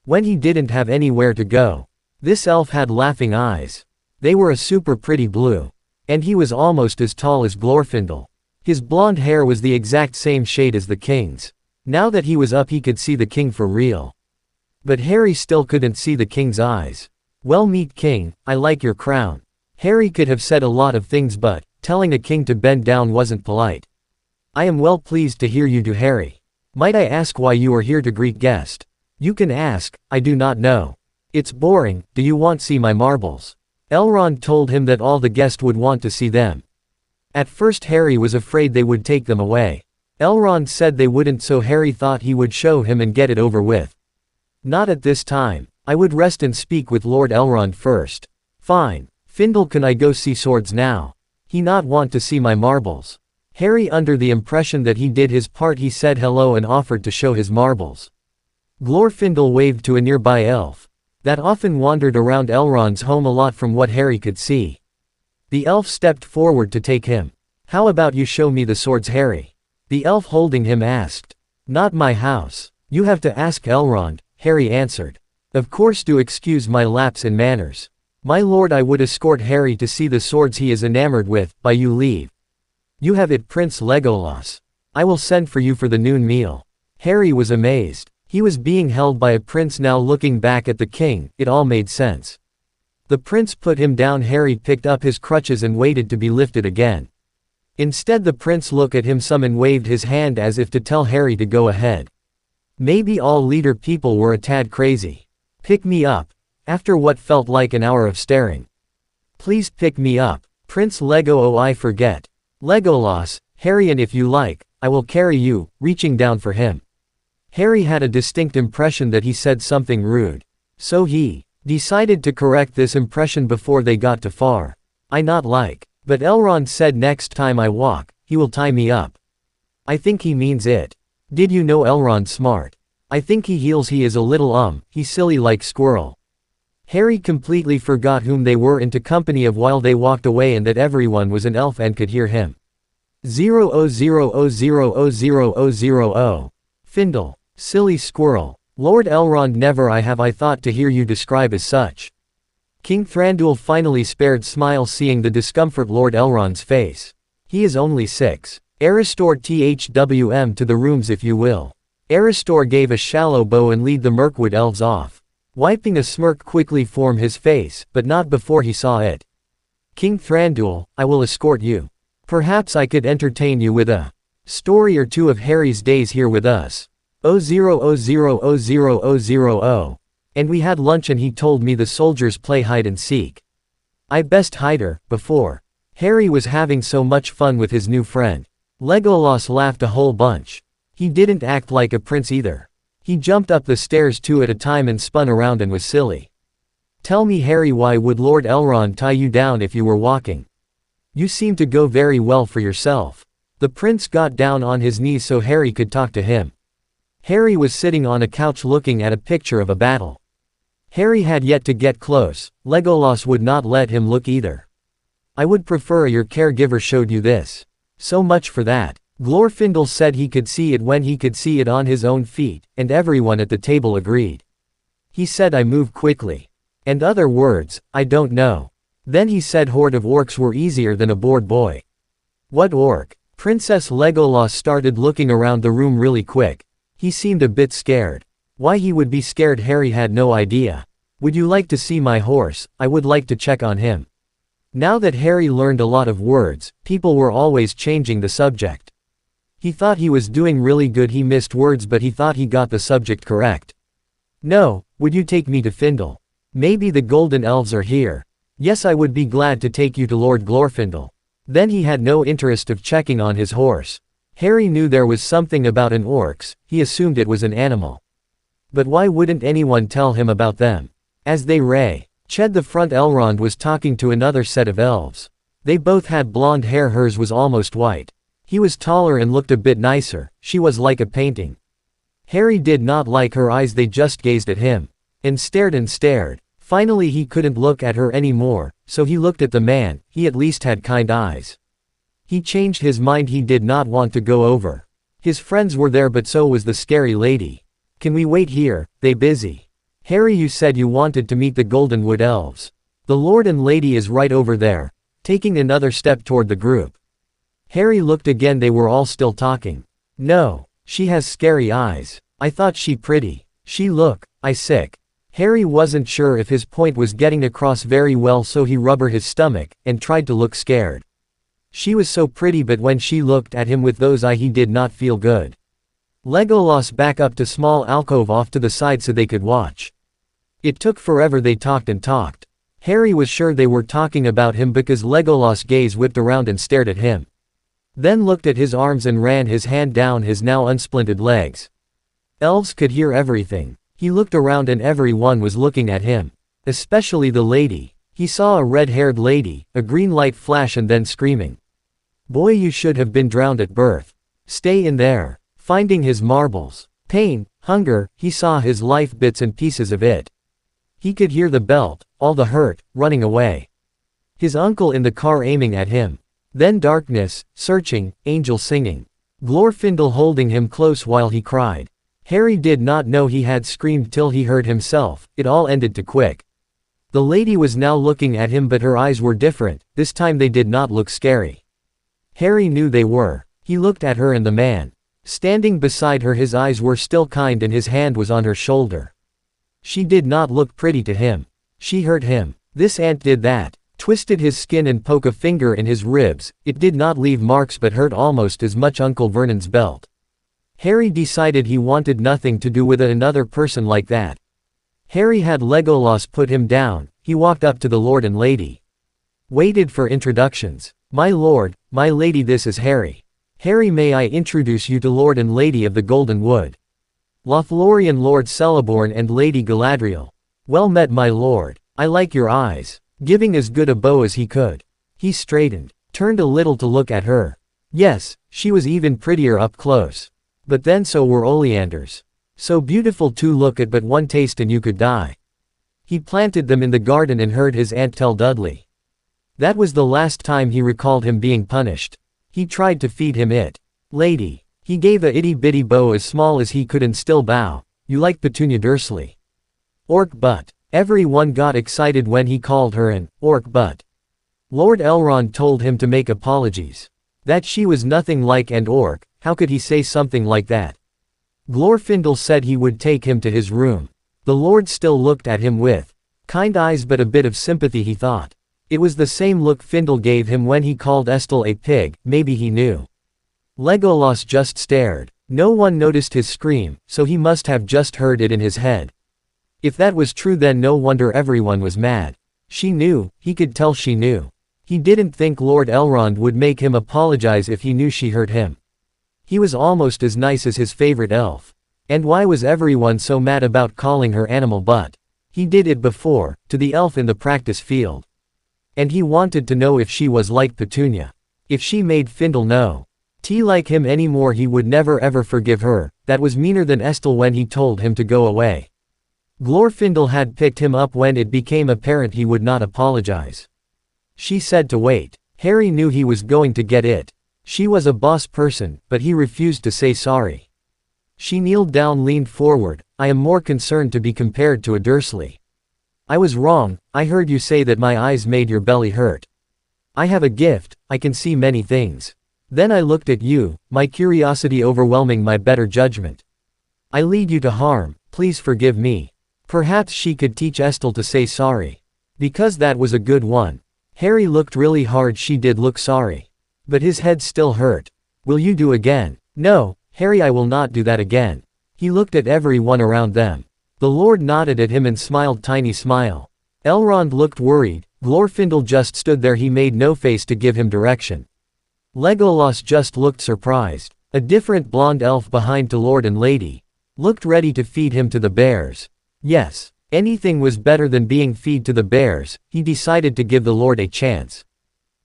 when he didn't have anywhere to go. This elf had laughing eyes. They were a super pretty blue. And he was almost as tall as Glorfindel. His blonde hair was the exact same shade as the king's. Now that he was up, he could see the king for real. But Harry still couldn't see the king's eyes. Well, meet king, I like your crown. Harry could have said a lot of things, but telling a king to bend down wasn't polite. I am well pleased to hear you do, Harry. Might I ask why you are here to greet guest? You can ask, I do not know. It's boring. Do you want to see my marbles? Elrond told him that all the guests would want to see them. At first Harry was afraid they would take them away. Elrond said they wouldn't, so Harry thought he would show him and get it over with. Not at this time. I would rest and speak with Lord Elrond first. Fine. Findle, can I go see swords now? He not want to see my marbles. Harry, under the impression that he did his part, he said hello and offered to show his marbles. Glorfindel waved to a nearby elf that often wandered around Elrond's home a lot from what Harry could see. The elf stepped forward to take him. How about you show me the swords, Harry? The elf holding him asked. Not my house. You have to ask Elrond, Harry answered. Of course, do excuse my lapse in manners. My lord, I would escort Harry to see the swords he is enamored with, by you leave. You have it, Prince Legolas. I will send for you for the noon meal. Harry was amazed. He was being held by a prince now. Looking back at the king, it all made sense. The prince put him down. Harry picked up his crutches and waited to be lifted again. Instead, the prince looked at him some and waved his hand as if to tell Harry to go ahead. Maybe all leader people were a tad crazy. Pick me up. After what felt like an hour of staring. Please pick me up. Prince Lego, oh I forget. Legolas, Harry, and if you like, I will carry you, reaching down for him. Harry had a distinct impression that he said something rude. So he decided to correct this impression before they got too far. I not like. But Elrond said next time I walk, he will tie me up. I think he means it. Did you know Elrond smart? I think he heals. He is a little he silly like squirrel. Harry completely forgot whom they were into company of while they walked away and that everyone was an elf and could hear him. 000000000. Findle. Silly squirrel. Lord Elrond, never I have I thought to hear you describe as such. King Thranduil finally spared smile seeing the discomfort Lord Elrond's face. He is only 6. Aristor THWM to the rooms if you will. Aristor gave a shallow bow and lead the Mirkwood elves off. Wiping a smirk quickly from his face, but not before he saw it. King Thranduil, I will escort you. Perhaps I could entertain you with a story or two of Harry's days here with us. 0000000. And we had lunch and he told me the soldiers play hide and seek. I best hide her, before. Harry was having so much fun with his new friend. Legolas laughed a whole bunch. He didn't act like a prince either. He jumped up the stairs 2 at a time and spun around and was silly. Tell me, Harry, why would Lord Elrond tie you down if you were walking? You seem to go very well for yourself. The prince got down on his knees so Harry could talk to him. Harry was sitting on a couch looking at a picture of a battle. Harry had yet to get close. Legolas would not let him look either. I would prefer your caregiver showed you this. So much for that. Glorfindel said he could see it when he could see it on his own feet, and everyone at the table agreed. He said I move quickly. And other words, I don't know. Then he said horde of orcs were easier than a bored boy. What orc? Princess Legolas started looking around the room really quick. He seemed a bit scared. Why he would be scared Harry had no idea. Would you like to see my horse? I would like to check on him. Now that Harry learned a lot of words, people were always changing the subject. He thought he was doing really good. He missed words but he thought he got the subject correct. No, would you take me to Findle? Maybe the Golden Elves are here. Yes, I would be glad to take you to Lord Glorfindel. Then he had no interest of checking on his horse. Harry knew there was something about an orcs, he assumed it was an animal. But why wouldn't anyone tell him about them? As they ched the front, Elrond was talking to another set of elves. They both had blonde hair, hers was almost white. He was taller and looked a bit nicer, she was like a painting. Harry did not like her eyes, they just gazed at him. And stared. Finally he couldn't look at her anymore, so he looked at the man, he at least had kind eyes. He changed his mind, he did not want to go over. His friends were there but so was the scary lady. Can we wait here, they busy? Harry, you said you wanted to meet the Goldenwood Elves. The Lord and Lady is right over there. Taking another step toward the group. Harry looked again, they were all still talking. No, she has scary eyes. I thought she pretty. She look, I sick. Harry wasn't sure if his point was getting across very well so he rubbed his stomach, and tried to look scared. She was so pretty but when she looked at him with those eyes he did not feel good. Legolas back up to small alcove off to the side so they could watch. It took forever, they talked and talked. Harry was sure they were talking about him because Legolas' gaze whipped around and stared at him. then looked at his arms and ran his hand down his now unsplinted legs. Elves could hear everything. He looked around and everyone was looking at him. Especially the lady. He saw a red-haired lady, a green light flash and then screaming. "Boy, you should have been drowned at birth. Stay in there." Finding his marbles. Pain, hunger, he saw his life bits and pieces of it. He could hear the belt, all the hurt, running away. His uncle in the car aiming at him. Then darkness, searching, angel singing. Glorfindel holding him close while he cried. Harry did not know he had screamed till he heard himself. It all ended too quick. The lady was now looking at him but her eyes were different, this time they did not look scary. Harry knew they were. He looked at her and the man. Standing beside her, his eyes were still kind and his hand was on her shoulder. She did not look pretty to him. She hurt him. This ant did that. Twisted his skin and poke a finger in his ribs. It did not leave marks but hurt almost as much Uncle Vernon's belt. Harry decided he wanted nothing to do with another person like that. Harry had Legolas put him down. He walked up to the Lord and Lady. Waited for introductions. "My lord, my lady, this is Harry. Harry, may I introduce you to Lord and Lady of the Golden Wood. Lothlorien, Lord Celeborn and Lady Galadriel. Well met, my lord. I like your eyes." Giving as good a bow as he could. He straightened, turned a little to look at her. Yes, she was even prettier up close. But then so were oleanders. So beautiful to look at, but one taste and you could die. He planted them in the garden and heard his aunt tell Dudley. That was the last time he recalled him being punished. He tried to feed him it. "Lady." He gave a itty-bitty bow as small as he could and still bow. "You like Petunia Dursley." "Orc butt." Everyone got excited when he called her an orc butt. Lord Elrond told him to make apologies. That she was nothing like an orc. How could he say something like that? Glorfindel said he would take him to his room. The Lord still looked at him with kind eyes but a bit of sympathy, he thought. It was the same look Findle gave him when he called Estelle a pig. Maybe he knew. Legolas just stared. No one noticed his scream, so he must have just heard it in his head. If that was true, then no wonder everyone was mad. She knew, he could tell she knew. He didn't think Lord Elrond would make him apologize if he knew she hurt him. He was almost as nice as his favorite elf. And why was everyone so mad about calling her animal butt? He did it before, to the elf in the practice field. And he wanted to know if she was like Petunia. If she made Findle know like him anymore, he would never ever forgive her. That was meaner than Estelle when he told him to go away. Glorfindel had picked him up when it became apparent he would not apologize. She said to wait. Harry knew he was going to get it. She was a boss person, but he refused to say sorry. She kneeled down, leaned forward. "I am more concerned to be compared to a Dursley. I was wrong. I heard you say that my eyes made your belly hurt. I have a gift, I can see many things. Then I looked at you, my curiosity overwhelming my better judgment. I lead you to harm, please forgive me." Perhaps she could teach Estelle to say sorry. Because that was a good one. Harry looked really hard. She did look sorry. But his head still hurt. "Will you do again?" "No, Harry, I will not do that again." He looked at everyone around them. The Lord nodded at him and smiled tiny smile. Elrond looked worried. Glorfindel just stood there. He made no face to give him direction. Legolas just looked surprised. A different blonde elf behind to Lord and Lady. Looked ready to feed him to the bears. Yes, anything was better than being fed to the bears. He decided to give the Lord a chance.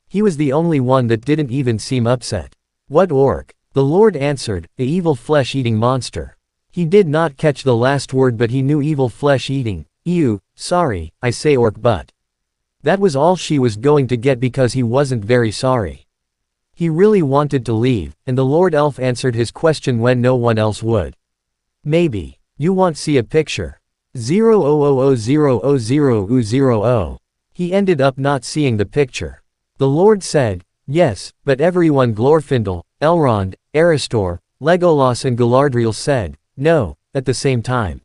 He was the only one that didn't even seem upset. "What orc?" The Lord answered, "A evil flesh-eating monster." He did not catch the last word, but he knew evil flesh-eating. "Ew, sorry, I say orc butt." That was all she was going to get because he wasn't very sorry. He really wanted to leave, and the Lord Elf answered his question when no one else would. "Maybe. You want see a picture? 0000000. He ended up not seeing the picture. The Lord said, "Yes," but everyone, Glorfindel, Elrond, Eristor, Legolas and Galadriel, said, "No," at the same time.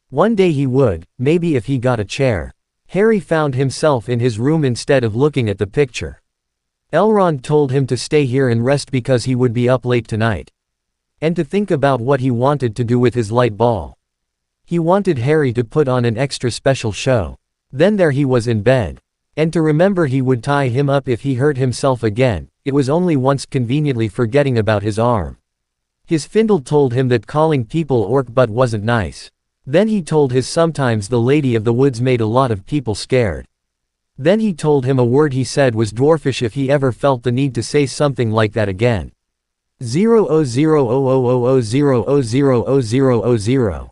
One day he would, maybe if he got a chair. Harry found himself in his room instead of looking at the picture. Elrond told him to stay here and rest because he would be up late tonight. And to think about what he wanted to do with his light ball. He wanted Harry to put on an extra special show. Then there he was in bed. And to remember he would tie him up if he hurt himself again, it was only once conveniently forgetting about his arm. His Findle told him that calling people orc butt wasn't nice. Then he told his sometimes the Lady of the Woods made a lot of people scared. Then he told him a word he said was dwarfish if he ever felt the need to say something like that again. 00000000000.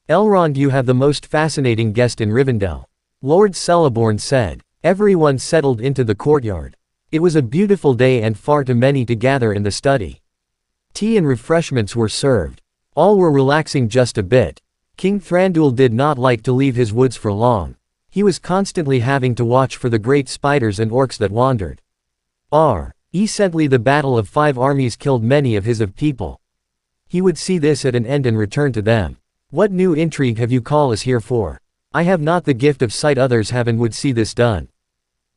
Elrond, you have the most fascinating guest in Rivendell. Lord Celeborn said. Everyone settled into the courtyard. It was a beautiful day and far too many to gather in the study. Tea and refreshments were served. All were relaxing just a bit. King Thranduil did not like to leave his woods for long. He was constantly having to watch for the great spiders and orcs that wandered. Recently the battle of 5 armies killed many of his people. He would see this at an end and return to them. What new intrigue have you call us here for? I have not the gift of sight others have and would see this done.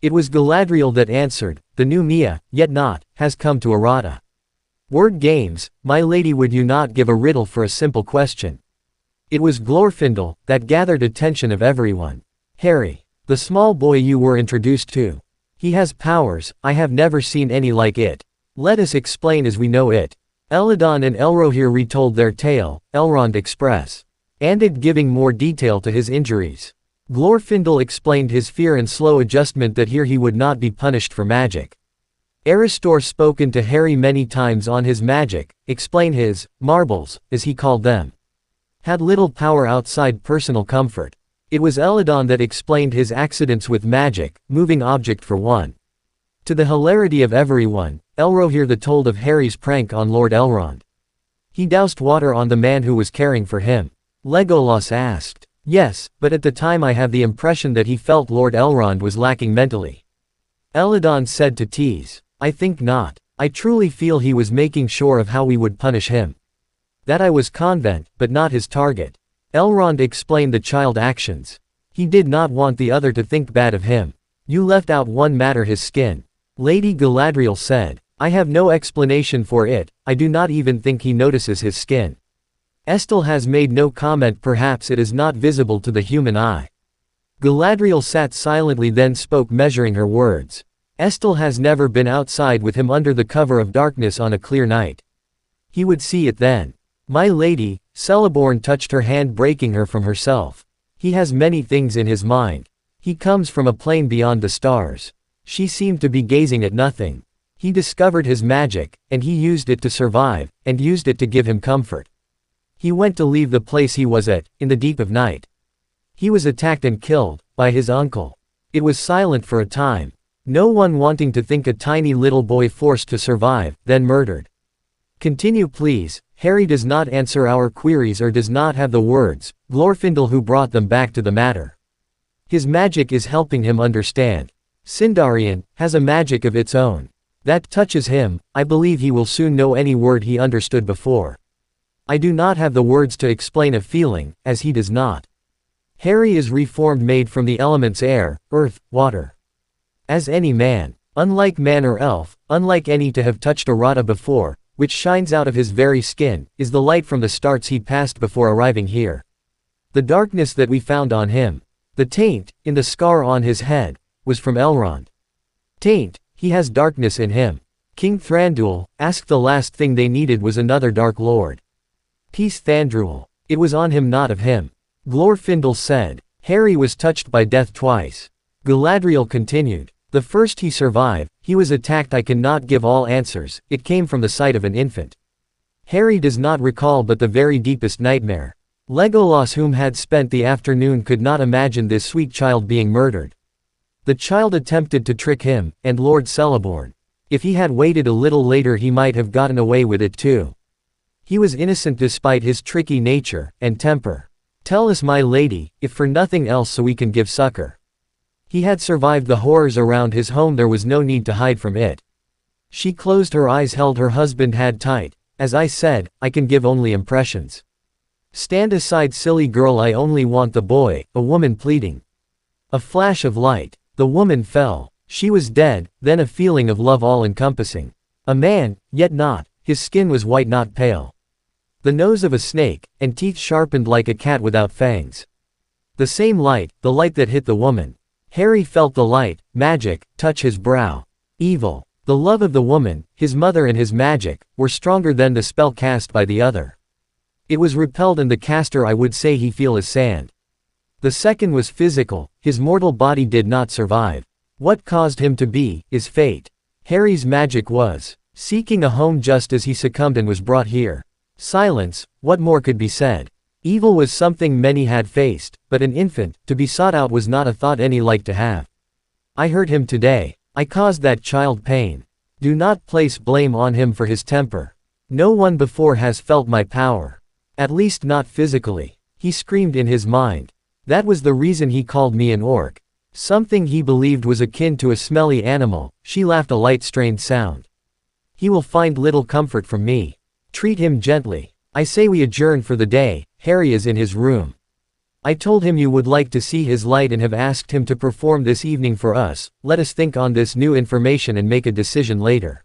It was Galadriel that answered, the new Mia, yet not, has come to Arata. Word games, my lady, would you not give a riddle for a simple question? It was Glorfindel that gathered attention of everyone. Harry, the small boy you were introduced to. He has powers, I have never seen any like it. Let us explain as we know it. Elladan and Elrohir retold their tale, Elrond express. Anded giving more detail to his injuries. Glorfindel explained his fear and slow adjustment that here he would not be punished for magic. Aristor spoken to Harry many times on his magic, explain his marbles, as he called them. Had little power outside personal comfort. It was Elladan that explained his accidents with magic, moving object for one. To the hilarity of everyone, Elrohir the told of Harry's prank on Lord Elrond. He doused water on the man who was caring for him. Legolas asked. Yes, but at the time I have the impression that he felt Lord Elrond was lacking mentally. Elladan said to tease. I think not. I truly feel he was making sure of how we would punish him. That I was convent, but not his target. Elrond explained the child actions. He did not want the other to think bad of him. You left out one matter, his skin. Lady Galadriel said. I have no explanation for it, I do not even think he notices his skin. Estel has made no comment, perhaps it is not visible to the human eye. Galadriel sat silently then spoke, measuring her words. Estel has never been outside with him under the cover of darkness on a clear night. He would see it then. My lady, Celeborn touched her hand, breaking her from herself. He has many things in his mind. He comes from a plane beyond the stars. She seemed to be gazing at nothing. He discovered his magic, and he used it to survive, and used it to give him comfort. He went to leave the place he was at, in the deep of night. He was attacked and killed, by his uncle. It was silent for a time. No one wanting to think, a tiny little boy forced to survive, then murdered. Continue please. Harry does not answer our queries or does not have the words, Glorfindel who brought them back to the matter. His magic is helping him understand. Sindarian has a magic of its own. That touches him. I believe he will soon know any word he understood before. I do not have the words to explain a feeling, as he does not. Harry is reformed, made from the elements air, earth, water. As any man. Unlike man or elf, unlike any to have touched Arata before, which shines out of his very skin, is the light from the starts he passed before arriving here. The darkness that we found on him, the taint, in the scar on his head, was from Elrond. Taint, he has darkness in him. King Thranduil asked the last thing they needed was another Dark Lord. Peace Thandruil. It was on him, not of him. Glorfindel said. Harry was touched by death twice. Galadriel continued. The first he survived, he was attacked. I cannot give all answers, it came from the sight of an infant. Harry does not recall but the very deepest nightmare. Legolas, whom had spent the afternoon, could not imagine this sweet child being murdered. The child attempted to trick him, and Lord Celeborn. If he had waited a little later he might have gotten away with it too. He was innocent despite his tricky nature, and temper. Tell us, my lady, if for nothing else so we can give succor. He had survived the horrors around his home, there was no need to hide from it. She closed her eyes, held her husband hand tight. As I said, I can give only impressions. Stand aside, silly girl, I only want the boy, a woman pleading. A flash of light. The woman fell. She was dead, then a feeling of love all-encompassing. A man, yet not, his skin was white, not pale. The nose of a snake, and teeth sharpened like a cat without fangs. The same light, the light that hit the woman. Harry felt the light, magic, touch his brow. Evil. The love of the woman, his mother and his magic, were stronger than the spell cast by the other. It was repelled and the caster I would say he feel as sand. The second was physical, his mortal body did not survive. What caused him to be, is fate. Harry's magic was seeking a home just as he succumbed and was brought here. Silence, what more could be said? Evil was something many had faced, but an infant, to be sought out was not a thought any liked to have. I hurt him today. I caused that child pain. Do not place blame on him for his temper. No one before has felt my power. At least not physically. He screamed in his mind. That was the reason he called me an orc. Something he believed was akin to a smelly animal. She laughed a light strained sound. He will find little comfort from me. Treat him gently. I say we adjourn for the day. Harry is in his room. I told him you would like to see his light and have asked him to perform this evening for us. Let us think on this new information and make a decision later.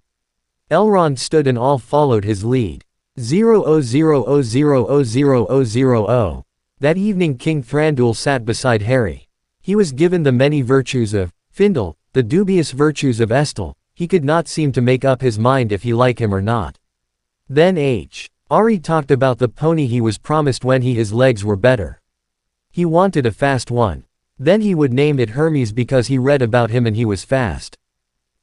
Elrond stood and all followed his lead. 000000000. That evening King Thranduil sat beside Harry. He was given the many virtues of Findle, the dubious virtues of Estel. He could not seem to make up his mind if he liked him or not. Then Ari talked about the pony he was promised when his legs were better. He wanted a fast one. Then he would name it Hermes because he read about him and he was fast.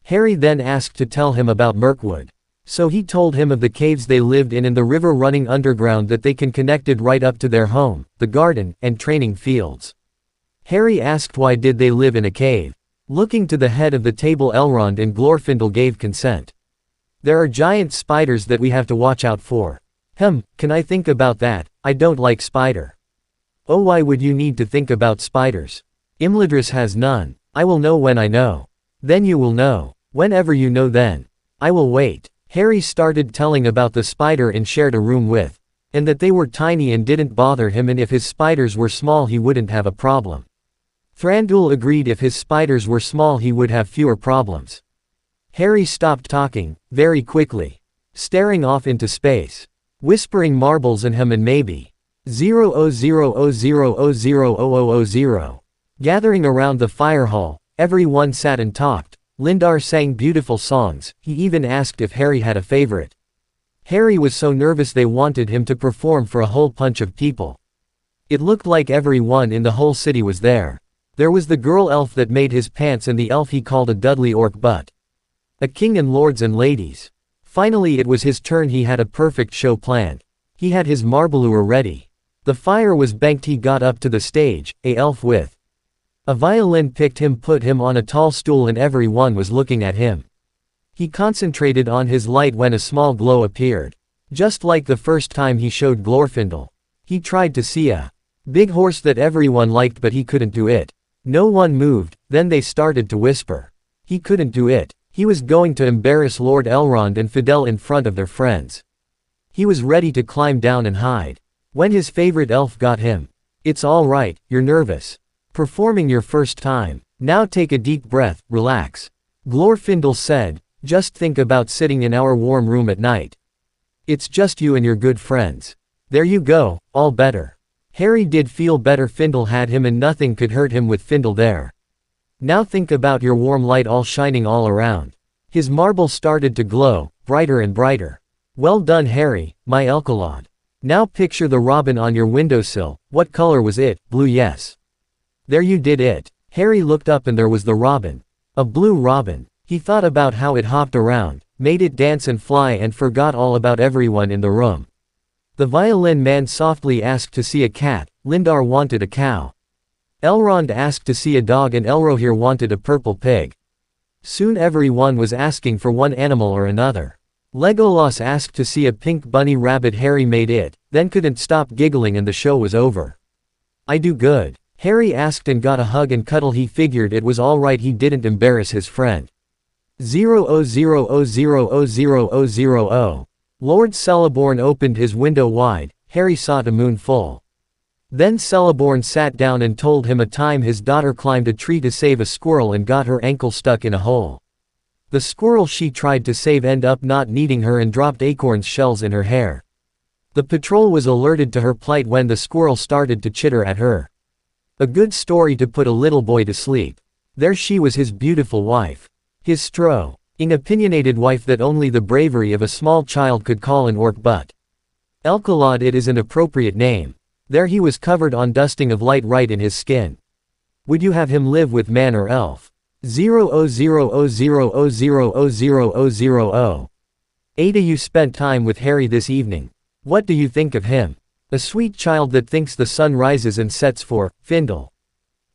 Harry then asked to tell him about Mirkwood. So he told him of the caves they lived in and the river running underground that they connected right up to their home, the garden, and training fields. Harry asked why did they live in a cave. Looking to the head of the table, Elrond and Glorfindel gave consent. There are giant spiders that we have to watch out for. Can I think about that? I don't like spider. Oh, why would you need to think about spiders? Imladris has none. I will know when I know. Then you will know. Whenever you know then. I will wait. Harry started telling about the spider and shared a room with. And that they were tiny and didn't bother him, and if his spiders were small he wouldn't have a problem. Thranduil agreed if his spiders were small he would have fewer problems. Harry stopped talking, very quickly. Staring off into space. Whispering marbles and him and maybe. 00000000000. Gathering around the fire hall, everyone sat and talked. Lindar sang beautiful songs. He even asked if Harry had a favorite. Harry was so nervous they wanted him to perform for a whole bunch of people. It looked like everyone in the whole city was there. There was the girl elf that made his pants and the elf he called a Dudley orc butt. A king and lords and ladies. Finally it was his turn. He had a perfect show planned. He had his Marbleur ready. The fire was banked. He got up to the stage, a elf with a violin picked him, put him on a tall stool, and everyone was looking at him. He concentrated on his light when a small glow appeared. Just like the first time he showed Glorfindel. He tried to see a big horse that everyone liked, but he couldn't do it. No one moved. Then they started to whisper. He couldn't do it. He was going to embarrass Lord Elrond and Fidel in front of their friends. He was ready to climb down and hide. When his favorite elf got him. It's all right, you're nervous. Performing your first time. Now take a deep breath, relax. Glorfindel said, just think about sitting in our warm room at night. It's just you and your good friends. There you go, all better. Harry did feel better. Findle had him and nothing could hurt him with Findle there. Now think about your warm light all shining all around. His marble started to glow, brighter and brighter. Well done, Harry, my Elkalod. Now picture the robin on your windowsill. What color was it? Blue. Yes. There, you did it. Harry looked up and there was the robin. A blue robin. He thought about how it hopped around, made it dance and fly, and forgot all about everyone in the room. The violin man softly asked to see a cat. Lindar wanted a cow. Elrond asked to see a dog, and Elrohir wanted a purple pig. Soon everyone was asking for one animal or another. Legolas asked to see a pink bunny rabbit. Harry made it, then couldn't stop giggling and the show was over. I do good. Harry asked and got a hug and cuddle. He figured it was alright, he didn't embarrass his friend. 000000000. Lord Celeborn opened his window wide. Harry saw the moon full. Then Celeborn sat down and told him a time his daughter climbed a tree to save a squirrel and got her ankle stuck in a hole. The squirrel she tried to save ended up not needing her and dropped acorn shells in her hair. The patrol was alerted to her plight when the squirrel started to chitter at her. A good story to put a little boy to sleep. There she was, his beautiful wife. His strong, opinionated wife that only the bravery of a small child could call an orc butt. Elkalod, it is an appropriate name. There he was, covered on dusting of light right in his skin. Would you have him live with man or elf? 00000000000. Ada, you spent time with Harry this evening. What do you think of him? A sweet child that thinks the sun rises and sets for Findle.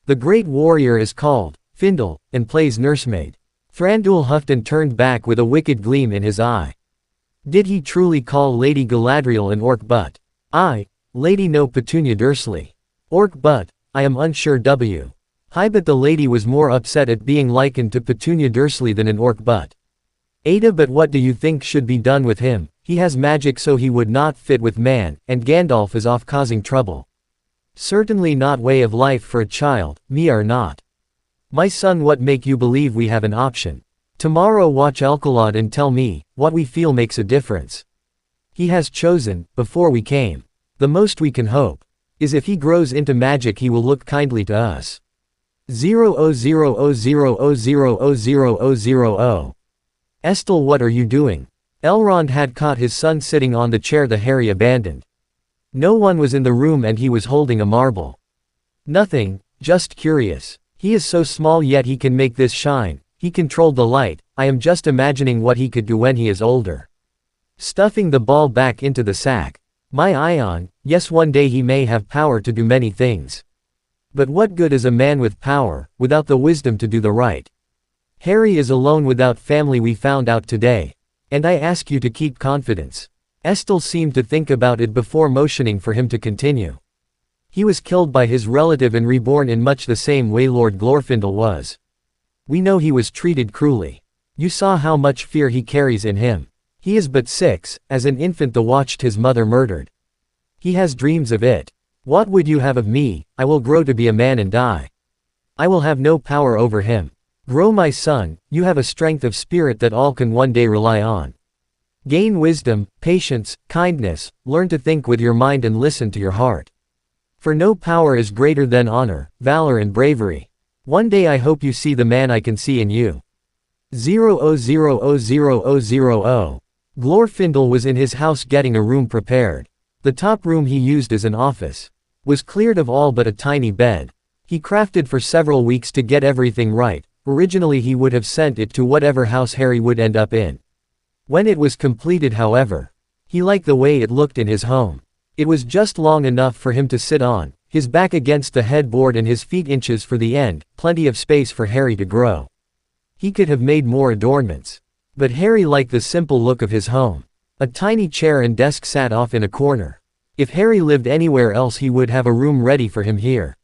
The great warrior is called Findle, and plays nursemaid. Thranduil huffed and turned back with a wicked gleam in his eye. Did he truly call Lady Galadriel an orc butt? I, Lady no Petunia Dursley. Orc butt, I am unsure w. Hi, but the lady was more upset at being likened to Petunia Dursley than an orc butt. Ada, but what do you think should be done with him? He has magic, so he would not fit with man, and Gandalf is off causing trouble. Certainly not way of life for a child, me or not. My son, what make you believe we have an option? Tomorrow watch Elkalod and tell me, what we feel makes a difference. He has chosen, before we came. The most we can hope is if he grows into magic he will look kindly to us. 00000000000. Estel, what are you doing? Elrond had caught his son sitting on the chair the Harry abandoned. No one was in the room and he was holding a marble. Nothing, just curious. He is so small yet he can make this shine. He controlled the light. I am just imagining what he could do when he is older. Stuffing the ball back into the sack. My Ion, yes, one day he may have power to do many things. But what good is a man with power, without the wisdom to do the right? Harry is alone without family, we found out today. And I ask you to keep confidence. Estel seemed to think about it before motioning for him to continue. He was killed by his relative and reborn in much the same way Lord Glorfindel was. We know he was treated cruelly. You saw how much fear he carries in him. He is but 6, as an infant the watched his mother murdered. He has dreams of it. What would you have of me? I will grow to be a man and die. I will have no power over him. Grow, my son, you have a strength of spirit that all can one day rely on. Gain wisdom, patience, kindness, learn to think with your mind and listen to your heart. For no power is greater than honor, valor and bravery. One day I hope you see the man I can see in you. 0000000. Glorfindel was in his house getting a room prepared. The top room he used as an office was cleared of all but a tiny bed. He crafted for several weeks to get everything right. Originally he would have sent it to whatever house Harry would end up in. When it was completed, however, he liked the way it looked in his home. It was just long enough for him to sit on, his back against the headboard and his feet inches for the end, plenty of space for Harry to grow. He could have made more adornments. But Harry liked the simple look of his home. A tiny chair and desk sat off in a corner. If Harry lived anywhere else he would have a room ready for him here.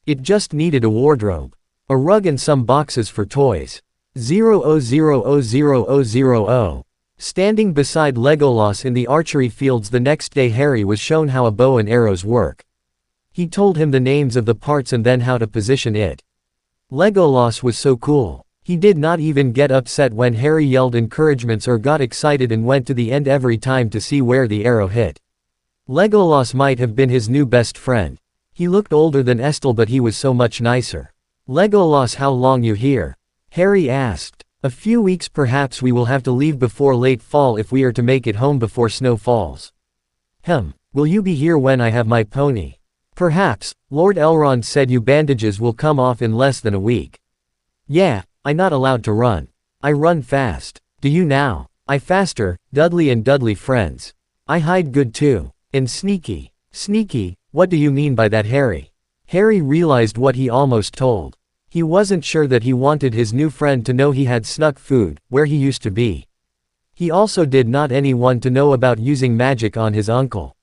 It just needed a wardrobe, a rug and some boxes for toys. 0000000. Standing beside Legolas in the archery fields the next day, Harry was shown how a bow and arrows work. He told him the names of the parts and then how to position it. Legolas was so cool. He did not even get upset when Harry yelled encouragements or got excited and went to the end every time to see where the arrow hit. Legolas might have been his new best friend. He looked older than Estel, but he was so much nicer. Legolas, how long you here? Harry asked. A few weeks, perhaps. We will have to leave before late fall if we are to make it home before snow falls. Will you be here when I have my pony? Perhaps. Lord Elrond said you bandages will come off in less than a week. Yeah, I not allowed to run. I run fast. Do you now? I faster. Dudley and Dudley friends. I hide good too. And sneaky. Sneaky, what do you mean by that, Harry? Harry realized what he almost told. He wasn't sure that he wanted his new friend to know he had snuck food, where he used to be. He also did not anyone to know about using magic on his uncle.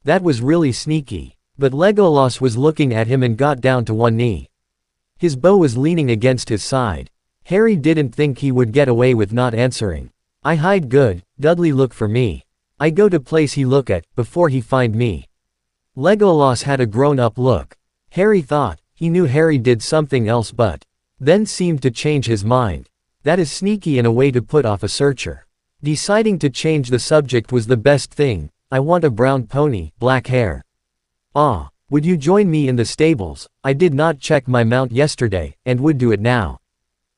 That was really sneaky. But Legolas was looking at him and got down to one knee. His bow was leaning against his side. Harry didn't think he would get away with not answering. I hide good, Dudley look for me. I go to place he look at, before he find me. Legolas had a grown-up look. Harry thought, he knew Harry did something else but then seemed to change his mind. That is sneaky in a way to put off a searcher. Deciding to change the subject was the best thing. I want a brown pony, black hair. Ah, Would you join me in the stables? I did not check my mount yesterday, and would do it now.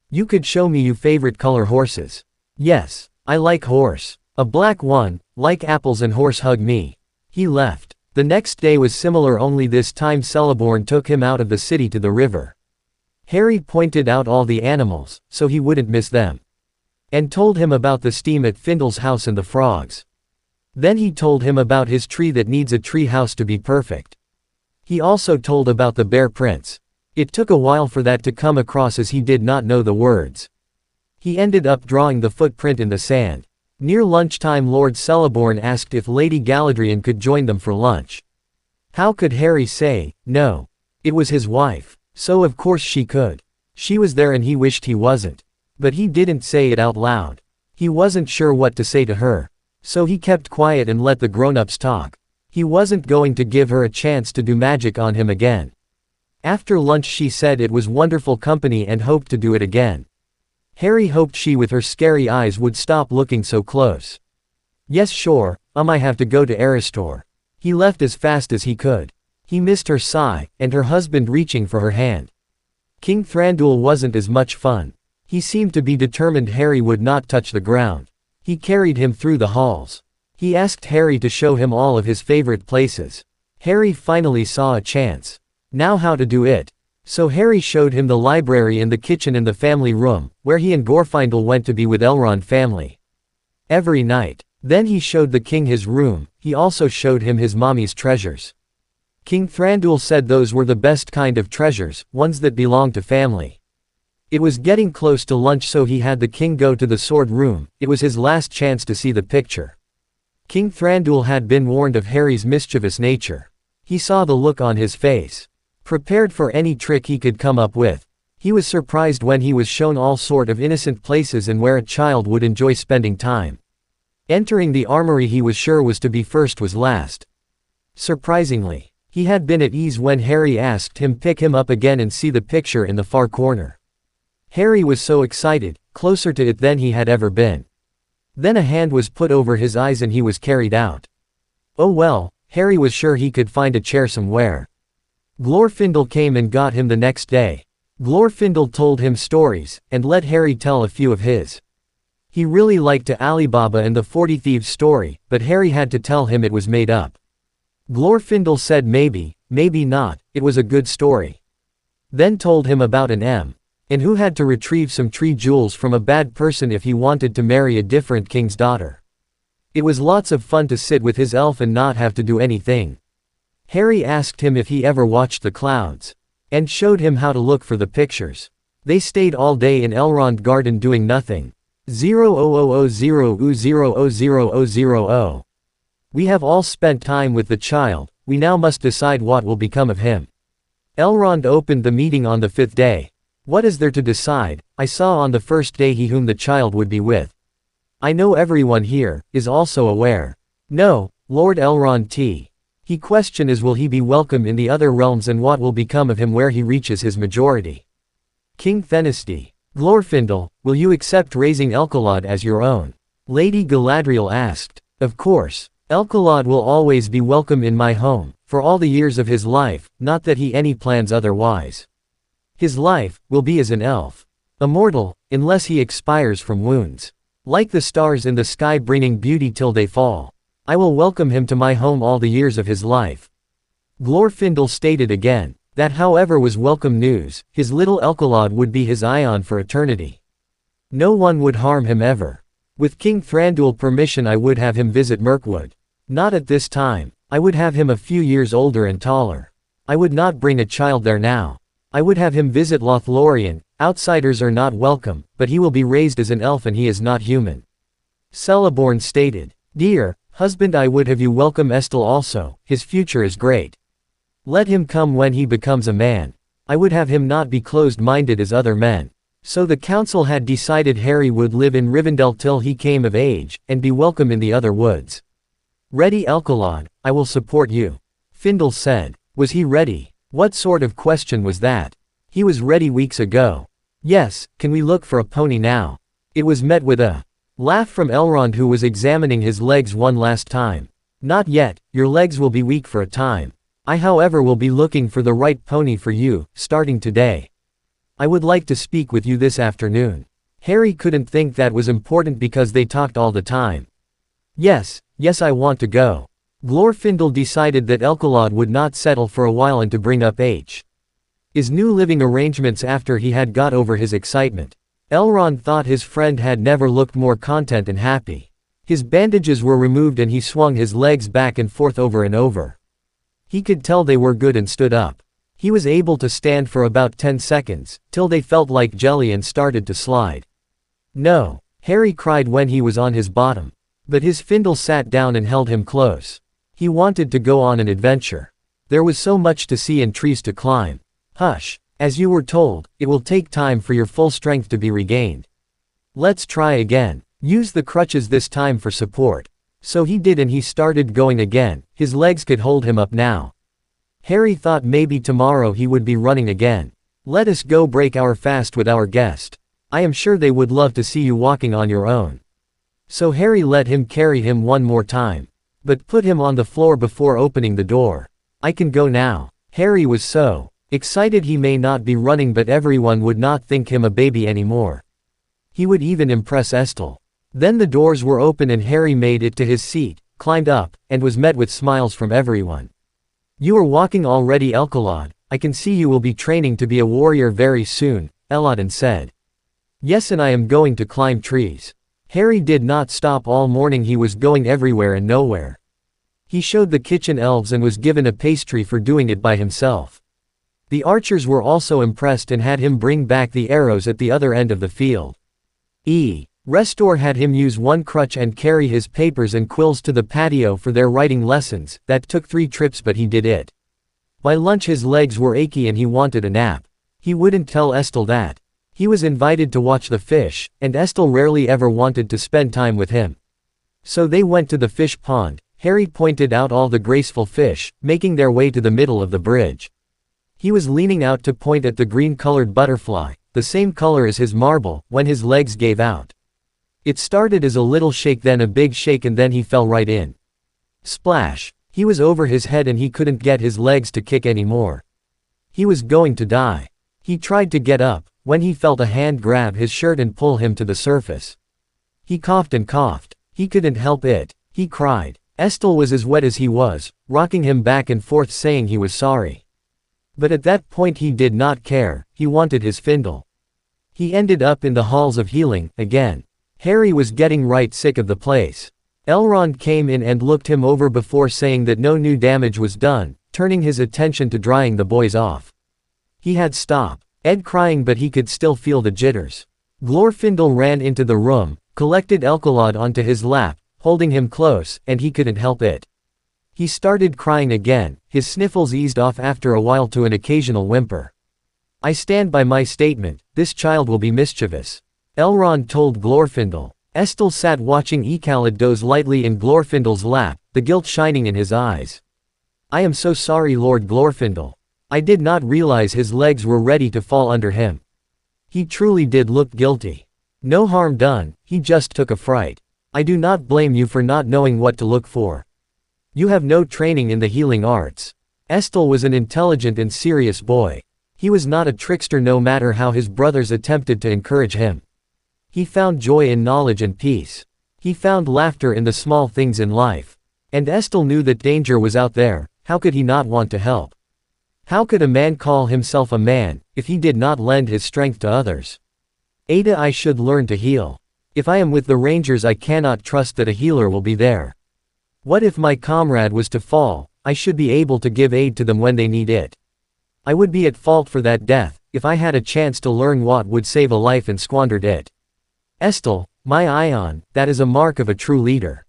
You could show me your favorite color horses. Yes, I like horse. A black one, like apples, and horse hug me. He left. The next day was similar, only this time Celeborn took him out of the city to the river. Harry pointed out all the animals, so he wouldn't miss them. And told him about the steam at Findle's house and the frogs. Then he told him about his tree that needs a tree house to be perfect. He also told about the bear prince. It took a while for that to come across as he did not know the words. He ended up drawing the footprint in the sand. Near lunchtime Lord Celeborn asked if Lady Galadriel could join them for lunch. How could Harry say no? It was his wife, so of course she could. She was there and he wished he wasn't. But he didn't say it out loud. He wasn't sure what to say to her. So he kept quiet and let the grown-ups talk. He wasn't going to give her a chance to do magic on him again. After lunch she said it was wonderful company and hoped to do it again. Harry hoped she with her scary eyes would stop looking so close. Yes sure, I have to go to Eristor. He left as fast as he could. He missed her sigh, and her husband reaching for her hand. King Thranduil wasn't as much fun. He seemed to be determined Harry would not touch the ground. He carried him through the halls. He asked Harry to show him all of his favorite places. Harry finally saw a chance. Now how to do it. So Harry showed him the library and the kitchen and the family room, where he and Glorfindel went to be with Elrond family. Every night. Then he showed the king his room. He also showed him his mommy's treasures. King Thranduil said those were the best kind of treasures, ones that belonged to family. It was getting close to lunch, so he had the king go to the sword room. It was his last chance to see the picture. King Thranduil had been warned of Harry's mischievous nature. He saw the look on his face. Prepared for any trick he could come up with. He was surprised when he was shown all sort of innocent places and where a child would enjoy spending time. Entering the armory he was sure was to be first was last. Surprisingly, he had been at ease when Harry asked him pick him up again and see the picture in the far corner. Harry was so excited, closer to it than he had ever been. Then a hand was put over his eyes and he was carried out. Oh well, Harry was sure he could find a chair somewhere. Glorfindel came and got him the next day. Glorfindel told him stories, and let Harry tell a few of his. He really liked to Ali Baba and the 40 Thieves story, but Harry had to tell him it was made up. Glorfindel said maybe not, it was a good story. Then told him about an and who had to retrieve some tree jewels from a bad person if he wanted to marry a different king's daughter. It was lots of fun to sit with his elf and not have to do anything. Harry asked him if he ever watched the clouds, and showed him how to look for the pictures. They stayed all day in Elrond Garden doing nothing. 000000000. We have all spent time with the child, we now must decide what will become of him. Elrond opened the meeting on the 5th day. What is there to decide? I saw on the first day he whom the child would be with. I know everyone here is also aware. No, Lord Elrond T. He question is will he be welcome in the other realms and what will become of him where he reaches his majority. King Thenesti. Glorfindel, will you accept raising Elcalad as your own? Lady Galadriel asked. Of course. Elcalad will always be welcome in my home, for all the years of his life, not that he any plans otherwise. His life will be as an elf. Immortal, unless he expires from wounds. Like the stars in the sky bringing beauty till they fall. I will welcome him to my home all the years of his life. Glorfindel stated again, that however was welcome news, his little Elcalad would be his Ion for eternity. No one would harm him ever. With King Thranduil permission I would have him visit Mirkwood. Not at this time, I would have him a few years older and taller. I would not bring a child there now. I would have him visit Lothlorien. Outsiders are not welcome, but he will be raised as an elf and he is not human. Celeborn stated, Dear husband, I would have you welcome Estel also, his future is great. Let him come when he becomes a man. I would have him not be closed-minded as other men. So the council had decided Harry would live in Rivendell till he came of age, and be welcome in the other woods. Ready Elcalad, I will support you. Findle said. Was he ready? What sort of question was that? He was ready weeks ago. Yes, can we look for a pony now? It was met with a laugh from Elrond who was examining his legs one last time. Not yet, your legs will be weak for a time. I however will be looking for the right pony for you, starting today. I would like to speak with you this afternoon. Harry couldn't think that was important because they talked all the time. Yes, I want to go. Glorfindel decided that Elcalad would not settle for a while and to bring up his new living arrangements after he had got over his excitement. Elrond thought his friend had never looked more content and happy. His bandages were removed and he swung his legs back and forth over and over. He could tell they were good and stood up. He was able to stand for about 10 seconds, till they felt like jelly and started to slide. No, Harry cried when he was on his bottom. But his Findle sat down and held him close. He wanted to go on an adventure. There was so much to see and trees to climb. Hush, as you were told, it will take time for your full strength to be regained. Let's try again. Use the crutches this time for support. So he did and he started going again, his legs could hold him up now. Harry thought maybe tomorrow he would be running again. Let us go break our fast with our guest. I am sure they would love to see you walking on your own. So Harry let him carry him one more time. But put him on the floor before opening the door. I can go now. Harry was so excited he may not be running but everyone would not think him a baby anymore. He would even impress Estelle. Then the doors were open and Harry made it to his seat, climbed up, and was met with smiles from everyone. You are walking already, Elcalad. I can see you will be training to be a warrior very soon, Elladan said. Yes, and I am going to climb trees. Harry did not stop all morning, he was going everywhere and nowhere. He showed the kitchen elves and was given a pastry for doing it by himself. The archers were also impressed and had him bring back the arrows at the other end of the field. Restor had him use one crutch and carry his papers and quills to the patio for their writing lessons. That took 3 trips but he did it. By lunch his legs were achy and he wanted a nap. He wouldn't tell Estelle that. He was invited to watch the fish, and Estelle rarely ever wanted to spend time with him. So they went to the fish pond. Harry pointed out all the graceful fish, making their way to the middle of the bridge. He was leaning out to point at the green-colored butterfly, the same color as his marble, when his legs gave out. It started as a little shake, then a big shake, and then he fell right in. Splash! He was over his head and he couldn't get his legs to kick anymore. He was going to die. He tried to get up, when he felt a hand grab his shirt and pull him to the surface. He coughed and coughed. He couldn't help it. He cried. Estelle was as wet as he was, rocking him back and forth saying he was sorry. But at that point he did not care, he wanted his Findle. He ended up in the halls of healing, again. Harry was getting right sick of the place. Elrond came in and looked him over before saying that no new damage was done, turning his attention to drying the boys off. He had stopped Ed crying but he could still feel the jitters. Glorfindel ran into the room, collected Elcalad onto his lap, holding him close, and he couldn't help it. He started crying again, his sniffles eased off after a while to an occasional whimper. I stand by my statement, this child will be mischievous. Elrond told Glorfindel. Estelle sat watching Elcalad doze lightly in Glorfindel's lap, the guilt shining in his eyes. I am so sorry, Lord Glorfindel. I did not realize his legs were ready to fall under him. He truly did look guilty. No harm done, he just took a fright. I do not blame you for not knowing what to look for. You have no training in the healing arts. Estelle was an intelligent and serious boy. He was not a trickster no matter how his brothers attempted to encourage him. He found joy in knowledge and peace. He found laughter in the small things in life. And Estelle knew that danger was out there. How could he not want to help? How could a man call himself a man, if he did not lend his strength to others? Ada, I should learn to heal. If I am with the Rangers I cannot trust that a healer will be there. What if my comrade was to fall? I should be able to give aid to them when they need it. I would be at fault for that death, if I had a chance to learn what would save a life and squandered it. Estelle, my Ion, that is a mark of a true leader.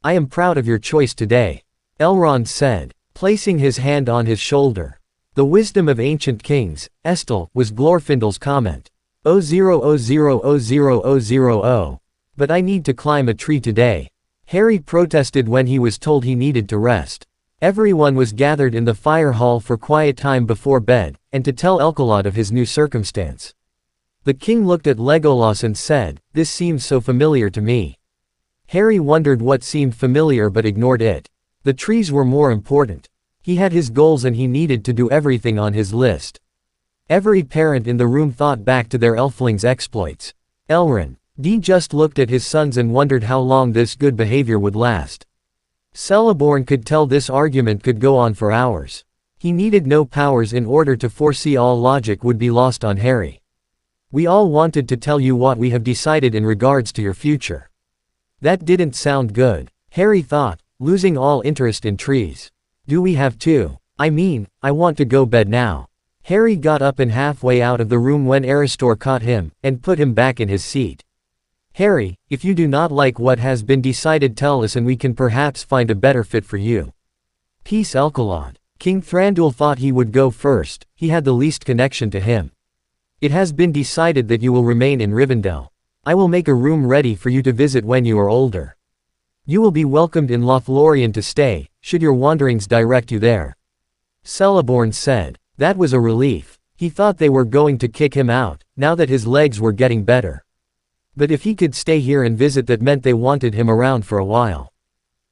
I am proud of your choice today. Elrond said, placing his hand on his shoulder. The wisdom of ancient kings, Estelle, was Glorfindel's comment. 0000000. But I need to climb a tree today. Harry protested when he was told he needed to rest. Everyone was gathered in the fire hall for quiet time before bed, and to tell Elcalad of his new circumstance. The king looked at Legolas and said, "This seems so familiar to me." Harry wondered what seemed familiar but ignored it. The trees were more important. He had his goals and he needed to do everything on his list. Every parent in the room thought back to their elfling's exploits. Elrond D just looked at his sons and wondered how long this good behavior would last. Celeborn could tell this argument could go on for hours. He needed no powers in order to foresee all logic would be lost on Harry. We all wanted to tell you what we have decided in regards to your future. That didn't sound good, Harry thought, losing all interest in trees. Do we have to? I mean, I want to go bed now. Harry got up and halfway out of the room when Aristor caught him, and put him back in his seat. Harry, if you do not like what has been decided, tell us and we can perhaps find a better fit for you. Peace, Elcalod. King Thranduil thought he would go first, he had the least connection to him. It has been decided that you will remain in Rivendell. I will make a room ready for you to visit when you are older. You will be welcomed in Lothlorien to stay, should your wanderings direct you there. Celeborn said. That was a relief. He thought they were going to kick him out, now that his legs were getting better. But if he could stay here and visit, that meant they wanted him around for a while.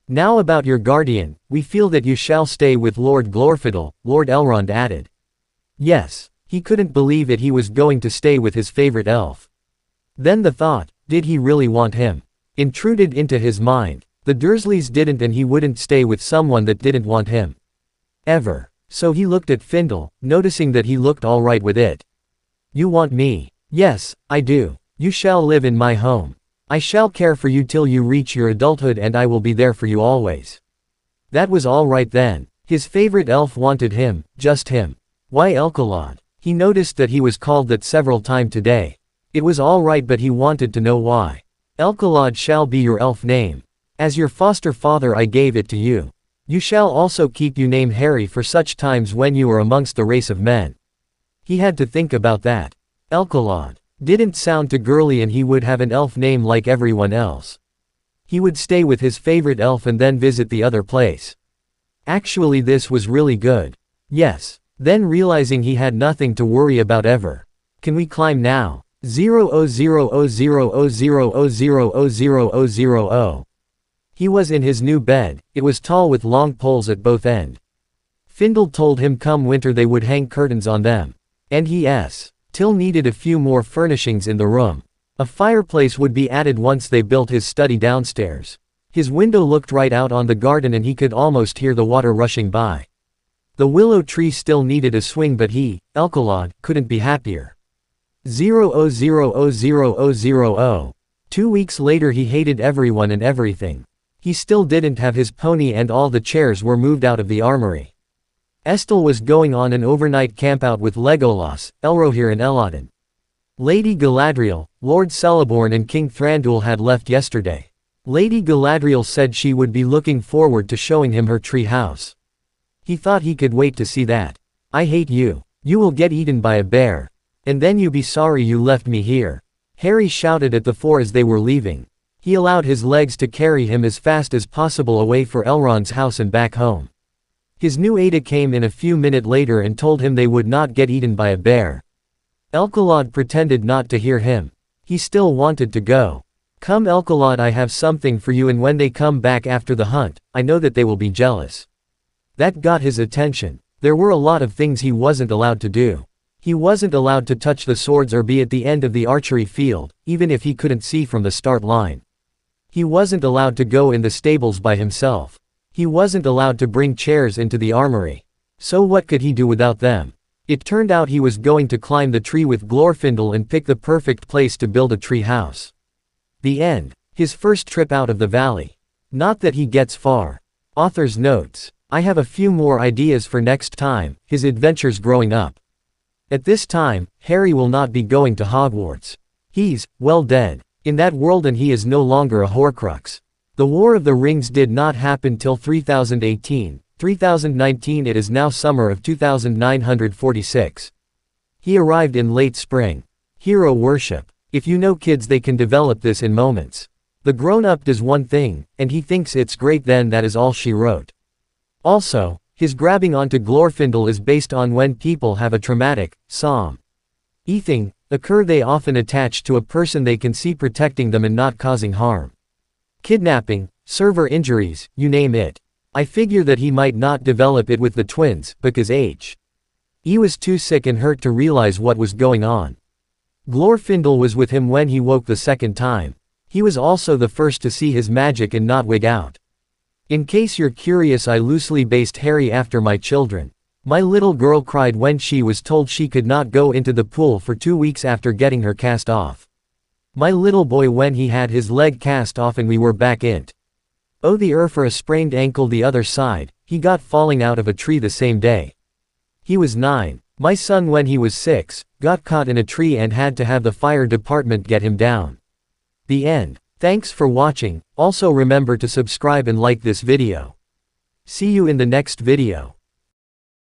Now about your guardian, we feel that you shall stay with Lord Glorfindel, Lord Elrond added. Yes, he couldn't believe it, he was going to stay with his favorite elf. Then the thought, did he really want him? Intruded into his mind. The Dursleys didn't and he wouldn't stay with someone that didn't want him. Ever. So he looked at Findle, noticing that he looked all right with it. You want me? Yes, I do. You shall live in my home. I shall care for you till you reach your adulthood and I will be there for you always. That was all right then. His favorite elf wanted him, just him. Why Elcalod? He noticed that he was called that several times today. It was all right but he wanted to know why. Elcalod shall be your elf name. As your foster father I gave it to you. You shall also keep you name Harry for such times when you are amongst the race of men. He had to think about that. Elcalod didn't sound too girly and he would have an elf name like everyone else. He would stay with his favorite elf and then visit the other place. Actually this was really good. Yes. Then realizing he had nothing to worry about ever. Can we climb now? 0000000000000. He was in his new bed, it was tall with long poles at both ends. Findle told him come winter they would hang curtains on them. And Till needed a few more furnishings in the room. A fireplace would be added once they built his study downstairs. His window looked right out on the garden and he could almost hear the water rushing by. The willow tree still needed a swing but he, Elcalod, couldn't be happier. 0000000. 2 weeks later he hated everyone and everything. He still didn't have his pony and all the chairs were moved out of the armory. Estelle was going on an overnight campout with Legolas, Elrohir and Elladan. Lady Galadriel, Lord Celeborn and King Thranduil had left yesterday. Lady Galadriel said she would be looking forward to showing him her tree house. He thought he could wait to see that. I hate you. You will get eaten by a bear. And then you be sorry you left me here. Harry shouted at the four as they were leaving. He allowed his legs to carry him as fast as possible away for Elrond's house and back home. His new Ada came in a few minutes later and told him they would not get eaten by a bear. Elcalod pretended not to hear him. He still wanted to go. Come Elcalod, I have something for you, and when they come back after the hunt, I know that they will be jealous. That got his attention. There were a lot of things he wasn't allowed to do. He wasn't allowed to touch the swords or be at the end of the archery field, even if he couldn't see from the start line. He wasn't allowed to go in the stables by himself. He wasn't allowed to bring chairs into the armory. So what could he do without them? It turned out he was going to climb the tree with Glorfindel and pick the perfect place to build a tree house. The end. His first trip out of the valley. Not that he gets far. Author's notes. I have a few more ideas for next time, his adventures growing up. At this time, Harry will not be going to Hogwarts. He's, well, dead. In that world, and he is no longer a Horcrux. The War of the Rings did not happen till 3018, 3019 it is now summer of 2946. He arrived in late spring. Hero worship. If you know kids, they can develop this in moments. The grown-up does one thing, and he thinks it's great, then that is all she wrote. Also, his grabbing onto Glorfindel is based on when people have a traumatic, thing occur, they often attach to a person they can see, protecting them and not causing harm. Kidnapping, server injuries, you name it. I figure that he might not develop it with the twins, because he was too sick and hurt to realize what was going on. Glorfindel was with him when he woke the second time. He was also the first to see his magic and not wig out. In case you're curious, I loosely based Harry after my children. My little girl cried when she was told she could not go into the pool for 2 weeks after getting her cast off. My little boy when he had his leg cast off and we were back int. Oh, the for a sprained ankle the other side, he got falling out of a tree the same day. He was 9. My son when he was 6, got caught in a tree and had to have the fire department get him down. The end. Thanks for watching, also remember to subscribe and like this video. See you in the next video.